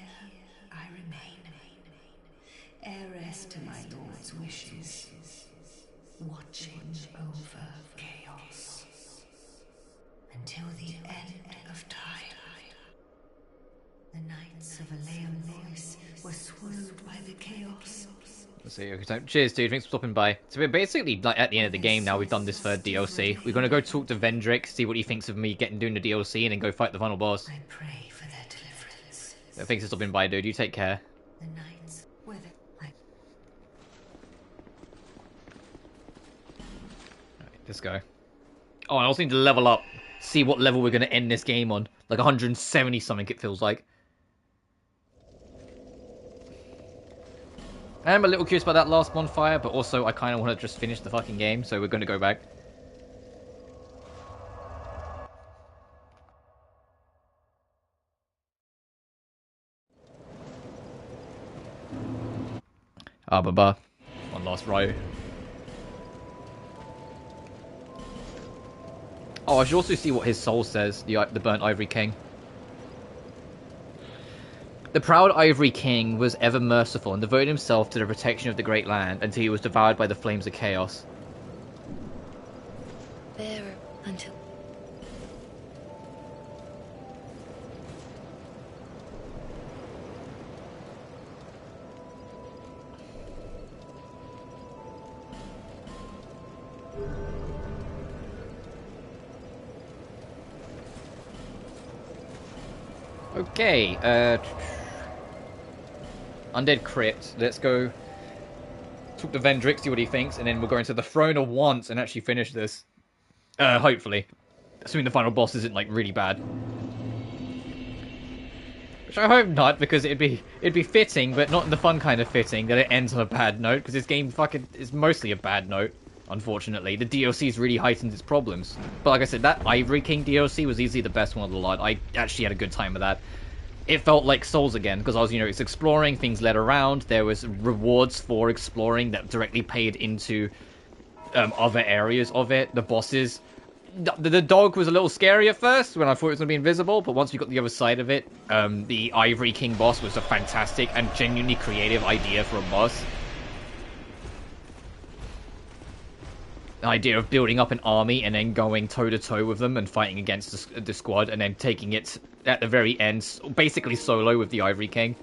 I remain, heiress to my Lord's wishes, watching over chaos, until the end of time. The Knights of Aleum were swallowed by the chaos. Let's see, okay, so cheers dude, thanks for stopping by. So we're basically like at the end of the game now, we've done this third DLC. We're gonna go talk to Vendrick, see what he thinks of me doing the DLC, and then go fight the final boss. I pray for their deliverance. Thanks for stopping by, dude. You take care. The nights whether Alright, let's go. Oh, I also need to level up. See what level we're going to end this game on. Like 170 something it feels like. I'm a little curious about that last bonfire, but also I kind of want to just finish the fucking game, so we're going to go back. Ah, baba. One last row. Oh, I should also see what his soul says, the burnt Ivory King. The proud Ivory King was ever merciful and devoted himself to the protection of the great land until he was devoured by the flames of chaos. Bearer until... Okay, Undead Crypt. Let's go talk to Vendrick, see what he thinks, and then we'll go into the Throne of Wants and actually finish this. Hopefully. Assuming the final boss isn't, like, really bad. Which I hope not, because it'd be fitting, but not in the fun kind of fitting, that it ends on a bad note, because this game fucking is mostly a bad note, unfortunately. The DLC's really heightened its problems. But like I said, that Ivory King DLC was easily the best one of the lot. I actually had a good time with that. It felt like Souls again, because I was, it's exploring, things led around, there was rewards for exploring that directly paid into other areas of it, the bosses. The dog was a little scary at first, when I thought it was going to be invisible, but once we got the other side of it, the Ivory King boss was a fantastic and genuinely creative idea for a boss. The idea of building up an army and then going toe-to-toe with them and fighting against the squad and then taking it at the very end, basically solo with the Ivory King.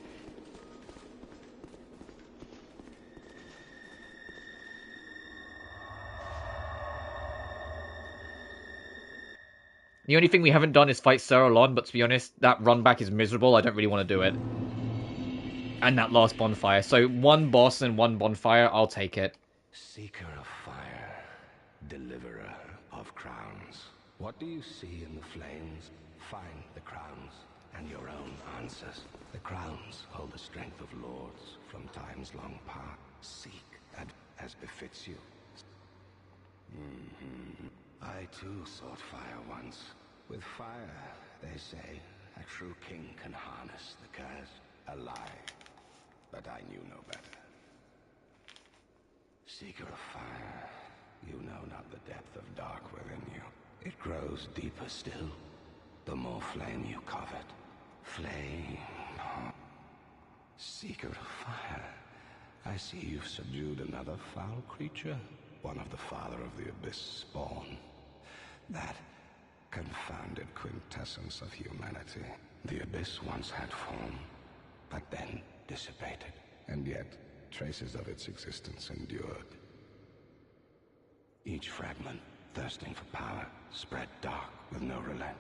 The only thing we haven't done is fight Serralon, but to be honest, that run back is miserable. I don't really want to do it. And that last bonfire. So one boss and one bonfire, I'll take it. Seeker of fire, deliverer of crowns. What do you see in the flames? Find the crowns and your own answers. The crowns hold the strength of lords from times long past. Seek as befits you. I too sought fire once. With fire, they say, a true king can harness the curse. A lie. But I knew no better. Seeker of fire, you know not the depth of dark within you. It grows deeper still, the more flame you covet. Flame. Seeker of fire, I see you've subdued another foul creature. One of the father of the abyss spawn. That confounded quintessence of humanity. The abyss once had form, but then dissipated. And yet, traces of its existence endured. Each fragment, thirsting for power, spread dark with no relent.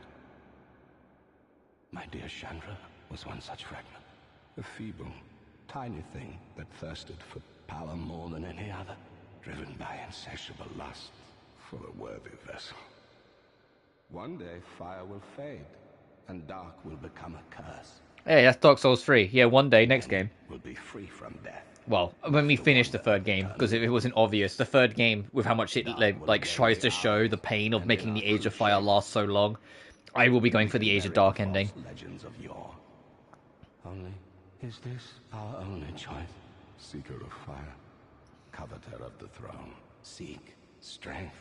My dear Chandra was one such fragment. A feeble, tiny thing that thirsted for power more than any other. Driven by insatiable lust for a worthy vessel. One day, fire will fade, and dark will become a curse. Hey, that's Dark Souls 3. Yeah, one day, next game. Will be free from death. Well, when we finish the third game, because it wasn't obvious. The third game, with how much it like tries to show the pain of making the Age of Fire last so long, I will be going for the Age of Dark ending. Legends of yore. Only, is this our only choice? Seeker of fire, coveter of the throne, seek strength.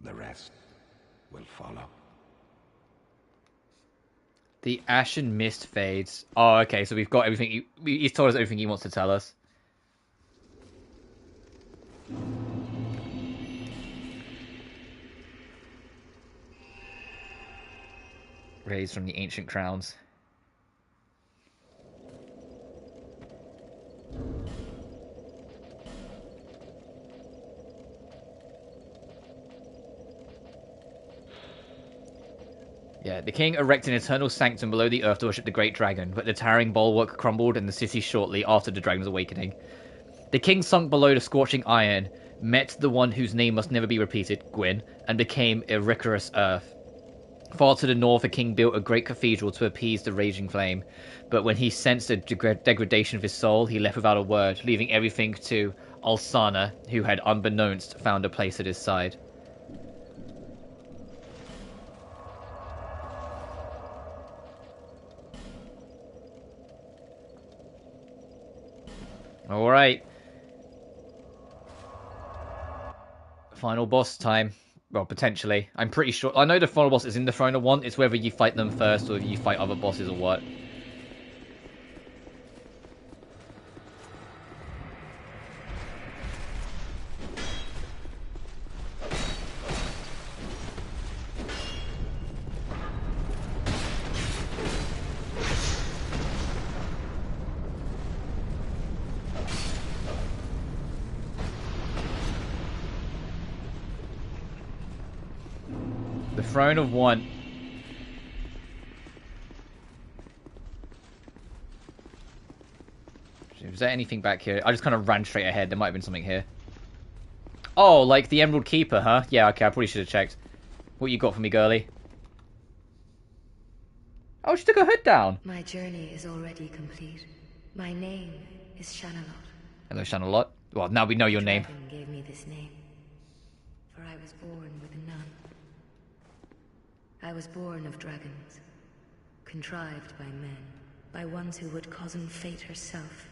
The rest will follow. The ashen mist fades. Oh, okay, so we've got everything. He's told us everything he wants to tell us. Raised from the ancient crowns. Yeah, the king erected an eternal sanctum below the earth to worship the great dragon, but the towering bulwark crumbled in the city shortly after the dragon's awakening. The king sunk below the scorching iron, met the one whose name must never be repeated, Gwyn, and became Icarus Earth. Far to the north, the king built a great cathedral to appease the raging flame, but when he sensed the degradation of his soul, he left without a word, leaving everything to Alsana, who had unbeknownst found a place at his side. Alright. Final boss time. Well, potentially. I'm pretty sure. I know the final boss is in the Throne of Want. It's whether you fight them first or if you fight other bosses or what. The Throne of Want. Is there anything back here? I just kind of ran straight ahead. There might have been something here. Oh, like the Emerald Keeper, huh? Yeah, okay, I probably should have checked. What you got for me, girlie? Oh, she took her hood down. My journey is already complete. My name is Shanalot. Hello, Shanalot. Well, now we know your name. Dragon gave me this name, for I was born with none. I was born of dragons, contrived by men, by ones who would cozen fate herself.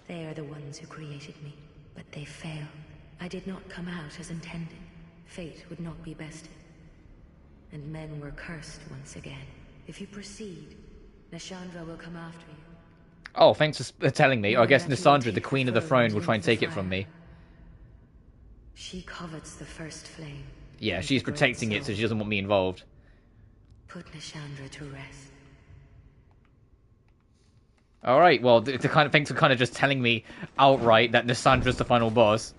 They are the ones who created me, but they failed. I did not come out as intended. Fate would not be bested. And men were cursed once again. If you proceed, Nashandra will come after you. Oh, thanks for telling me. I guess Nasandra, the Queen of the Throne, will try and take it from me. She covets the first flame. Yeah, she's protecting it, so she doesn't want me involved. Put Nashandra to rest. Alright, well, the kind of thanks for kind of just telling me outright that Nasandra's the final boss.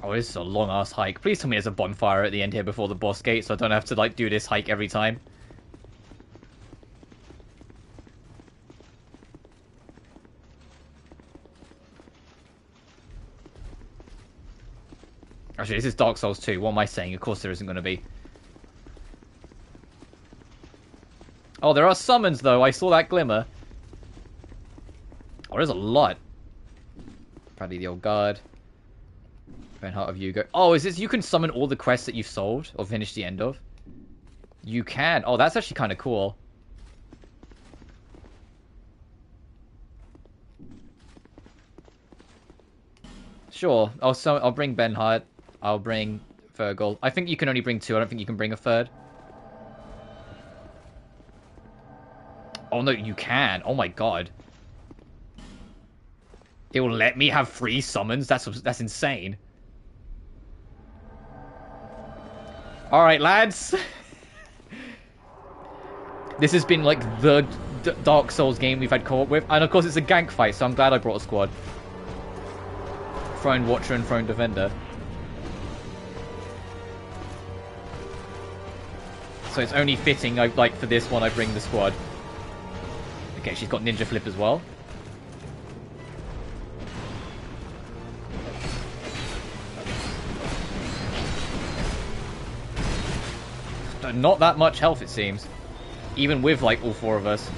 Oh, this is a long-ass hike. Please tell me there's a bonfire at the end here before the boss gate, so I don't have to, like, do this hike every time. Actually, this is Dark Souls 2. What am I saying? Of course there isn't going to be. Oh, there are summons, though. I saw that glimmer. Oh, there's a lot. Probably the old guard. Heart of Yugo. Oh, is this you can summon all the quests that you've solved or finished the end of? You can. Oh, that's actually kind of cool. Sure. I'll bring Benhart. I'll bring Fergal. I think you can only bring two. I don't think you can bring a third. Oh no, you can. Oh my god. It will let me have 3 summons. That's insane. Alright, lads. This has been, like, the Dark Souls game we've had co-op with. And, of course, it's a gank fight, so I'm glad I brought a squad. Throne Watcher and Throne Defender. So it's only fitting, like, for this one, I bring the squad. Okay, she's got Ninja Flip as well. Not that much health, it seems. Even with, like, all 4 of us.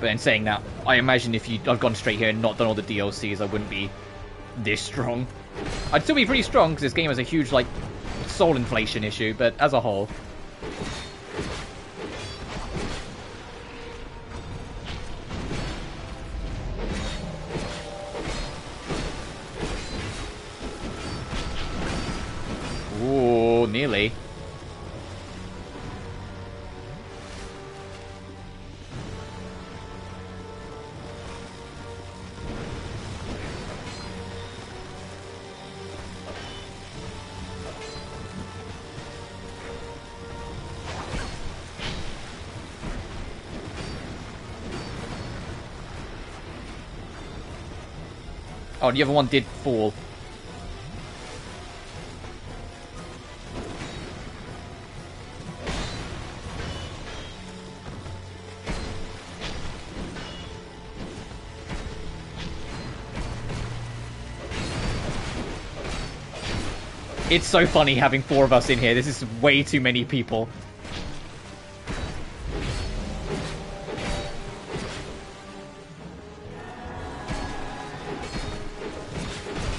But in saying that, I imagine if I'd gone straight here and not done all the DLCs, I wouldn't be this strong. I'd still be pretty strong, because this game has a huge, like, soul inflation issue, but as a whole... Ooh, nearly. Oh, the other one did fall. It's so funny having 4 of us in here. This is way too many people.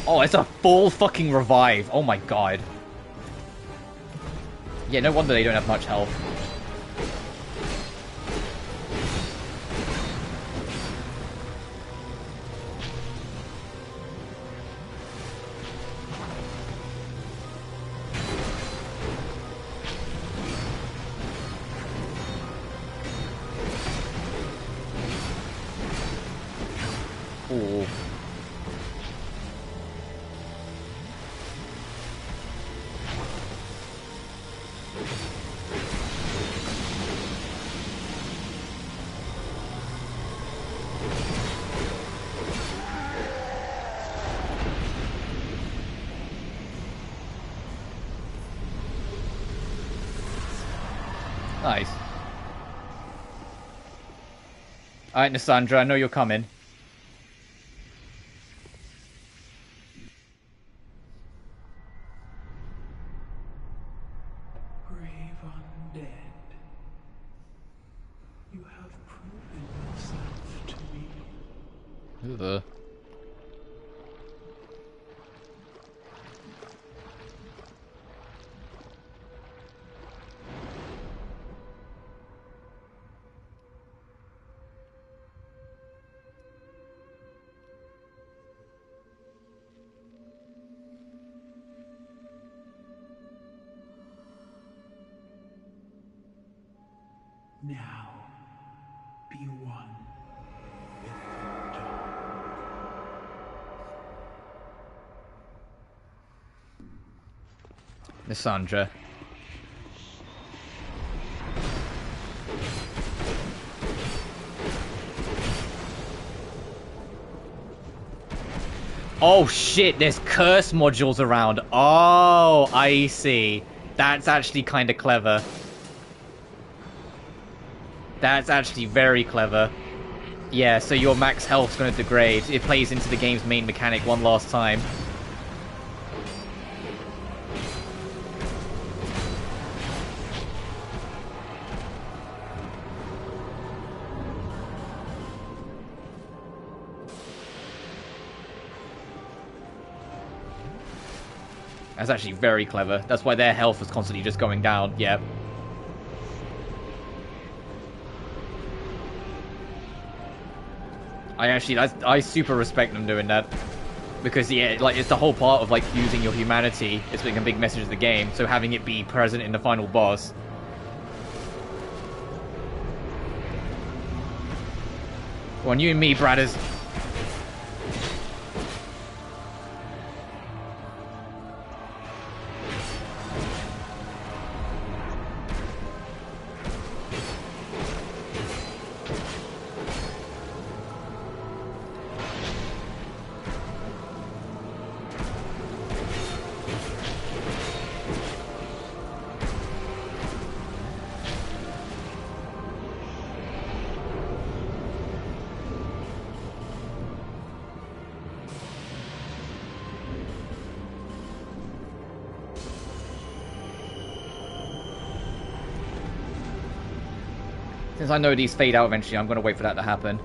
Oh, it's a full fucking revive. Oh my god. Yeah, no wonder they don't have much health. Ooh. Nice. Alright, Nassandra, I know you're coming. Brave undead, you have proven yourself to me. Who the... Now, be one with the dark. Nassandra. Oh shit, there's curse modules around. Oh, I see. That's actually kind of clever. That's actually very clever. Yeah, so your max health's going to degrade. It plays into the game's main mechanic one last time. That's actually very clever. That's why their health was constantly just going down. Yep. I super respect them doing that. Because, yeah, like, it's the whole part of, like, using your humanity. It's being a big message of the game. So having it be present in the final boss. Go on, you and me, Bradders. Since I know these fade out eventually, I'm going to wait for that to happen.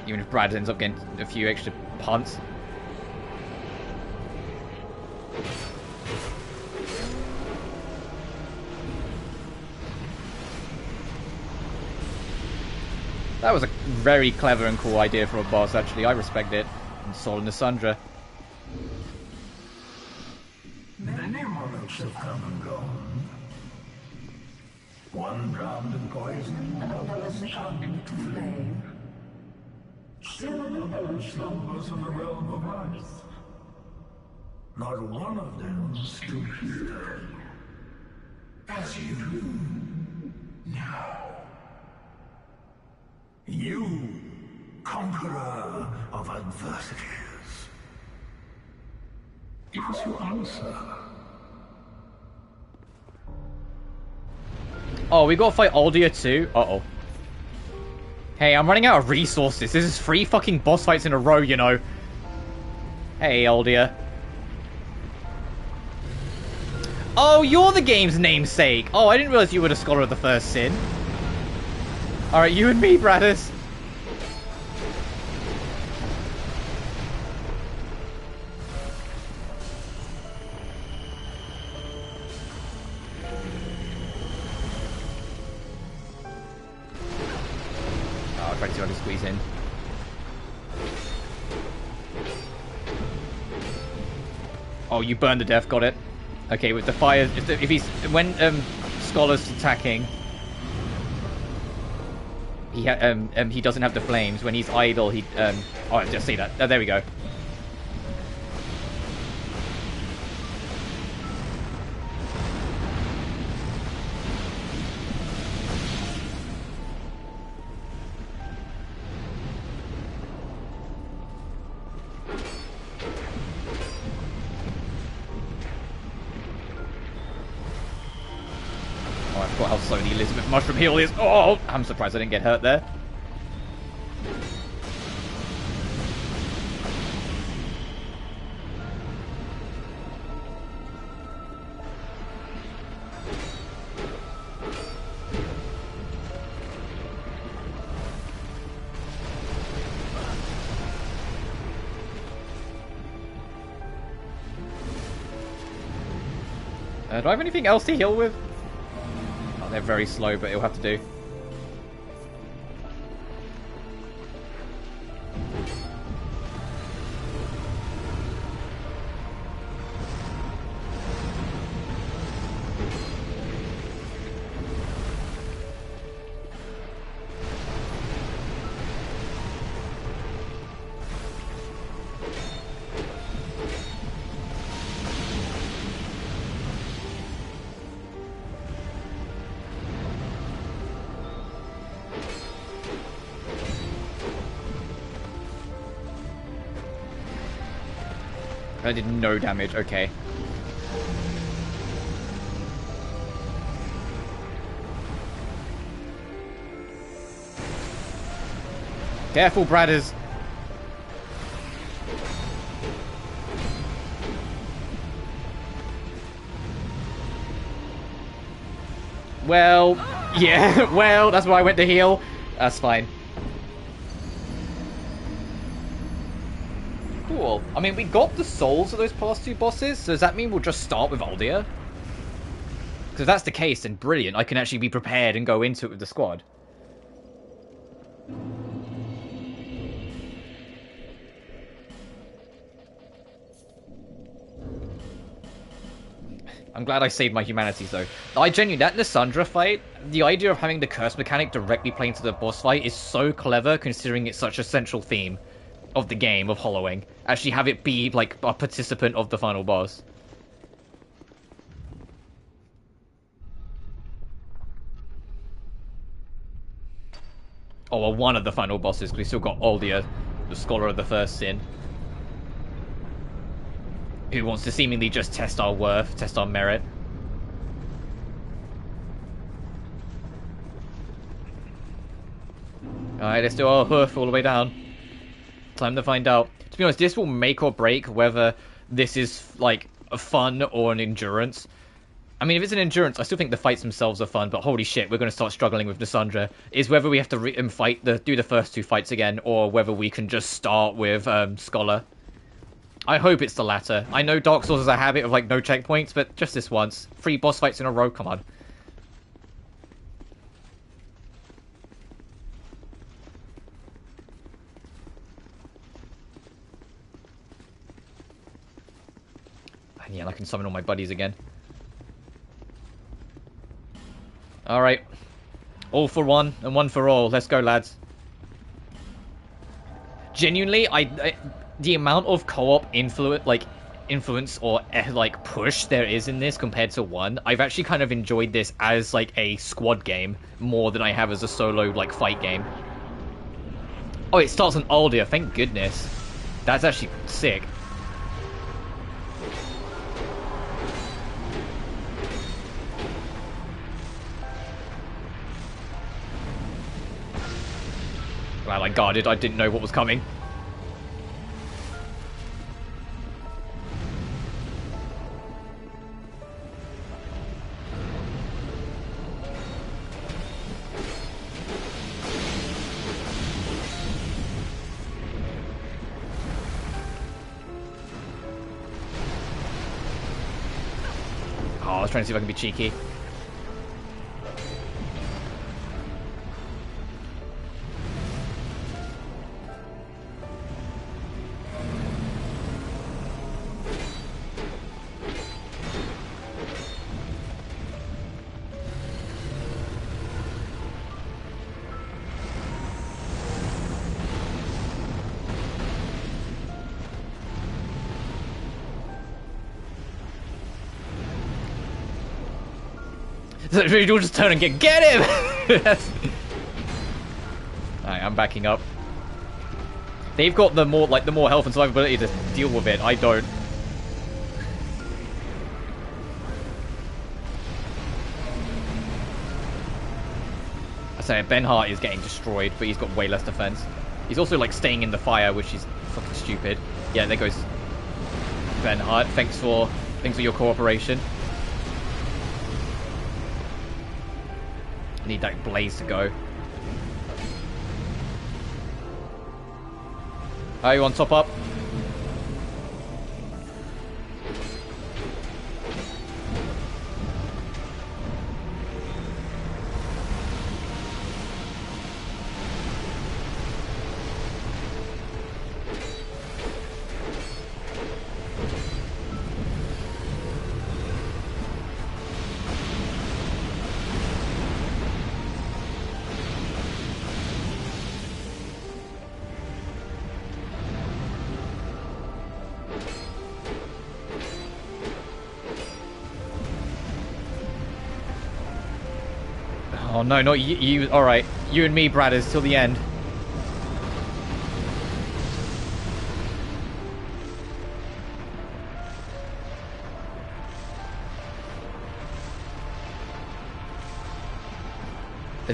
Even if Brad ends up getting a few extra punts. That was a very clever and cool idea for a boss, actually. I respect it. And Sol and Nassandra. Many monarchs have come and gone. One drowned in poison, another succumbed to flame. Still another slumbers in the realm of earth. Not one of them stood here as you do now. You, conqueror of adversities. Give us your answer. Oh, we gotta fight Aldia too? Uh-oh. Hey, I'm running out of resources. This is 3 fucking boss fights in a row, you know. Hey, Aldia. Oh, you're the game's namesake. Oh, I didn't realize you were the Scholar of the First Sin. Alright, you and me, Bradis. Oh, I'll try to see how to squeeze in. Oh, you burned to death, got it. Okay, with the fire, if he's, when Scholar's attacking, he doesn't have the flames. When he's idle, he, oh, I just see that. Oh, there we go. I forgot how slow the Elizabeth Mushroom heal is. Oh, I'm surprised I didn't get hurt there. Do I have anything else to heal with? Oh, they're very slow, but it'll have to do. I did no damage, okay. Careful, Bradders. Well, yeah, well, that's why I went to heal. That's fine. Cool. I mean, we got the souls of those past 2 bosses, so does that mean we'll just start with Aldia? Because if that's the case, then brilliant. I can actually be prepared and go into it with the squad. I'm glad I saved my humanities, though. I genuinely, that Lysandra fight, the idea of having the curse mechanic directly play into the boss fight is so clever, considering it's such a central theme of the game, of hollowing. Actually have it be, like, a participant of the final boss. Oh, well, one of the final bosses, because we still got Aldia, the Scholar of the First Sin. Who wants to seemingly just test our worth, test our merit. Alright, let's do our hoof all the way down. Time to find out. To be honest, this will make or break whether this is, like, a fun or an endurance. I mean, if it's an endurance, I still think the fights themselves are fun, but holy shit, we're going to start struggling with Lysandra. Is whether we have to do the first 2 fights again, or whether we can just start with Scholar. I hope it's the latter. I know Dark Souls has a habit of, like, no checkpoints, but just this once. 3 boss fights in a row, come on. And yeah, I can summon all my buddies again. Alright. All for one, and one for all. Let's go, lads. Genuinely, the amount of co-op influence or like push there is in this compared to 1, I've actually kind of enjoyed this as like a squad game more than I have as a solo like fight game. Oh, it starts on Aldia, thank goodness. That's actually sick. Glad I guarded, I didn't know what was coming. Oh, I was trying to see if I can be cheeky. So you'll just turn and get him! Alright, I'm backing up. They've got the more health and survivability to deal with it. I don't. I say Ben Hart is getting destroyed, but he's got way less defense. He's also like staying in the fire, which is fucking stupid. Yeah, there goes Ben Hart. Thanks for your cooperation. Need that blaze to go. Are you on top up? Oh no, not you. Alright, you and me, Bradders, till the end.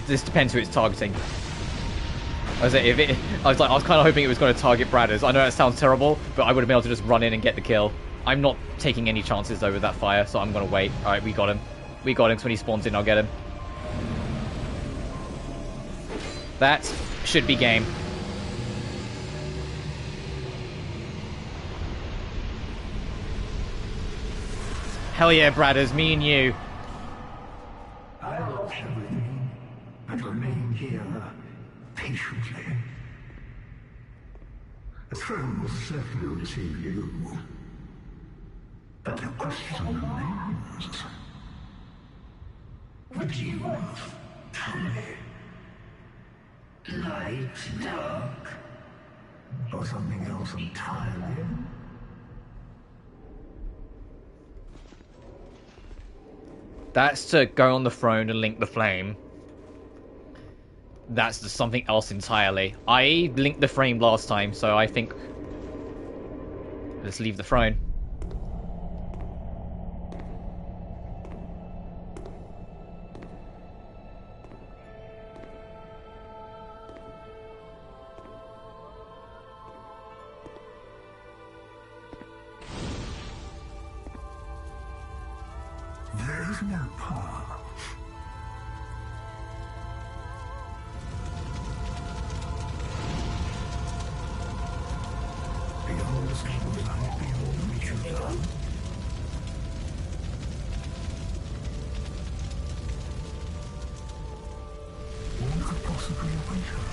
This depends who it's targeting. I was kind of hoping it was going to target Bradders. I know that sounds terrible, but I would have been able to just run in and get the kill. I'm not taking any chances though with that fire, so I'm going to wait. Alright, we got him. We got him, so when he spawns in, I'll get him. That should be game. Hell yeah, Bradders, me and you. I lost everything, but remain here patiently. The throne will certainly receive you. But the question remains. Would you tell me? Light, dark, or something else entirely? That's to go on the throne and link the flame. That's just something else entirely. I linked the flame last time, so I think... let's leave the throne. There is no path. Beyond the stable light, beyond which you done. What could possibly await us?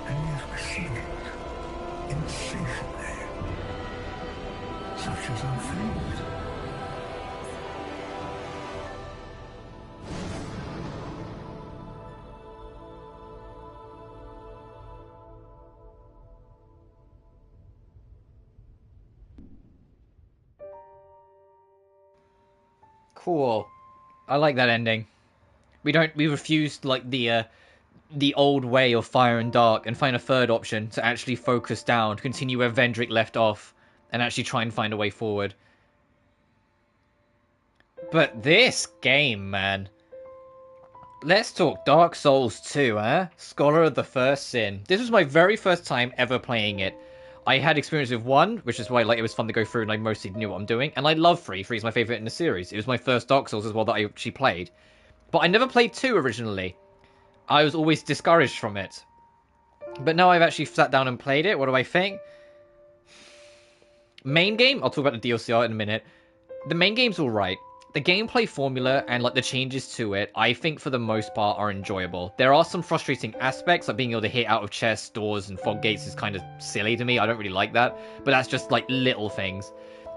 And yet we seek it insatiably, such as our fate. Cool. I like that ending. We refused like the old way of Fire and Dark and find a third option to actually focus down, continue where Vendrick left off, and actually try and find a way forward. But this game, man. Let's talk Dark Souls 2, eh? Scholar of the First Sin. This was my very first time ever playing it. I had experience with 1, which is why like it was fun to go through and I mostly knew what I'm doing. And I love 3. 3 is my favourite in the series. It was my first Dark Souls as well that I actually played. But I never played 2 originally. I was always discouraged from it. But now I've actually sat down and played it. What do I think? Main game? I'll talk about the DLC art in a minute. The main game's alright. The gameplay formula and like the changes to it, I think for the most part are enjoyable. There are some frustrating aspects, like being able to hit out of chests, doors, and fog gates is kind of silly to me. I don't really like that, but that's just like little things.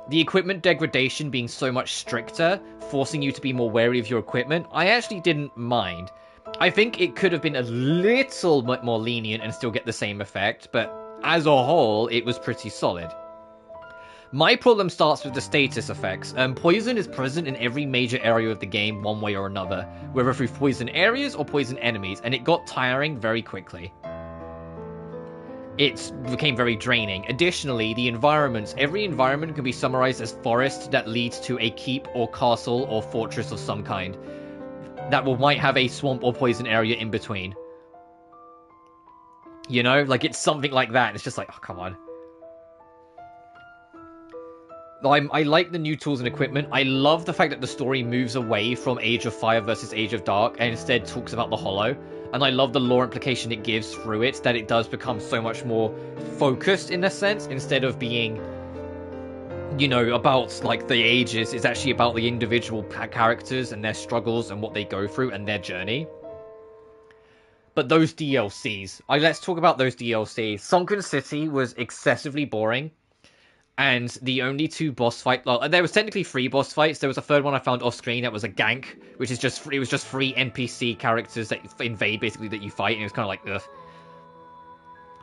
The equipment degradation being so much stricter, forcing you to be more wary of your equipment, I actually didn't mind. I think it could have been a little bit more lenient and still get the same effect, but as a whole, it was pretty solid. My problem starts with the status effects. Poison is present in every major area of the game one way or another, whether through poison areas or poison enemies, and it got tiring very quickly. It became very draining. Additionally, the environments. Every environment can be summarized as forest that leads to a keep or castle or fortress of some kind. That might have a swamp or poison area in between. You know? Like, it's something like that. It's just like, oh, come on. I like the new tools and equipment. I love the fact that the story moves away from Age of Fire versus Age of Dark and instead talks about the Hollow. And I love the lore implication it gives through it, that it does become so much more focused in a sense, instead of being, you know, about like the ages. It's actually about the individual characters and their struggles and what they go through and their journey. But those DLCs, let's talk about those DLCs. Sunken City was excessively boring. And the only 2 boss fights... Well, there was technically 3 boss fights. There was a third one I found off screen that was a gank, which is just... It was just 3 NPC characters that invade, basically, that you fight, and it was kind of like, ugh.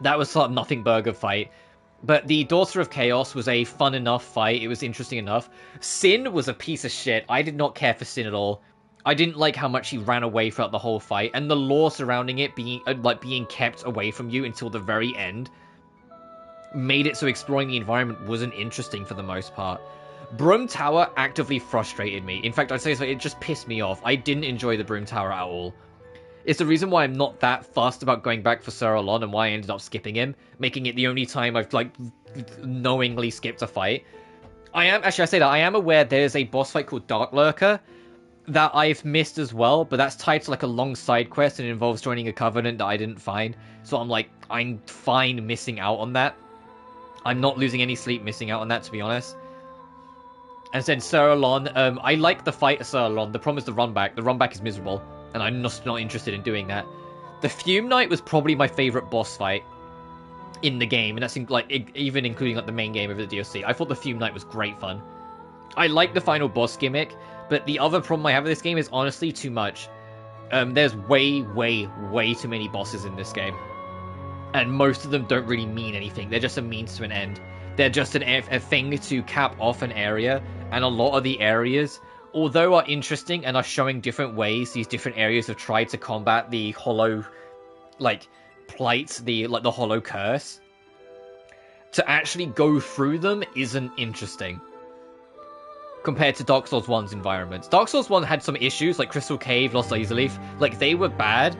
That was sort of nothing burger fight. But the Daughter of Chaos was a fun enough fight. It was interesting enough. Sin was a piece of shit. I did not care for Sin at all. I didn't like how much he ran away throughout the whole fight, and the lore surrounding it being kept away from you until the very end made it so exploring the environment wasn't interesting for the most part. Broom Tower actively frustrated me. In fact, I'd say it just pissed me off. I didn't enjoy the Broom Tower at all. It's the reason why I'm not that fussed about going back for Sir Alon and why I ended up skipping him, making it the only time I've, like, knowingly skipped a fight. I am aware there's a boss fight called Dark Lurker that I've missed as well, but that's tied to, like, a long side quest and it involves joining a covenant that I didn't find. So I'm fine missing out on that. I'm not losing any sleep missing out on that, to be honest. And then Sir Alon, I like the fight of Sir Alon. The problem is the run back. The run back is miserable, and I'm just not interested in doing that. The Fume Knight was probably my favorite boss fight in the game, and that's even including like the main game of the DLC. I thought the Fume Knight was great fun. I like the final boss gimmick, but the other problem I have with this game is honestly too much. There's way too many bosses in this game. And most of them don't really mean anything. They're just a means to an end. They're just a thing to cap off an area. And a lot of the areas, although are interesting and are showing different ways these different areas have tried to combat the hollow, like, plight, the hollow curse, to actually go through them isn't interesting. Compared to Dark Souls 1's environments. Dark Souls 1 had some issues, like Crystal Cave, Lost Laserleaf. Like, they were bad.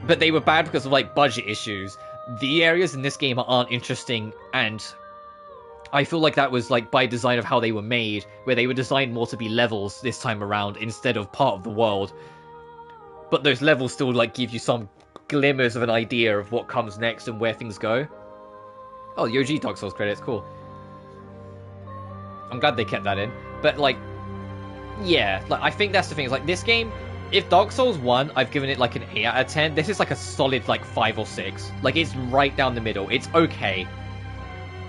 But they were bad because of, like, budget issues. The areas in this game aren't interesting, and I feel like that was, like, by design of how they were made, where they were designed more to be levels this time around instead of part of the world. But those levels still, like, give you some glimmers of an idea of what comes next and where things go. Oh, the OG Dark Souls credits, cool. I'm glad they kept that in. But, like, yeah, like, I think that's the thing. It's like, this game, if Dark Souls 1, I've given it like an 8 out of 10, this is like a solid like 5 or 6. Like, it's right down the middle. It's okay.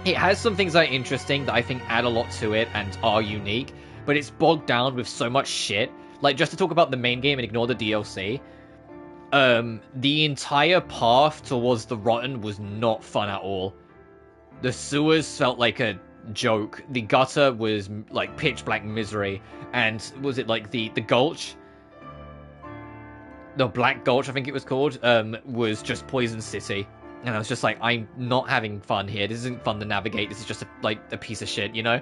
It has some things that are interesting that I think add a lot to it and are unique, but it's bogged down with so much shit. Like, just to talk about the main game and ignore the DLC, the entire path towards the Rotten was not fun at all. The sewers felt like a joke. The gutter was like pitch black misery, and was it like the gulch? The Black Gulch, I think it was called, was just Poison City. And I was just like, I'm not having fun here. This isn't fun to navigate. This is just a piece of shit, you know?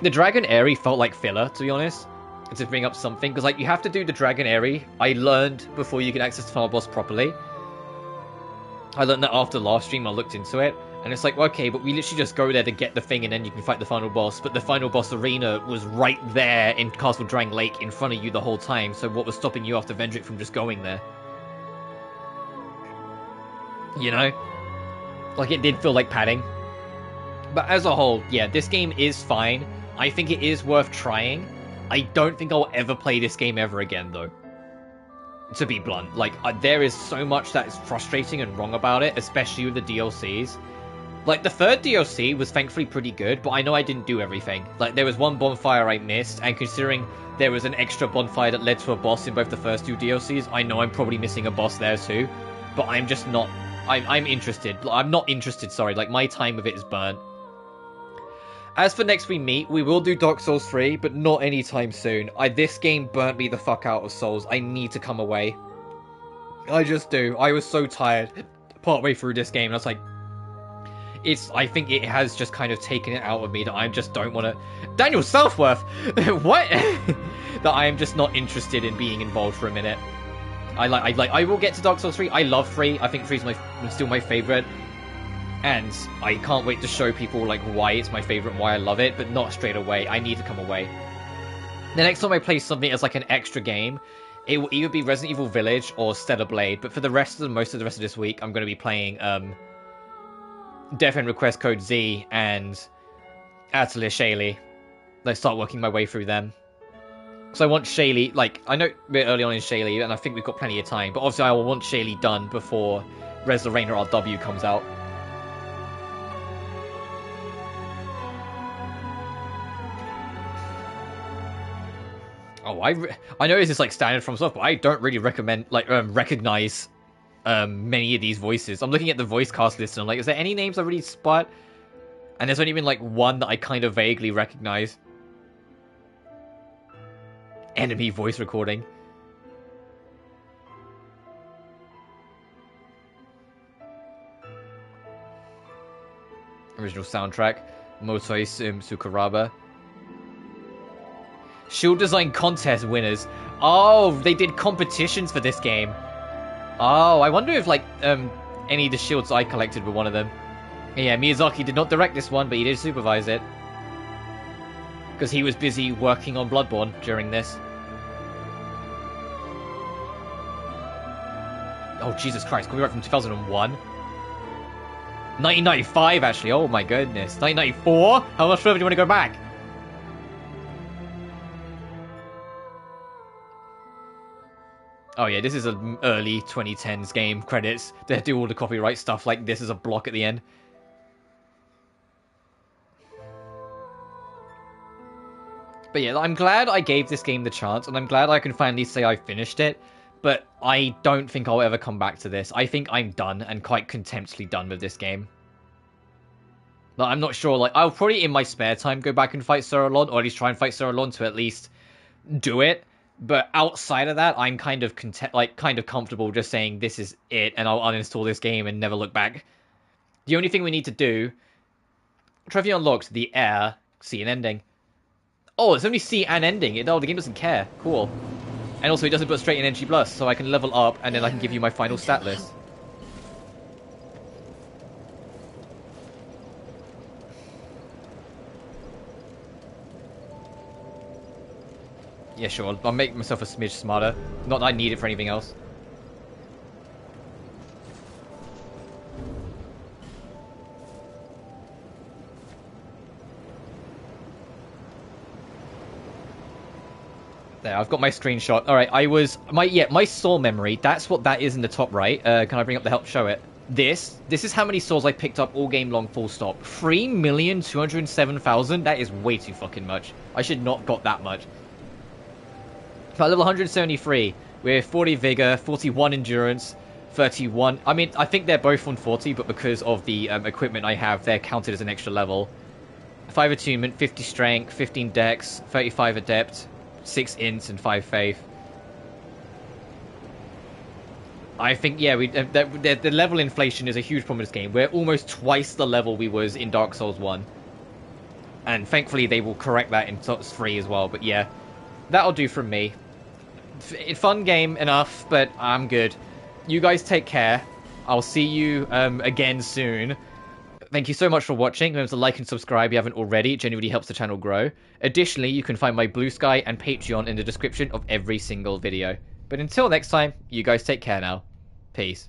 The Dragon Airy felt like filler, to be honest. To bring up something. Because, like, you have to do the Dragon Airy. I learned before you can access the final boss properly. I learned that after the last stream. I looked into it. And it's like, okay, but we literally just go there to get the thing and then you can fight the final boss. But the final boss arena was right there in Castle Drang Lake in front of you the whole time. So what was stopping you after Vendrick from just going there? You know? Like, it did feel like padding. But as a whole, yeah, this game is fine. I think it is worth trying. I don't think I'll ever play this game ever again, though. To be blunt. Like, there is so much that is frustrating and wrong about it, especially with the DLCs. Like, the third DLC was thankfully pretty good, but I know I didn't do everything. Like, there was one bonfire I missed, and considering there was an extra bonfire that led to a boss in both the first two DLCs, I know I'm probably missing a boss there too. But I'm just not... I'm interested. I'm not interested, sorry. Like, my time with it is burnt. As for next we meet, we will do Dark Souls 3, but not anytime soon. This game burnt me the fuck out of Souls. I need to come away. I just do. I was so tired partway through this game, and I was like... I think it has just kind of taken it out of me that I just don't want to... Daniel Southworth! What? That I am just not interested in being involved for a minute. I will get to Dark Souls 3. I love 3. I think 3 is still my favorite. And I can't wait to show people like why it's my favorite and why I love it, but not straight away. I need to come away. The next time I play something as like an extra game, it will either be Resident Evil Village or Stellar Blade. But for the rest of most of the rest of this week, I'm going to be playing Death End Request Code Z and Atelier Shaylee. Let's start working my way through them. So I want Shaylee, like, I know a bit early on in Shaylee, and I think we've got plenty of time, but obviously I will want Shaylee done before Res Lorraine or RW comes out. Oh, I know this is like standard from stuff, but I don't really recognize many of these voices. I'm looking at the voice cast list and I'm like, is there any names I really spot? And there's only been like one that I kind of vaguely recognize. Enemy voice recording. Original soundtrack. Motoi Sukaraba. Shield design contest winners. Oh, they did competitions for this game. Oh, I wonder if, like, any of the shields I collected were one of them. Yeah, Miyazaki did not direct this one, but he did supervise it. Because he was busy working on Bloodborne during this. Oh, Jesus Christ, copyright from 2001? 1995, actually, oh my goodness. 1994? How much further do you want to go back? Oh yeah, this is an early 2010s game, credits. They do all the copyright stuff like this as a block at the end. But yeah, I'm glad I gave this game the chance, and I'm glad I can finally say I finished it. But I don't think I'll ever come back to this. I think I'm done, and quite contemptibly done with this game. Like, I'm not sure, like, I'll probably in my spare time go back and fight Suralon, or at least try and fight Suralon to at least do it. But outside of that, I'm kind of comfortable just saying this is it, and I'll uninstall this game and never look back. The only thing we need to do... Trophy unlocked, the air, see an ending. Oh, it's only see an ending. Oh, the game doesn't care. Cool. And also, it doesn't put straight in NG+, so I can level up, and then I can give you my final stat list. Yeah, sure. I'll make myself a smidge smarter. Not that I need it for anything else. There, I've got my screenshot. Alright, my soul memory, that's what that is in the top right. Can I bring up the help show it? This is how many souls I picked up all game long, full stop. 3,207,000? That is way too fucking much. I should not got that much. At level 173, with 40 vigor, 41 endurance, 31. I mean, I think they're both 140, but because of the equipment I have, they're counted as an extra level. 5 attunement, 50 strength, 15 dex, 35 adept, 6 int, and 5 faith. I think, yeah, the level inflation is a huge problem in this game. We're almost twice the level we was in Dark Souls 1. And thankfully they will correct that in Souls 3 as well. But yeah, that'll do from me. Fun game enough, but I'm good. You guys take care. I'll see you again soon. Thank you so much for watching. Remember to like and subscribe if you haven't already. It genuinely helps the channel grow. Additionally, you can find my BlueSky and Patreon in the description of every single video. But until next time, you guys take care now. Peace.